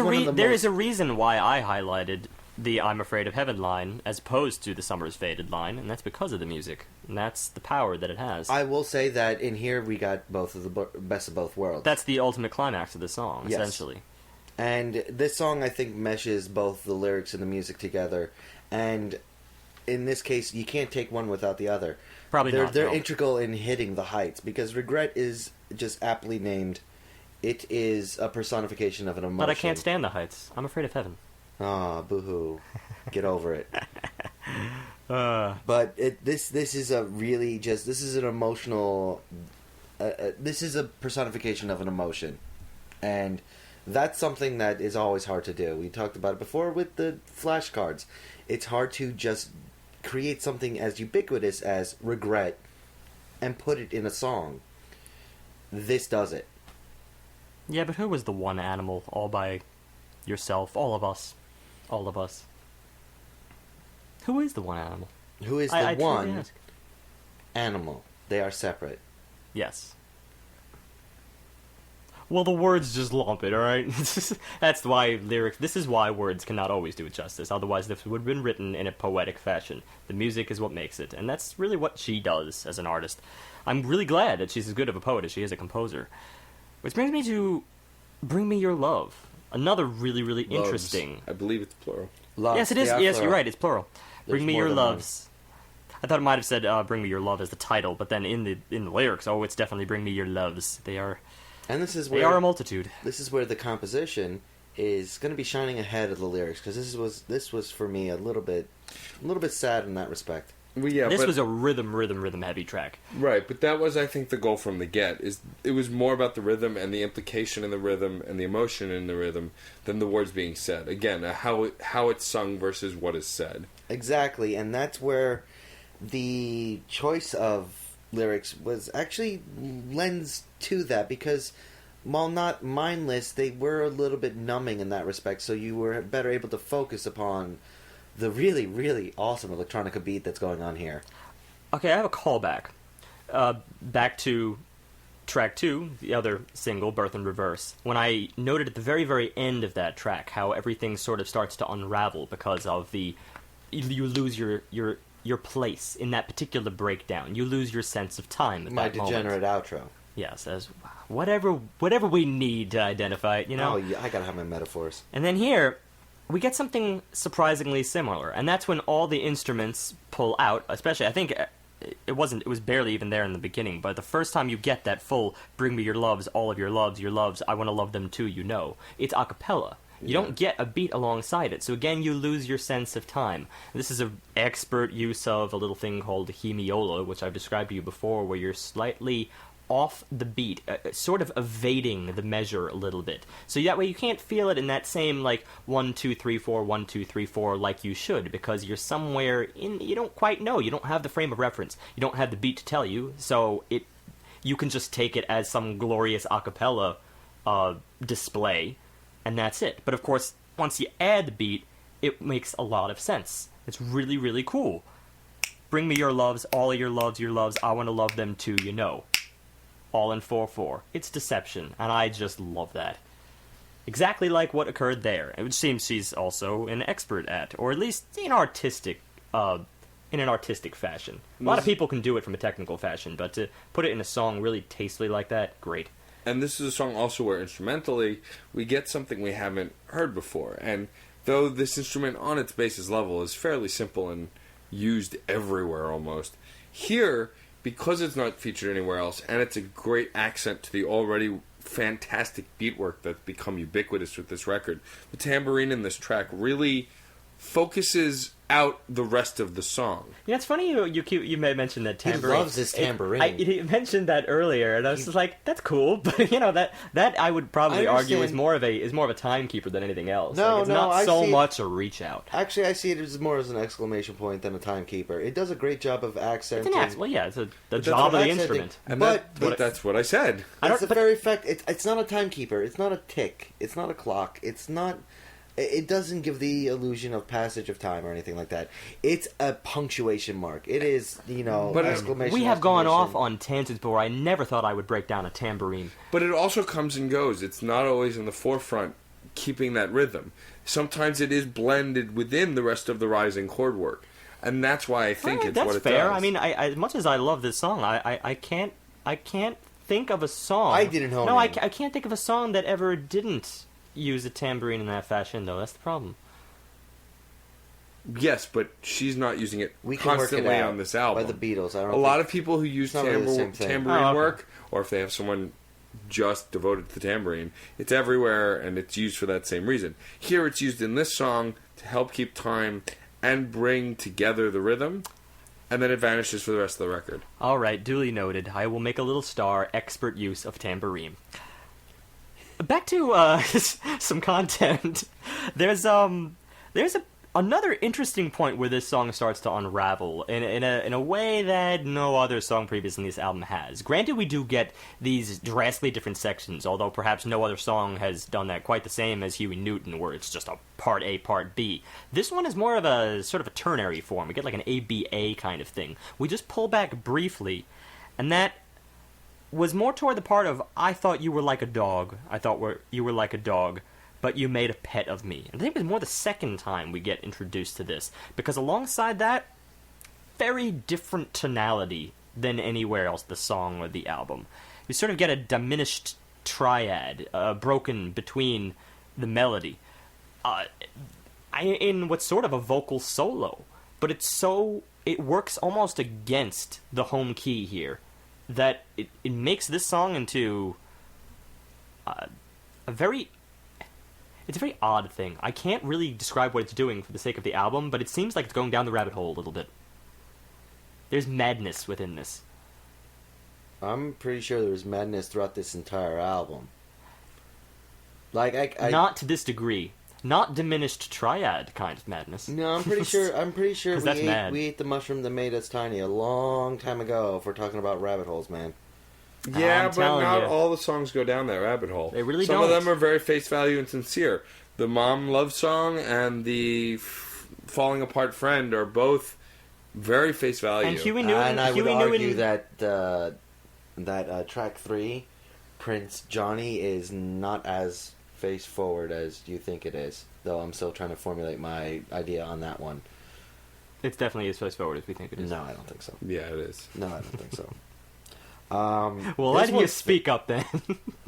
a reason why I highlighted the "I'm Afraid of Heaven" line as opposed to the "Summer's Faded" line, and that's because of the music, and that's the power that it has. I will say that in here we got both of the best of both worlds. That's the ultimate climax of the song, Yes. essentially. And this song, I think, meshes both the lyrics and the music together. And in this case, you can't take one without the other. Probably not. They're no. integral in hitting the heights, because regret is just aptly named. It is a personification of an emotion. But I can't stand the heights. I'm afraid of heaven. Ah, boo-hoo. Get over it. Uh, But this is a really just... This is an emotional... this is a personification of an emotion. And that's something that is always hard to do. We talked about it before with the flashcards. It's hard to just create something as ubiquitous as regret and put it in a song. This does it. yeah, but who was the one animal all by yourself? All of us. All of us. Who is the one animal? Who is the I truly one ask. animal? They are separate. Yes. Well, the words just lump it, alright? That's why lyrics... This is why words cannot always do it justice. Otherwise, this would have been written in a poetic fashion. The music is what makes it. And that's really what she does as an artist. I'm really glad that she's as good of a poet as she is a composer. Which brings me to Bring Me Your Love. Another really, really Loves. Interesting... I believe it's plural. Loves. Yes, it is. They are Yes, plural. you're right. It's plural. There's Bring Me more Your than one. Loves. I thought it might have said "Bring Me Your Love" as the title, but then in the lyrics, it's definitely "Bring Me Your Loves." They are. And this is They where are a multitude. this is where the composition is going to be shining ahead of the lyrics, because this was for me a little bit sad in that respect. Well, yeah, This but, was a rhythm heavy track. right, but that was, I think, the goal from the get. It was more about the rhythm and the implication in the rhythm and the emotion in the rhythm than the words being said. Again, how it's sung versus what is said. Exactly, and that's where the choice of lyrics was actually lends to that, because while not mindless, they were a little bit numbing in that respect, so you were better able to focus upon the really, really awesome electronica beat that's going on here. Okay, I have a callback. Back to track 2, the other single, Birth in Reverse, when I noted at the very, very end of that track how everything sort of starts to unravel because of you lose your place in that particular breakdown. You lose your sense of time at My that moment. degenerate outro. Yes, as whatever we need to identify it, you know? Oh, yeah, I gotta have my metaphors. And then here, we get something surprisingly similar, and that's when all the instruments pull out, especially, I think it was barely even there in the beginning, but the first time you get that full, bring me your loves, all of your loves, I want to love them too, you know, it's a cappella. You don't get a beat alongside it, so again, you lose your sense of time. This is an expert use of a little thing called hemiola, which I've described to you before, where you're slightly off the beat, sort of evading the measure a little bit. So that way you can't feel it in that same, like, 1, 2, 3, 4, 1, 2, 3, 4, like you should, because you're somewhere in, you don't quite know, you don't have the frame of reference, you don't have the beat to tell you, so you can just take it as some glorious a cappella display, and that's it. But of course, once you add the beat, it makes a lot of sense. It's really, really cool. Bring me your loves, all of your loves, I want to love them too, you know. All in 4/4. It's deception, and I just love that. Exactly like what occurred there. It seems she's also an expert at, or at least in an artistic fashion. A lot of people can do it from a technical fashion, but to put it in a song really tastefully like that, great. And this is a song also where instrumentally we get something we haven't heard before. And though this instrument on its basis level is fairly simple and used everywhere almost, here, because it's not featured anywhere else, and it's a great accent to the already fantastic beat work that's become ubiquitous with this record, the tambourine in this track really focuses out the rest of the song. Yeah, it's funny you may mention that tambourine. He loves his tambourine. He mentioned that earlier, and I was just like, that's cool, but you know that I would probably argue is more of a timekeeper than anything else. No, like, it's no, not I so see much a reach out. Actually, I see it as more as an exclamation point than a timekeeper. It does a great job of accenting. Well, yeah, it's the job of the instrument. And But that's what I said. It's the very fact. It's not a timekeeper. It's not a tick. It's not a clock. It's not. It doesn't give the illusion of passage of time or anything like that. It's a punctuation mark. It is, But exclamation. We have gone exclamation. off on tangents before. I never thought I would break down a tambourine. But it also comes and goes. It's not always in the forefront, keeping that rhythm. Sometimes it is blended within the rest of the rising chord work. And that's why I think it's that's what it fair. does. I mean, I as much as I love this song, I can't think of a song. I didn't hone No, I in. can't think of a song that ever didn't use a tambourine in that fashion, though. That's the problem. Yes, but she's not using it We can work it constantly out on this album. by the Beatles. I don't A lot of people who use not really the same thing. tambourine Oh, okay. work, or if they have someone just devoted to the tambourine, it's everywhere and it's used for that same reason. Here it's used in this song to help keep time and bring together the rhythm, and then it vanishes for the rest of the record. All right, duly noted. I will make a little star expert use of tambourine. Back to some content. There's another interesting point where this song starts to unravel in a way that no other song previous in this album has. Granted, we do get these drastically different sections, although perhaps no other song has done that quite the same as Huey Newton, where it's just a part A, part B. This one is more of a sort of a ternary form. We get like an ABA kind of thing. We just pull back briefly, and that was more toward the part of, I thought you were like a dog. You were like a dog, but you made a pet of me. And I think it was more the second time we get introduced to this, because alongside that, very different tonality than anywhere else the song or the album. You sort of get a diminished triad, broken between the melody, in what's sort of a vocal solo, but it works almost against the home key here, that it makes this song into It's a very odd thing. I can't really describe what it's doing for the sake of the album, but it seems like it's going down the rabbit hole a little bit. There's madness within this. I'm pretty sure there's madness throughout this entire album. Like, Not to this degree. Not diminished triad kind of madness. No, I'm pretty sure. We ate the mushroom that made us tiny a long time ago. If we're talking about rabbit holes, man. Yeah, I'm but telling not you. all the songs go down that rabbit hole. They really Some don't. of them are very face value and sincere. The mom love song and the falling apart friend are both very face value. And Huey Newton. And I would Huey argue Newton, that track 3, Prince Johnny, is not as face forward as you think it is. Though I'm still trying to formulate my idea on that one. it's definitely as face forward as we think it is. No, I don't think so. Yeah, it is. No, I don't think so. Well, this let you one's- speak up then.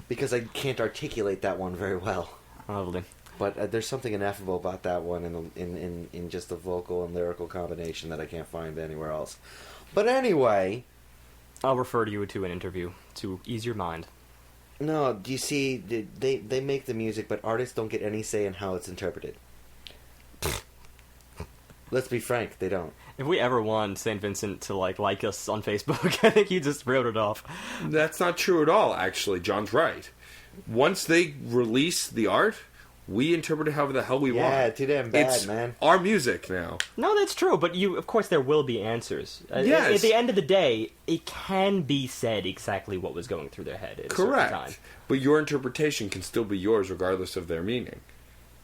because I can't articulate that one very well. Lovely. But there's something ineffable about that one in just the vocal and lyrical combination that I can't find anywhere else. But anyway, I'll refer to you to an interview to ease your mind. no, do you see, they make the music, but artists don't get any say in how it's interpreted. Let's be frank, they don't. If we ever want St. Vincent to like us on Facebook, I think you just wrote it off. That's not true at all, actually. John's right. Once they release the art, we interpret it however the hell we want. Yeah, too damn bad, It's man. our music now. No, that's true, but of course, there will be answers. Yes. At the end of the day, it can be said exactly what was going through their head at a certain time. Correct. But your interpretation can still be yours regardless of their meaning.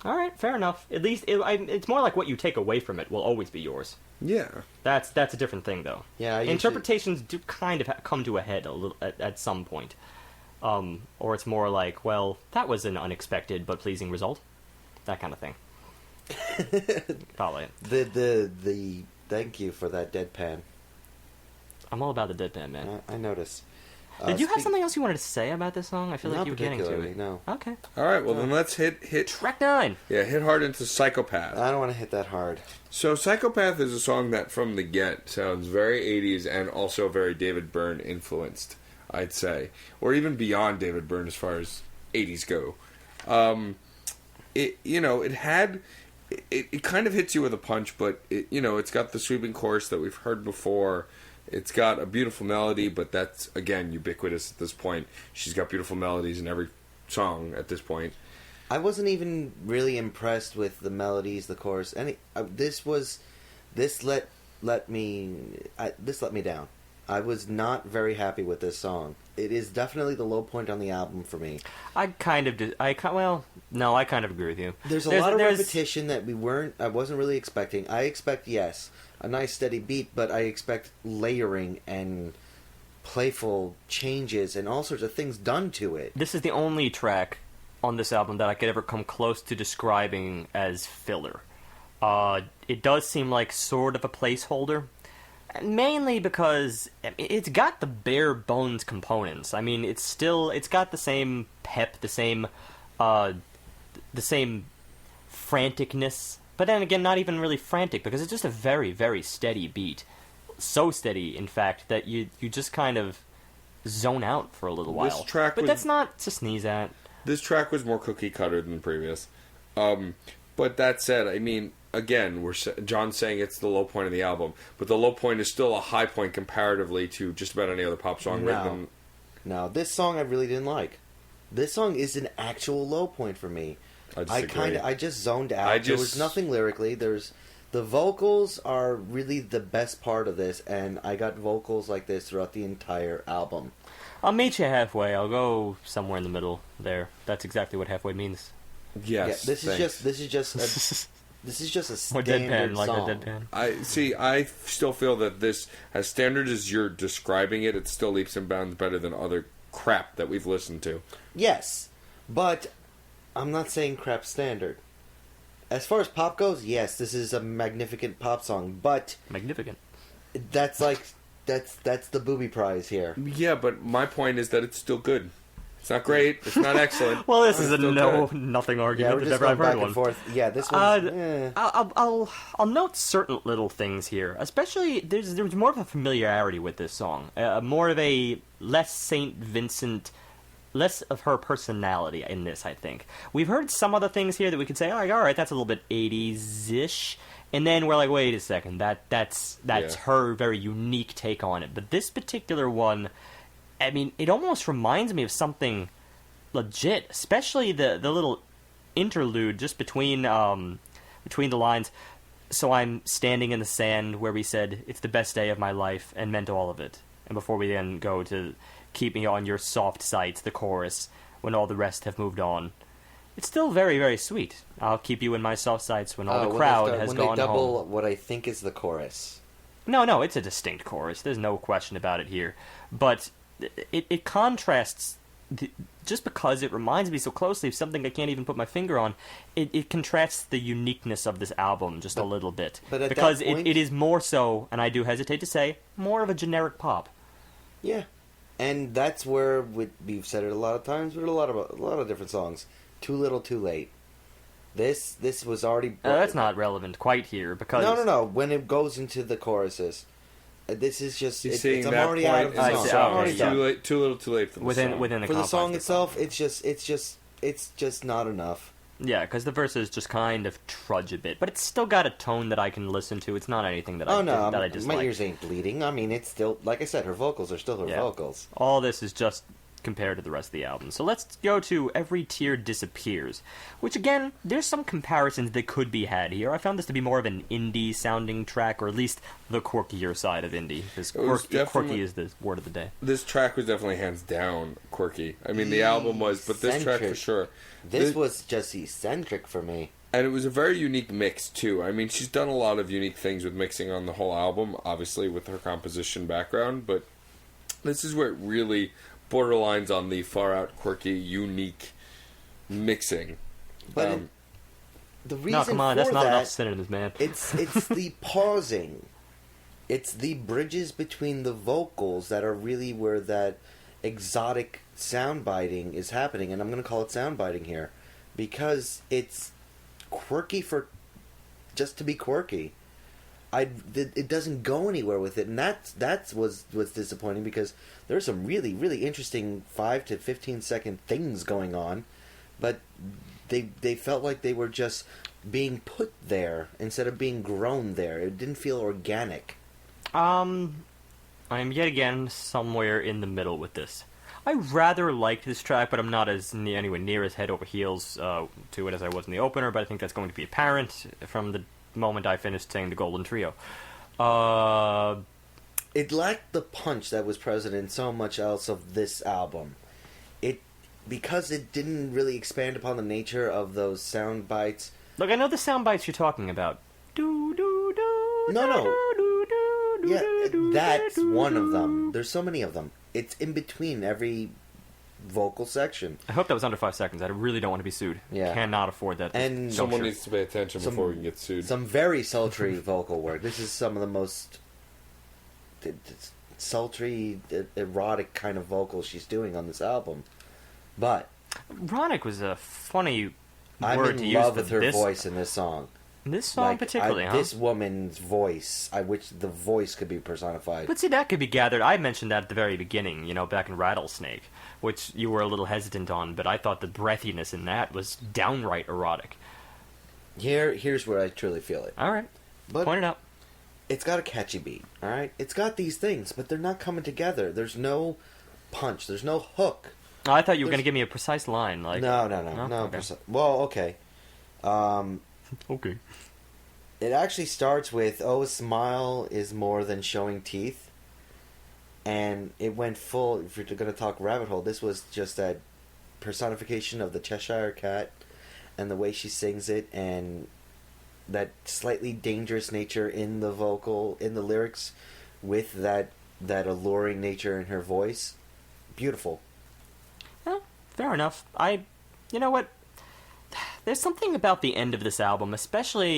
All right, fair enough. At least it's more like what you take away from it will always be yours. Yeah. That's a different thing, though. Yeah, I usually- Interpretations do kind of come to a head a little at some point, or it's more like, well, that was an unexpected but pleasing result, that kind of thing. Probably. The thank you for that deadpan. I'm all about the deadpan, man. I noticed. Did you have something else you wanted to say about this song? I feel like Not you were getting to particularly, it. no. Okay. All right, well, then let's hit Track 9. hit hard into Psychopath. I don't want to hit that hard. So Psychopath is a song that from the get sounds very 80s and also very David Byrne influenced, I'd say. Or even beyond David Byrne as far as 80s go. It kind of hits you with a punch, but it's got the sweeping chorus that we've heard before. It's got a beautiful melody, but that's, again, ubiquitous at this point. She's got beautiful melodies in every song at this point. I wasn't even really impressed with the melodies, the chorus. This let me down. I was not very happy with this song. It is definitely the low point on the album for me. I kind of agree with you. There's a lot of repetition that I wasn't really expecting. I expect, yes, a nice steady beat, but I expect layering and playful changes and all sorts of things done to it. This is the only track on this album that I could ever come close to describing as filler. It does seem like sort of a placeholder, mainly because it's got the bare bones components. I mean, it's got the same pep, the same franticness, but then again, not even really frantic, because it's just a very, very steady beat. So steady, in fact, that you just kind of zone out for a little while. But that's not to sneeze at. This track was more cookie cutter than the previous. But that said, I mean, again, John's saying it's the low point of the album, but the low point is still a high point comparatively to just about any other pop song written. No, this song I really didn't like. This song is an actual low point for me. I just zoned out. There was nothing lyrically. The vocals are really the best part of this, and I got vocals like this throughout the entire album. I'll meet you halfway. I'll go somewhere in the middle there. That's exactly what halfway means. Yes. Yeah, this is just a standard deadpan, like song. a deadpan. I still feel that this, as standard as you're describing it, it still leaps and bounds better than other crap that we've listened to. Yes, but I'm not saying crap standard. As far as pop goes, yes, this is a magnificent pop song, but Magnificent. that's the booby prize here. Yeah, but my point is that it's still good. It's not great. It's not excellent. Well, this is a still nothing Yeah, argument we're if just ever going I've back heard and one. forth. Yeah, this one's... I'll note certain little things here. Especially, there's more of a familiarity with this song. More of a less St. Vincent less of her personality in this, I think. We've heard some other things here that we could say, all right, that's a little bit 80s-ish. And then we're like, wait a second, that's her very unique take on it. But this particular one, I mean, it almost reminds me of something legit, especially the little interlude just between the lines. So I'm standing in the sand where we said, it's the best day of my life, and meant all of it. And before we then go to keep me on your soft sights, the chorus, when all the rest have moved on. It's still very, very sweet. I'll keep you in my soft sights when all the crowd has gone home. When they double what I think is the chorus. No, it's a distinct chorus. There's no question about it here. But it contrasts, just because it reminds me so closely of something I can't even put my finger on, it contrasts the uniqueness of this album just a little bit. But at because that point, it is more so, and I do hesitate to say, more of a generic pop. Yeah. And that's where we've said it a lot of times with a lot of different songs. Too little, too late. This was already. That's not relevant quite here because no. When it goes into the choruses, this is just. I'm already out of the song. Too little, too late for the song. Within the for the song itself, it's just not enough. Yeah, because the verses just kind of trudge a bit, but it's still got a tone that I can listen to. It's not anything that I dislike. My ears ain't bleeding. I mean, it's still, like I said, her vocals are still her vocals. All this is just compared to the rest of the album. So let's go to Every Tear Disappears, which again, there's some comparisons that could be had here. I found this to be more of an indie sounding track, or at least the quirkier side of indie, because quirky is the word of the day. This track was definitely hands down quirky. I mean, the album was, but this track for sure. This was just eccentric for me. And it was a very unique mix, too. I mean, she's done a lot of unique things with mixing on the whole album, obviously with her composition background, but this is where it really borderlines on the far-out, quirky, unique mixing. But the reason come on, for that's not that, enough synonyms, man. It's the pausing. It's the bridges between the vocals that are really where that exotic soundbiting is happening, and I'm going to call it soundbiting here, because it's quirky for just to be quirky. It doesn't go anywhere with it, and that's what's disappointing, because there's some really, really interesting 5 to 15 second things going on, but they felt like they were just being put there instead of being grown there. It didn't feel organic. I'm yet again somewhere in the middle with this. I rather liked this track, but I'm not anywhere near as head over heels to it as I was in the opener, but I think that's going to be apparent from the moment I finished saying the Golden Trio. It lacked the punch that was present in so much else of this album. Because it didn't really expand upon the nature of those sound bites. Look, I know the sound bites you're talking about. No. Yeah, that's one of them. There's so many of them. It's in between every vocal section. I hope that was under 5 seconds. I really don't want to be sued. Yeah. Cannot afford that. And someone needs to pay attention before we can get sued. Some very sultry vocal work. This is some of the most sultry, erotic kind of vocals she's doing on this album. But erotic was a funny I'm word to in use love for with her this voice in this song. This song particularly, huh? This woman's voice, I wish the voice could be personified. But see, that could be gathered. I mentioned that at the very beginning, back in Rattlesnake, which you were a little hesitant on, but I thought the breathiness in that was downright erotic. Here's where I truly feel it. All right. But point it out. It's got a catchy beat, all right? It's got these things, but they're not coming together. There's no punch. There's no hook. Oh, I thought you were going to give me a precise line. Like No. Okay. Well, okay. Okay. It actually starts with, "Oh, a smile is more than showing teeth." And it went full, if you're going to talk rabbit hole, this was just that personification of the Cheshire Cat and the way she sings it, and that slightly dangerous nature in the vocal, in the lyrics, with that alluring nature in her voice. Beautiful. Well, fair enough. You know what? There's something about the end of this album, especially,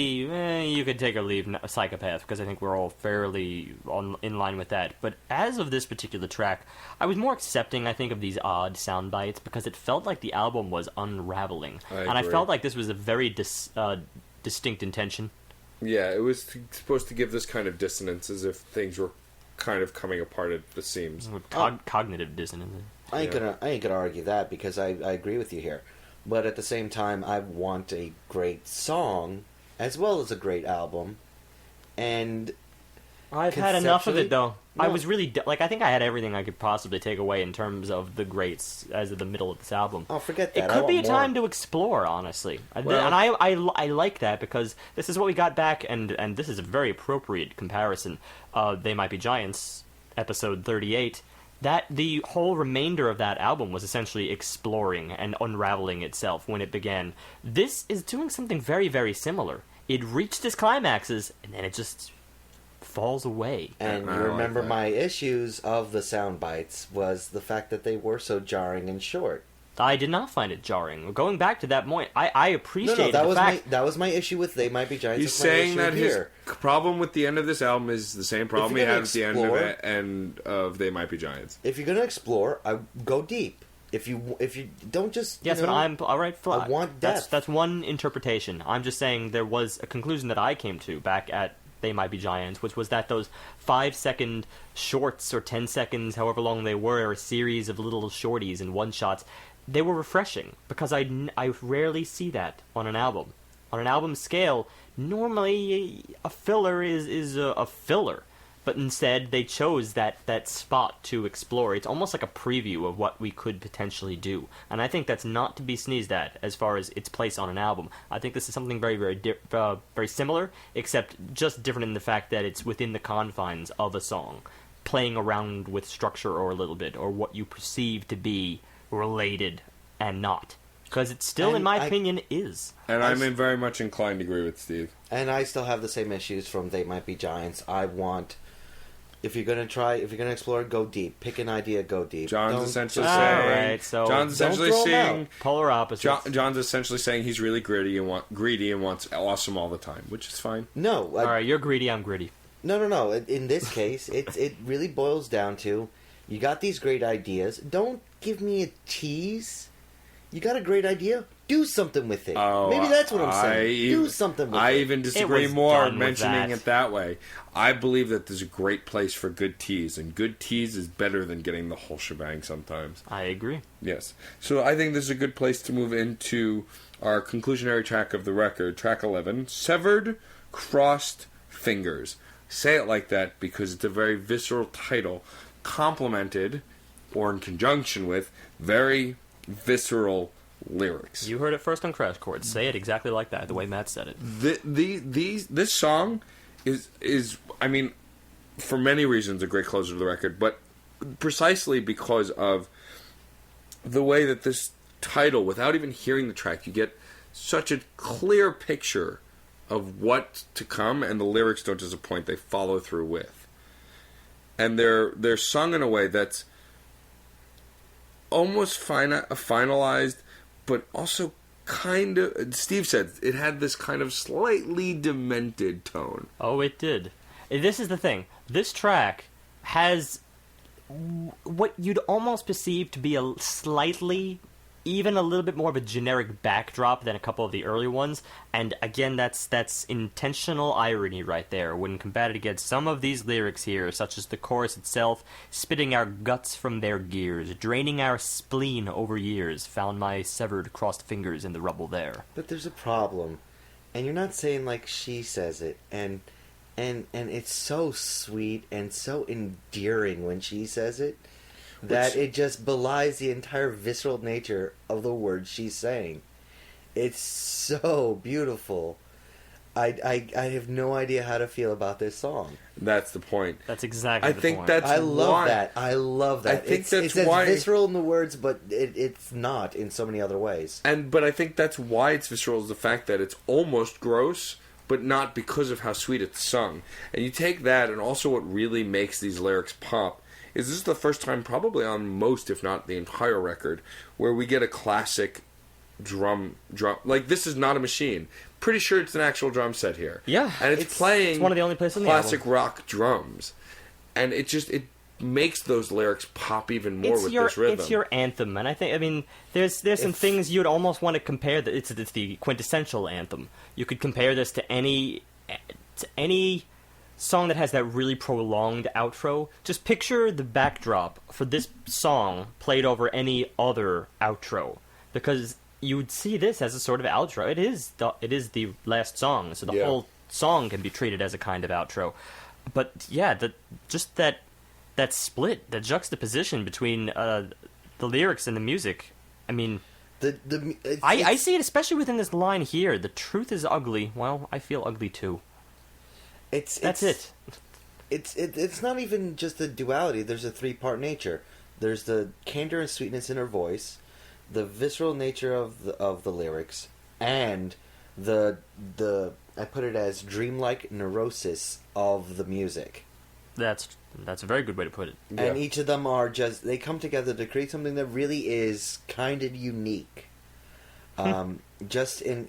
you could take or leave Psychopath, because I think we're all fairly in line with that. But as of this particular track, I was more accepting, I think, of these odd sound bites, because it felt like the album was unraveling. I felt like this was a very distinct intention. Yeah, it was supposed to give this kind of dissonance, as if things were kind of coming apart at the seams. Cognitive dissonance. I ain't gonna argue that, because I agree with you here. But at the same time, I want a great song as well as a great album. And I've had enough of it, though. No. I was really I think I had everything I could possibly take away in terms of the greats as of the middle of this album. Oh, forget that. It could be a time to explore, honestly, and I like that, because this is what we got back, and this is a very appropriate comparison. They Might Be Giants, episode 38. That the whole remainder of that album was essentially exploring and unraveling itself when it began. This is doing something very, very similar. It reached its climaxes, and then it just falls away. And you remember my issues of the sound bites was the fact that they were so jarring and short. I did not find it jarring. Going back to that point, I appreciated that the was fact... that was my issue with They Might Be Giants. He's saying that his problem with the end of this album is the same problem he had at the end of it and of They Might Be Giants. If you're gonna explore, I go deep. If you don't just but I'm all right. I want depth. That's one interpretation. I'm just saying there was a conclusion that I came to back at They Might Be Giants, which was that those 5-second shorts or 10 seconds, however long they were, a series of little shorties and one-shots, they were refreshing, because I rarely see that on an album. On an album scale, normally a filler is a filler, but instead they chose that spot to explore. It's almost like a preview of what we could potentially do, and I think that's not to be sneezed at as far as its place on an album. I think this is something very, very similar, except just different in the fact that it's within the confines of a song, playing around with structure or a little bit, or what you perceive to be related and not. Because it still, in my opinion, is. And I'm very much inclined to agree with Steve. And I still have the same issues from They Might Be Giants. I want... If you're gonna explore, go deep. Pick an idea, go deep. John's essentially saying polar opposites. John's essentially saying he's really greedy and wants awesome all the time, which is fine. No, all right, you're greedy. I'm greedy. No. In this case, it really boils down to, you got these great ideas. Don't give me a tease. You got a great idea? Do something with it. Maybe that's what I'm saying. Do something with it. I even disagree more mentioning it that way. I believe that there's a great place for good tease, and good tease is better than getting the whole shebang sometimes. I agree. Yes. So I think this is a good place to move into our conclusionary track of the record, track 11, Severed Crossed Fingers. Say it like that because it's a very visceral title, complemented, or in conjunction with, very visceral lyrics. You heard it first on Crash Chords. Say it exactly like that, the way Matt said it. This song is, I mean, for many reasons, a great closer to the record, but precisely because of the way that this title, without even hearing the track, you get such a clear picture of what to come, and the lyrics don't disappoint. They follow through with. And they're sung in a way that's almost finalized, but also kind of... Steve said it had this kind of slightly demented tone. Oh, it did. This is the thing. This track has what you'd almost perceive to be a slightly, even a little bit more of a generic backdrop than a couple of the early ones, and again, that's intentional irony right there when combated against some of these lyrics here, such as the chorus itself, spitting our guts from their gears, draining our spleen over years, found my severed crossed fingers in the rubble there. But there's a problem, and you're not saying like she says it, and it's so sweet and so endearing when she says it, that it just belies the entire visceral nature of the words she's saying. It's so beautiful. I have no idea how to feel about this song. That's the point. That's exactly the point. I love that. I love that. I think it's as visceral in the words, but it's not in so many other ways. But I think that's why it's visceral, is the fact that it's almost gross, but not because of how sweet it's sung. And you take that, and also what really makes these lyrics pop is this is the first time probably on most, if not the entire record, where we get a classic drum. Like, this is not a machine. Pretty sure it's an actual drum set here. Yeah. And it's playing it's one of the only places in the album. Classic rock drums. And it makes those lyrics pop even more with this rhythm. It's your anthem, and I mean, there's some things you'd almost want to compare. It's the quintessential anthem. You could compare this to any song that has that really prolonged outro, just picture the backdrop for this song played over any other outro, because you would see this as a sort of outro. It is the last song, so the whole song can be treated as a kind of outro. But yeah, that split, the juxtaposition between the lyrics and the music. I mean, I see it especially within this line here. The truth is ugly. Well, I feel ugly too. That's it. It's not even just the duality. There's a three-part nature. There's the candor and sweetness in her voice, the visceral nature of the lyrics, and the I put it as dreamlike neurosis of the music. That's a very good way to put it. And each of them are they come together to create something that really is kind of unique. Just in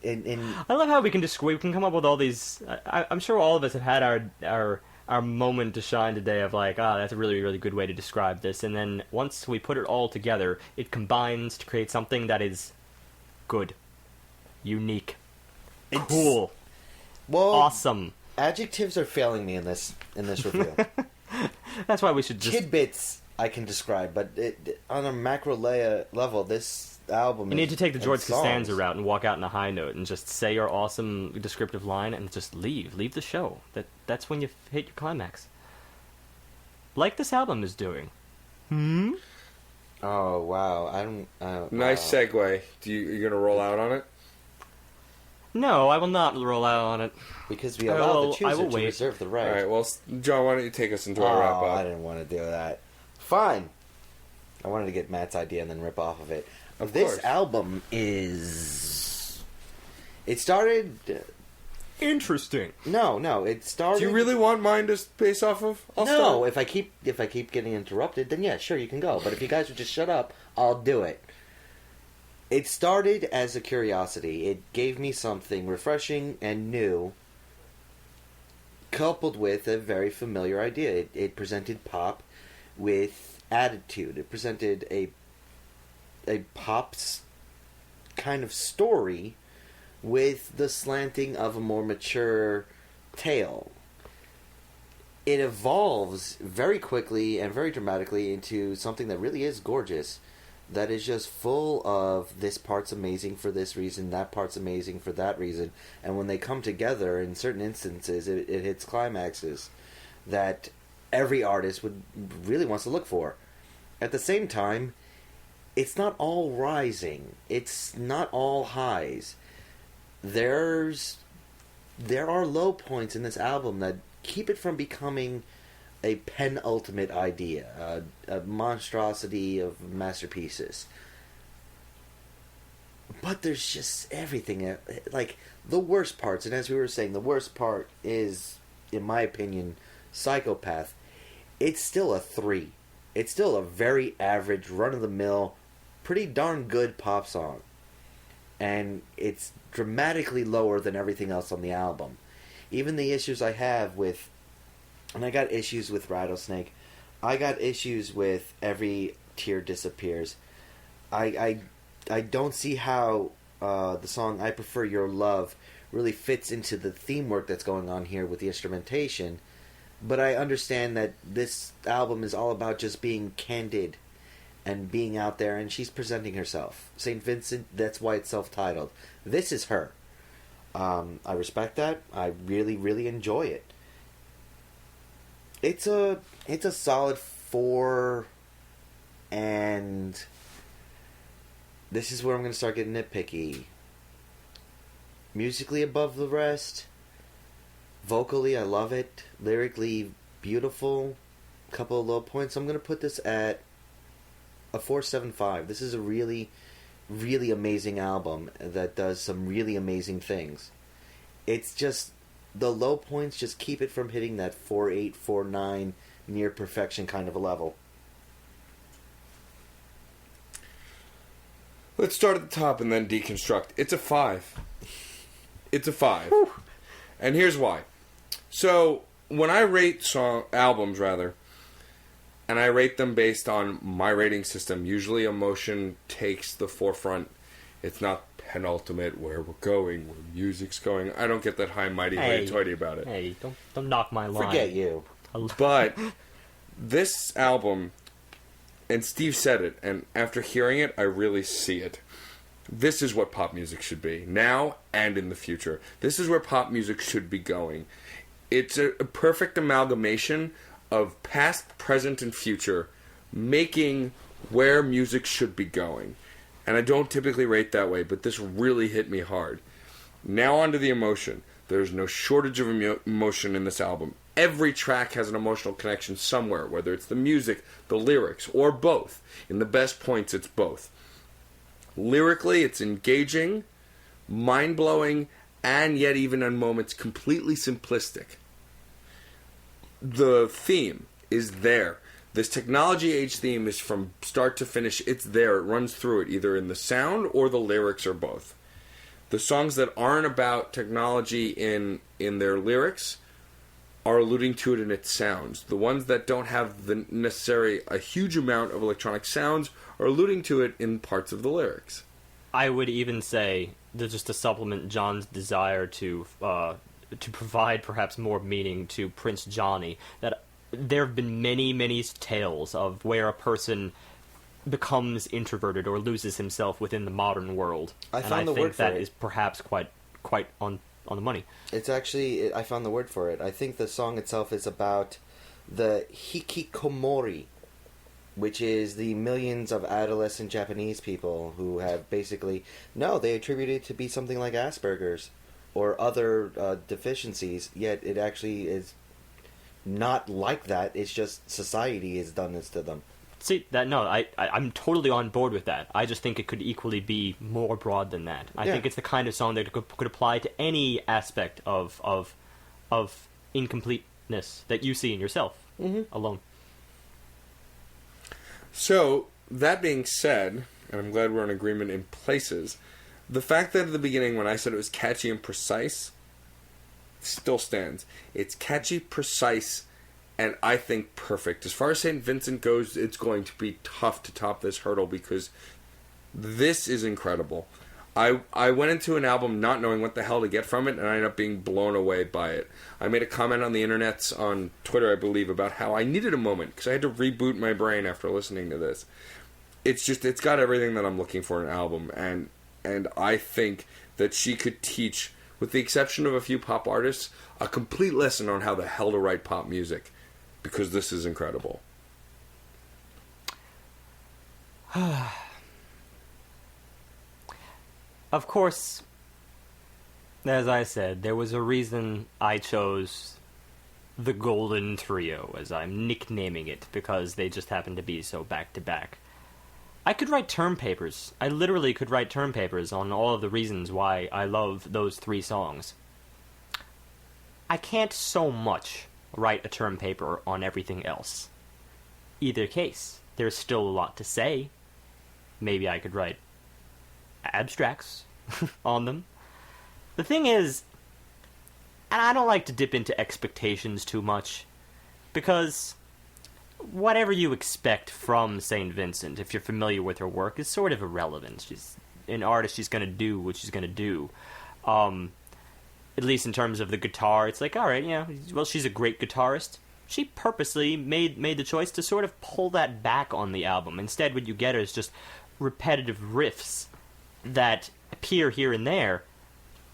I love how we can come up with all these. I'm sure all of us have had our moment to shine today of like, that's a really, really good way to describe this. And then once we put it all together, it combines to create something that is good, unique, cool, awesome. Adjectives are failing me in this review. That's why we should just... Tidbits I can describe, but on a macro level, this album... You need to take the George Costanza route and walk out in a high note and just say your awesome descriptive line and just leave. Leave the show. That's when you hit your climax. Like this album is doing. Oh, wow. I don't... nice segue. You going to roll out on it? No, I will not roll out on it. Because we allow the chooser to reserve the right. All right, well, John, why don't you take us into our wrap-up? I didn't want to do that. Fine. I wanted to get Matt's idea and then rip off of it. This album is... It started... Interesting. No, it started... Do you really want mine to base off of? No, if I keep getting interrupted, then yeah, sure, you can go. But if you guys would just shut up, I'll do it. It started as a curiosity. It gave me something refreshing and new, coupled with a very familiar idea. It presented pop with attitude. It presented a pop's kind of story with the slanting of a more mature tale. It evolves very quickly and very dramatically into something that really is gorgeous. That is just full of this part's amazing for this reason, that part's amazing for that reason. And when they come together, in certain instances, it hits climaxes that every artist really wants to look for. At the same time, it's not all rising. It's not all highs. There are low points in this album that keep it from becoming a penultimate idea, a monstrosity of masterpieces. But there's just everything, like the worst parts, and as we were saying, the worst part is, in my opinion, Psychopath. It's still a 3. It's still a very average, run-of-the-mill, pretty darn good pop song. And it's dramatically lower than everything else on the album. Even the issues I have with... And I got issues with Rattlesnake. I got issues with Every Tear Disappears. I don't see how the song I Prefer Your Love really fits into the theme work that's going on here with the instrumentation. But I understand that this album is all about just being candid and being out there, and she's presenting herself. St. Vincent, that's why it's self-titled. This is her. I respect that. I really, really enjoy it. It's a solid 4, and this is where I'm going to start getting nitpicky. Musically above the rest. Vocally, I love it. Lyrically, beautiful. Couple of low points. I'm going to put this at a 4.75. This is a really, really amazing album that does some really amazing things. It's just... The low points just keep it from hitting that 4.8, 4.9 near perfection kind of a level. Let's start at the top and then deconstruct. It's a 5. It's a 5. Whew. And here's why. So, when I rate albums, and I rate them based on my rating system, usually emotion takes the forefront, It's not penultimate, where we're going, where music's going. I don't get that high mighty hoity-toity about it. Hey, don't knock my line. Forget you. But this album, and Steve said it, and after hearing it, I really see it. This is what pop music should be, now and in the future. This is where pop music should be going. It's a perfect amalgamation of past, present, and future, making where music should be going. And I don't typically rate that way, but this really hit me hard. Now onto the emotion. There's no shortage of emotion in this album. Every track has an emotional connection somewhere, whether it's the music, the lyrics, or both. In the best points, it's both. Lyrically, it's engaging, mind-blowing, and yet even in moments completely simplistic. The theme is there. This technology age theme is from start to finish. It's there. It runs through it, either in the sound or the lyrics or both. The songs that aren't about technology in their lyrics are alluding to it in its sounds. The ones that don't have the necessary a huge amount of electronic sounds are alluding to it in parts of the lyrics. I would even say that, just to supplement John's desire to provide perhaps more meaning to Prince Johnny, that there have been many, many tales of where a person becomes introverted or loses himself within the modern world. I think that is perhaps quite on the money. It's actually, I found the word for it. I think the song itself is about the hikikomori, which is the millions of adolescent Japanese people who have basically, they attribute it to be something like Asperger's or other deficiencies, yet it actually is not like that. It's just society has done this to them. See, I'm totally on board with that. I just think it could equally be more broad than that. I think it's the kind of song that could apply to any aspect of incompleteness that you see in yourself alone. So, that being said, and I'm glad we're in agreement in places, the fact that at the beginning when I said it was catchy and precise still stands. It's catchy, precise, and I think perfect. As far as St. Vincent goes, it's going to be tough to top this hurdle because this is incredible. I went into an album not knowing what the hell to get from it, and I ended up being blown away by it. I made a comment on the internets, on Twitter, I believe, about how I needed a moment because I had to reboot my brain after listening to this. It's got everything that I'm looking for in an album, and I think that she could teach, with the exception of a few pop artists, a complete lesson on how the hell to write pop music, because this is incredible. Of course, as I said, there was a reason I chose the Golden Trio, as I'm nicknaming it, because they just happen to be so back-to-back. I could write term papers. I literally could write term papers on all of the reasons why I love those three songs. I can't so much write a term paper on everything else. Either case, there's still a lot to say. Maybe I could write abstracts on them. The thing is, and I don't like to dip into expectations too much, because whatever you expect from St. Vincent, if you're familiar with her work, is sort of irrelevant. She's an artist, she's going to do what she's going to do. At least in terms of the guitar, it's like, alright, well, she's a great guitarist. She purposely made the choice to sort of pull that back on the album. Instead, what you get is just repetitive riffs that appear here and there,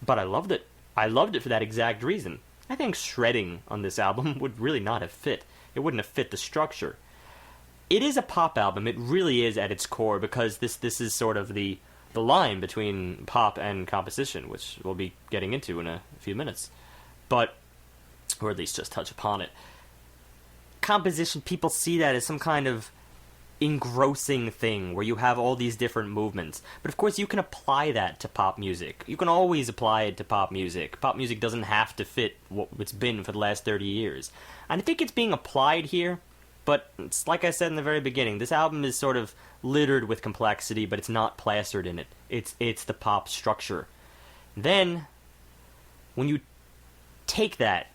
but I loved it. I loved it for that exact reason. I think shredding on this album would really not have fit. It wouldn't have fit the structure. It is a pop album. It really is at its core, because this is sort of the line between pop and composition, which we'll be getting into in a few minutes. But, or at least just touch upon it. Composition, people see that as some kind of engrossing thing where you have all these different movements. But of course you can apply that to pop music. You can always apply it to pop music. Pop music doesn't have to fit what it's been for the last 30 years. And I think it's being applied here, but it's like I said in the very beginning, this album is sort of littered with complexity, but it's not plastered in it. It's the pop structure. Then, when you take that,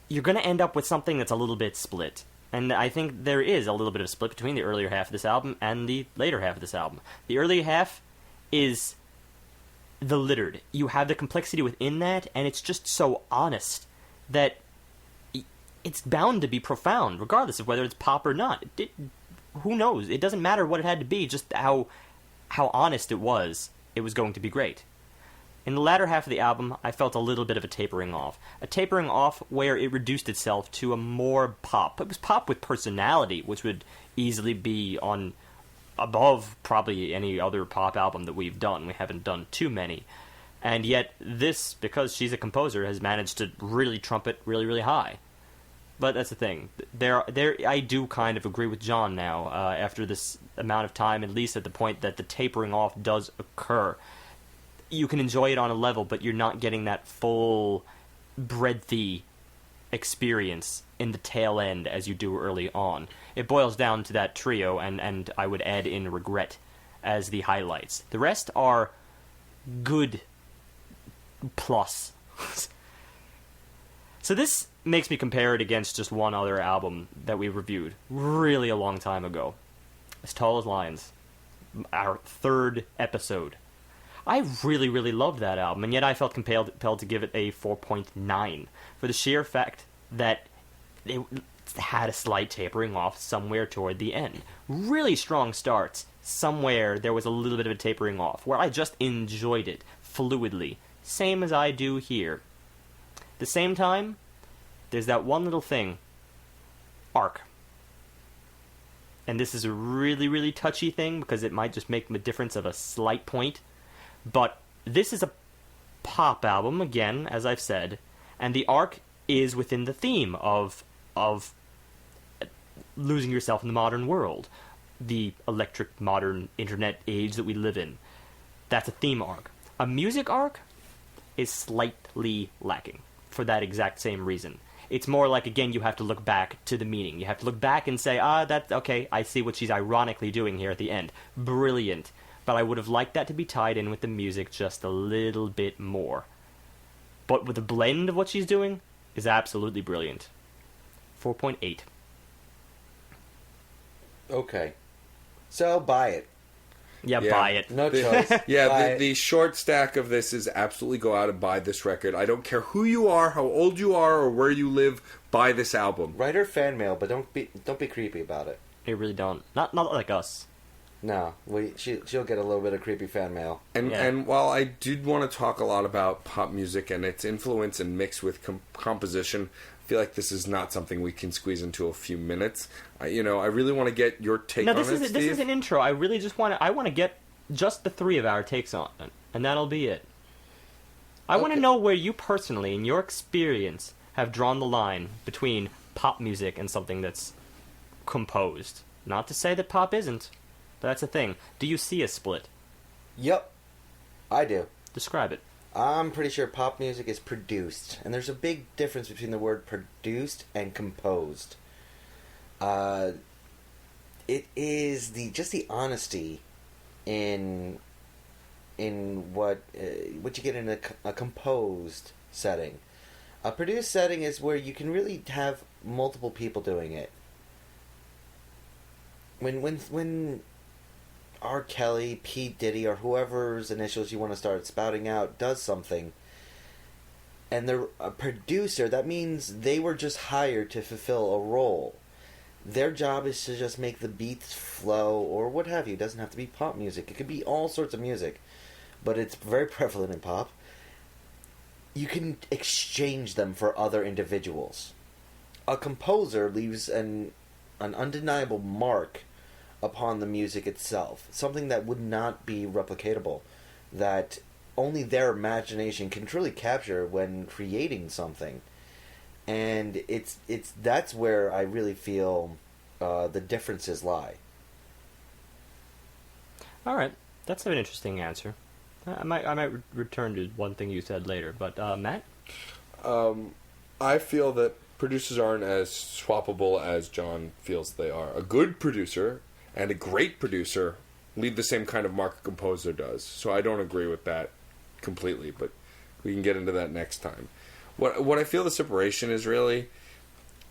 you're going to end up with something that's a little bit split. And I think there is a little bit of a split between the earlier half of this album and the later half of this album. The earlier half is the littered. You have the complexity within that, and it's just so honest that it's bound to be profound, regardless of whether it's pop or not. Who knows? It doesn't matter what it had to be, just how honest it was. It was going to be great. In the latter half of the album, I felt a little bit of a tapering off. A tapering off where it reduced itself to a more pop. It was pop with personality, which would easily be on above probably any other pop album that we've done. We haven't done too many. And yet this, because she's a composer, has managed to really trumpet really, really high. But that's the thing. I do kind of agree with John now, after this amount of time, at least at the point that the tapering off does occur. You can enjoy it on a level, but you're not getting that full breadthy experience in the tail end as you do early on. It boils down to that trio, and I would add in Regret as the highlights. The rest are good plus. So this makes me compare it against just one other album that we reviewed really a long time ago. As Tall as Lions, our third episode. I really, really loved that album, and yet I felt compelled to give it a 4.9 for the sheer fact that it had a slight tapering off somewhere toward the end. Really strong starts. Somewhere there was a little bit of a tapering off, where I just enjoyed it fluidly, same as I do here. At the same time, there's that one little thing. Arc. And this is a really, really touchy thing, because it might just make a difference of a slight point. But this is a pop album, again, as I've said, and the arc is within the theme of losing yourself in the modern world, the electric modern internet age that we live in. That's a theme arc. A music arc is slightly lacking for that exact same reason. It's more like, again, you have to look back to the meaning. You have to look back and say, that's okay, I see what she's ironically doing here at the end. Brilliant. But I would have liked that to be tied in with the music just a little bit more. But with the blend of what she's doing is absolutely brilliant. 4.8. Okay. So, buy it. Yeah, buy it. No choice. Yeah, the short stack of this is absolutely go out and buy this record. I don't care who you are, how old you are, or where you live, buy this album. Write her fan mail, but don't be creepy about it. They really don't. Not like us. No, she'll get a little bit of creepy fan mail. And while I did want to talk a lot about pop music and its influence and mix with composition, I feel like this is not something we can squeeze into a few minutes. I really want to get your take on it, Steve. This is an intro. I really just want to get just the three of our takes on it, and that'll be it. I want to know where you personally, in your experience, have drawn the line between pop music and something that's composed. Not to say that pop isn't. But that's the thing. Do you see a split? Yep, I do. Describe it. I'm pretty sure pop music is produced, and there's a big difference between the word produced and composed. It is just the honesty in what you get in a composed setting. A produced setting is where you can really have multiple people doing it. When R. Kelly, P. Diddy, or whoever's initials you want to start spouting out does something, and they're a producer, that means they were just hired to fulfill a role. Their job is to just make the beats flow, or what have you. It doesn't have to be pop music. It could be all sorts of music, but it's very prevalent in pop. You can exchange them for other individuals. A composer leaves an undeniable mark upon the music itself, something that would not be replicatable, that only their imagination can truly capture when creating something. And that's where I really feel the differences lie. All right, that's an interesting answer. I might return to one thing you said later, but Matt? I feel that producers aren't as swappable as John feels they are. A good producer and a great producer leave the same kind of mark a composer does. So I don't agree with that completely, but we can get into that next time. What I feel the separation is really,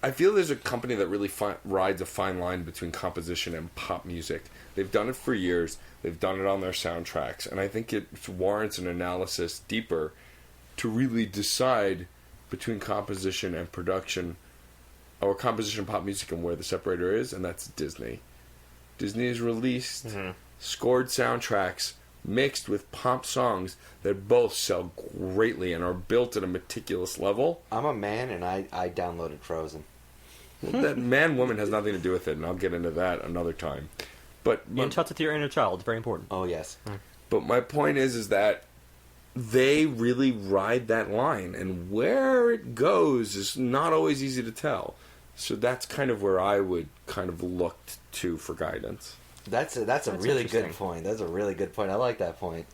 I feel there's a company that really rides a fine line between composition and pop music. They've done it for years. They've done it on their soundtracks. And I think it warrants an analysis deeper to really decide between composition and production, or composition and pop music, and where the separator is, and that's Disney. Disney has released scored soundtracks mixed with pop songs that both sell greatly and are built at a meticulous level. I'm a man, and I downloaded Frozen. Well, that man-woman has nothing to do with it, and I'll get into that another time. But You're in touch with your inner child. It's very important. Oh, yes. But my point is that they really ride that line, and where it goes is not always easy to tell. So that's kind of where I would kind of look to for guidance. That's a really good point. That's a really good point. I like that point.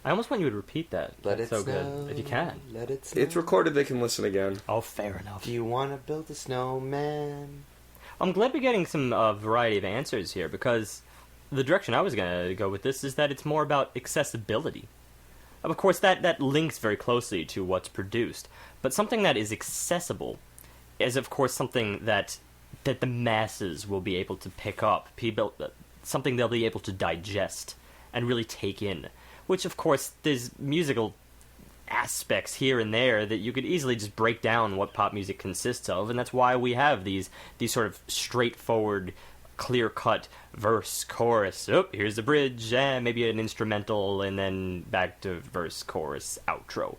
I almost want you to repeat that. Let That's it so snow. good. If you can. Let it snow. It's recorded, they can listen again. Oh, fair enough. Do you want to build a snowman? I'm glad we're getting some variety of answers here, because the direction I was going to go with this is that it's more about accessibility. Of course, that links very closely to what's produced, but something that is accessible is, of course, something that the masses will be able to pick up, something they'll be able to digest and really take in, which, of course, there's musical aspects here and there that you could easily just break down what pop music consists of, and that's why we have these sort of straightforward, clear-cut verse, chorus, here's the bridge, and maybe an instrumental, and then back to verse, chorus, outro.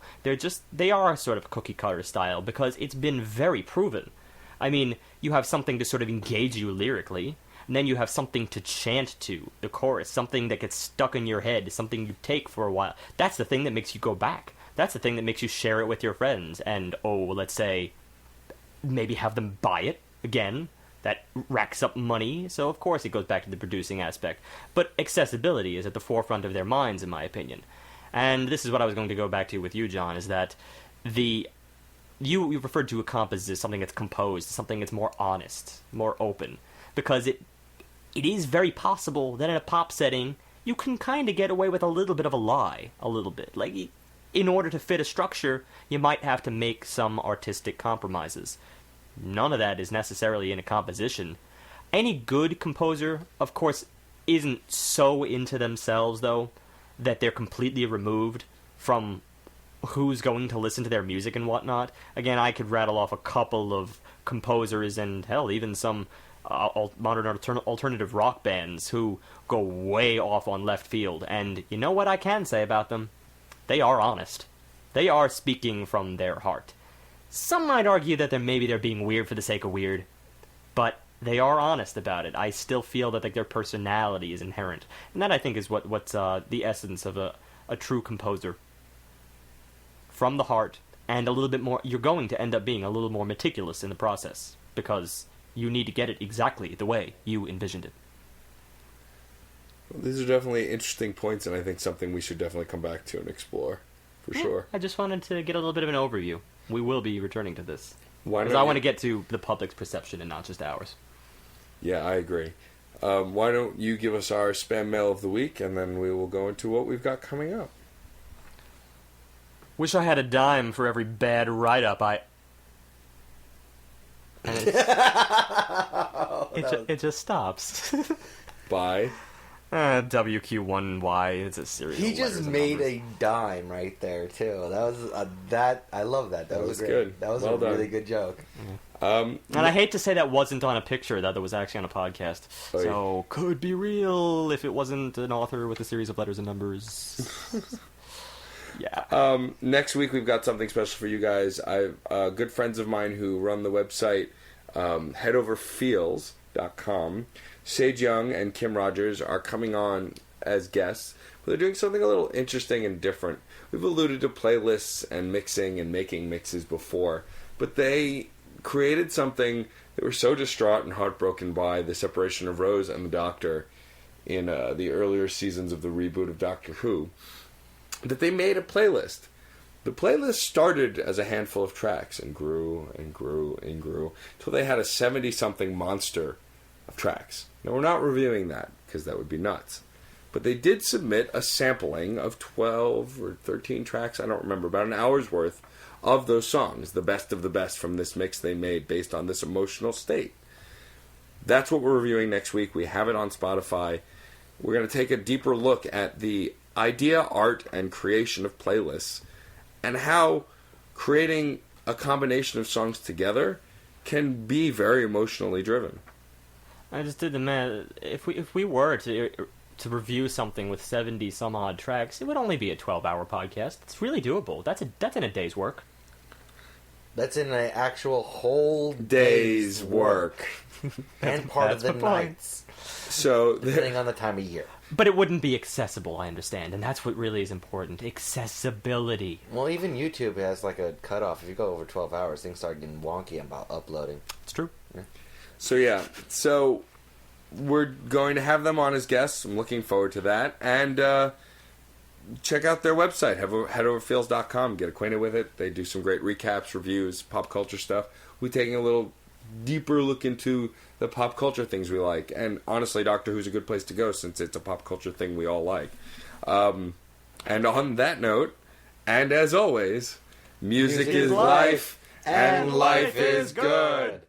They are sort of cookie-cutter style, because it's been very proven. I mean, you have something to sort of engage you lyrically, and then you have something to chant to, the chorus, something that gets stuck in your head, something you take for a while. That's the thing that makes you go back. That's the thing that makes you share it with your friends, and, let's say, maybe have them buy it again. That racks up money, so of course it goes back to the producing aspect. But accessibility is at the forefront of their minds, in my opinion. And this is what I was going to go back to with you, John, is that you referred to a composition as something that's composed, something that's more honest, more open. Because it is very possible that in a pop setting, you can kind of get away with a little bit of a lie, a little bit. Like, in order to fit a structure, you might have to make some artistic compromises. None of that is necessarily in a composition. Any good composer, of course, isn't so into themselves, though, that they're completely removed from who's going to listen to their music and whatnot. Again, I could rattle off a couple of composers and, hell, even some modern alternative rock bands who go way off on left field. And you know what I can say about them? They are honest. They are speaking from their heart. Some might argue that they're being weird for the sake of weird, but they are honest about it. I still feel that their personality is inherent, and that I think is what's the essence of a true composer. From the heart, and a little bit more. You're going to end up being a little more meticulous in the process because you need to get it exactly the way you envisioned it. Well, these are definitely interesting points, and I think something we should definitely come back to and explore, for sure. I just wanted to get a little bit of an overview. We will be returning to this. Because I want to get to the public's perception and not just ours. Yeah, I agree. Why don't you give us our spam mail of the week, and then we will go into what we've got coming up. Wish I had a dime for every bad write-up it just stops. Bye. WQ1Y, it's a series. He just made a dime right there too. That was I love that. That was great. Good. That was well a done. really good joke. And I hate to say that wasn't on a picture, that was actually on a podcast. Oh, so could be real if it wasn't an author with a series of letters and numbers. Yeah. Next week we've got something special for you guys. I've good friends of mine who run the website headoverfeels.com. Sage Young and Kim Rogers are coming on as guests, but they're doing something a little interesting and different. We've alluded to playlists and mixing and making mixes before, but they created something that were so distraught and heartbroken by the separation of Rose and the Doctor in the earlier seasons of the reboot of Doctor Who, that they made a playlist. The playlist started as a handful of tracks and grew and grew and grew until they had a 70-something monster of tracks. Now, we're not reviewing that because that would be nuts. But they did submit a sampling of 12 or 13 tracks, I don't remember, about an hour's worth of those songs, the best of the best from this mix they made based on this emotional state. That's what we're reviewing next week. We have it on Spotify. We're going to take a deeper look at the idea, art, and creation of playlists, and how creating a combination of songs together can be very emotionally driven. I just did the math. If we were to review something with 70 some odd tracks, it would only be a 12-hour podcast. It's really doable. That's in a day's work. That's in an actual whole Day's work. And part of the That's my point. nights. So Depending on the time of year. But it wouldn't be accessible, I understand, and that's what really is important. Accessibility. Well, even YouTube has like a cutoff. If you go over 12 hours, things start getting wonky about uploading. It's true. So we're going to have them on as guests. I'm looking forward to that. And check out their website, headoverfields.com. Get acquainted with it. They do some great recaps, reviews, pop culture stuff. We're taking a little deeper look into the pop culture things we like. And honestly, Doctor Who's a good place to go since it's a pop culture thing we all like. And on that note, and as always, music is life, and life is good.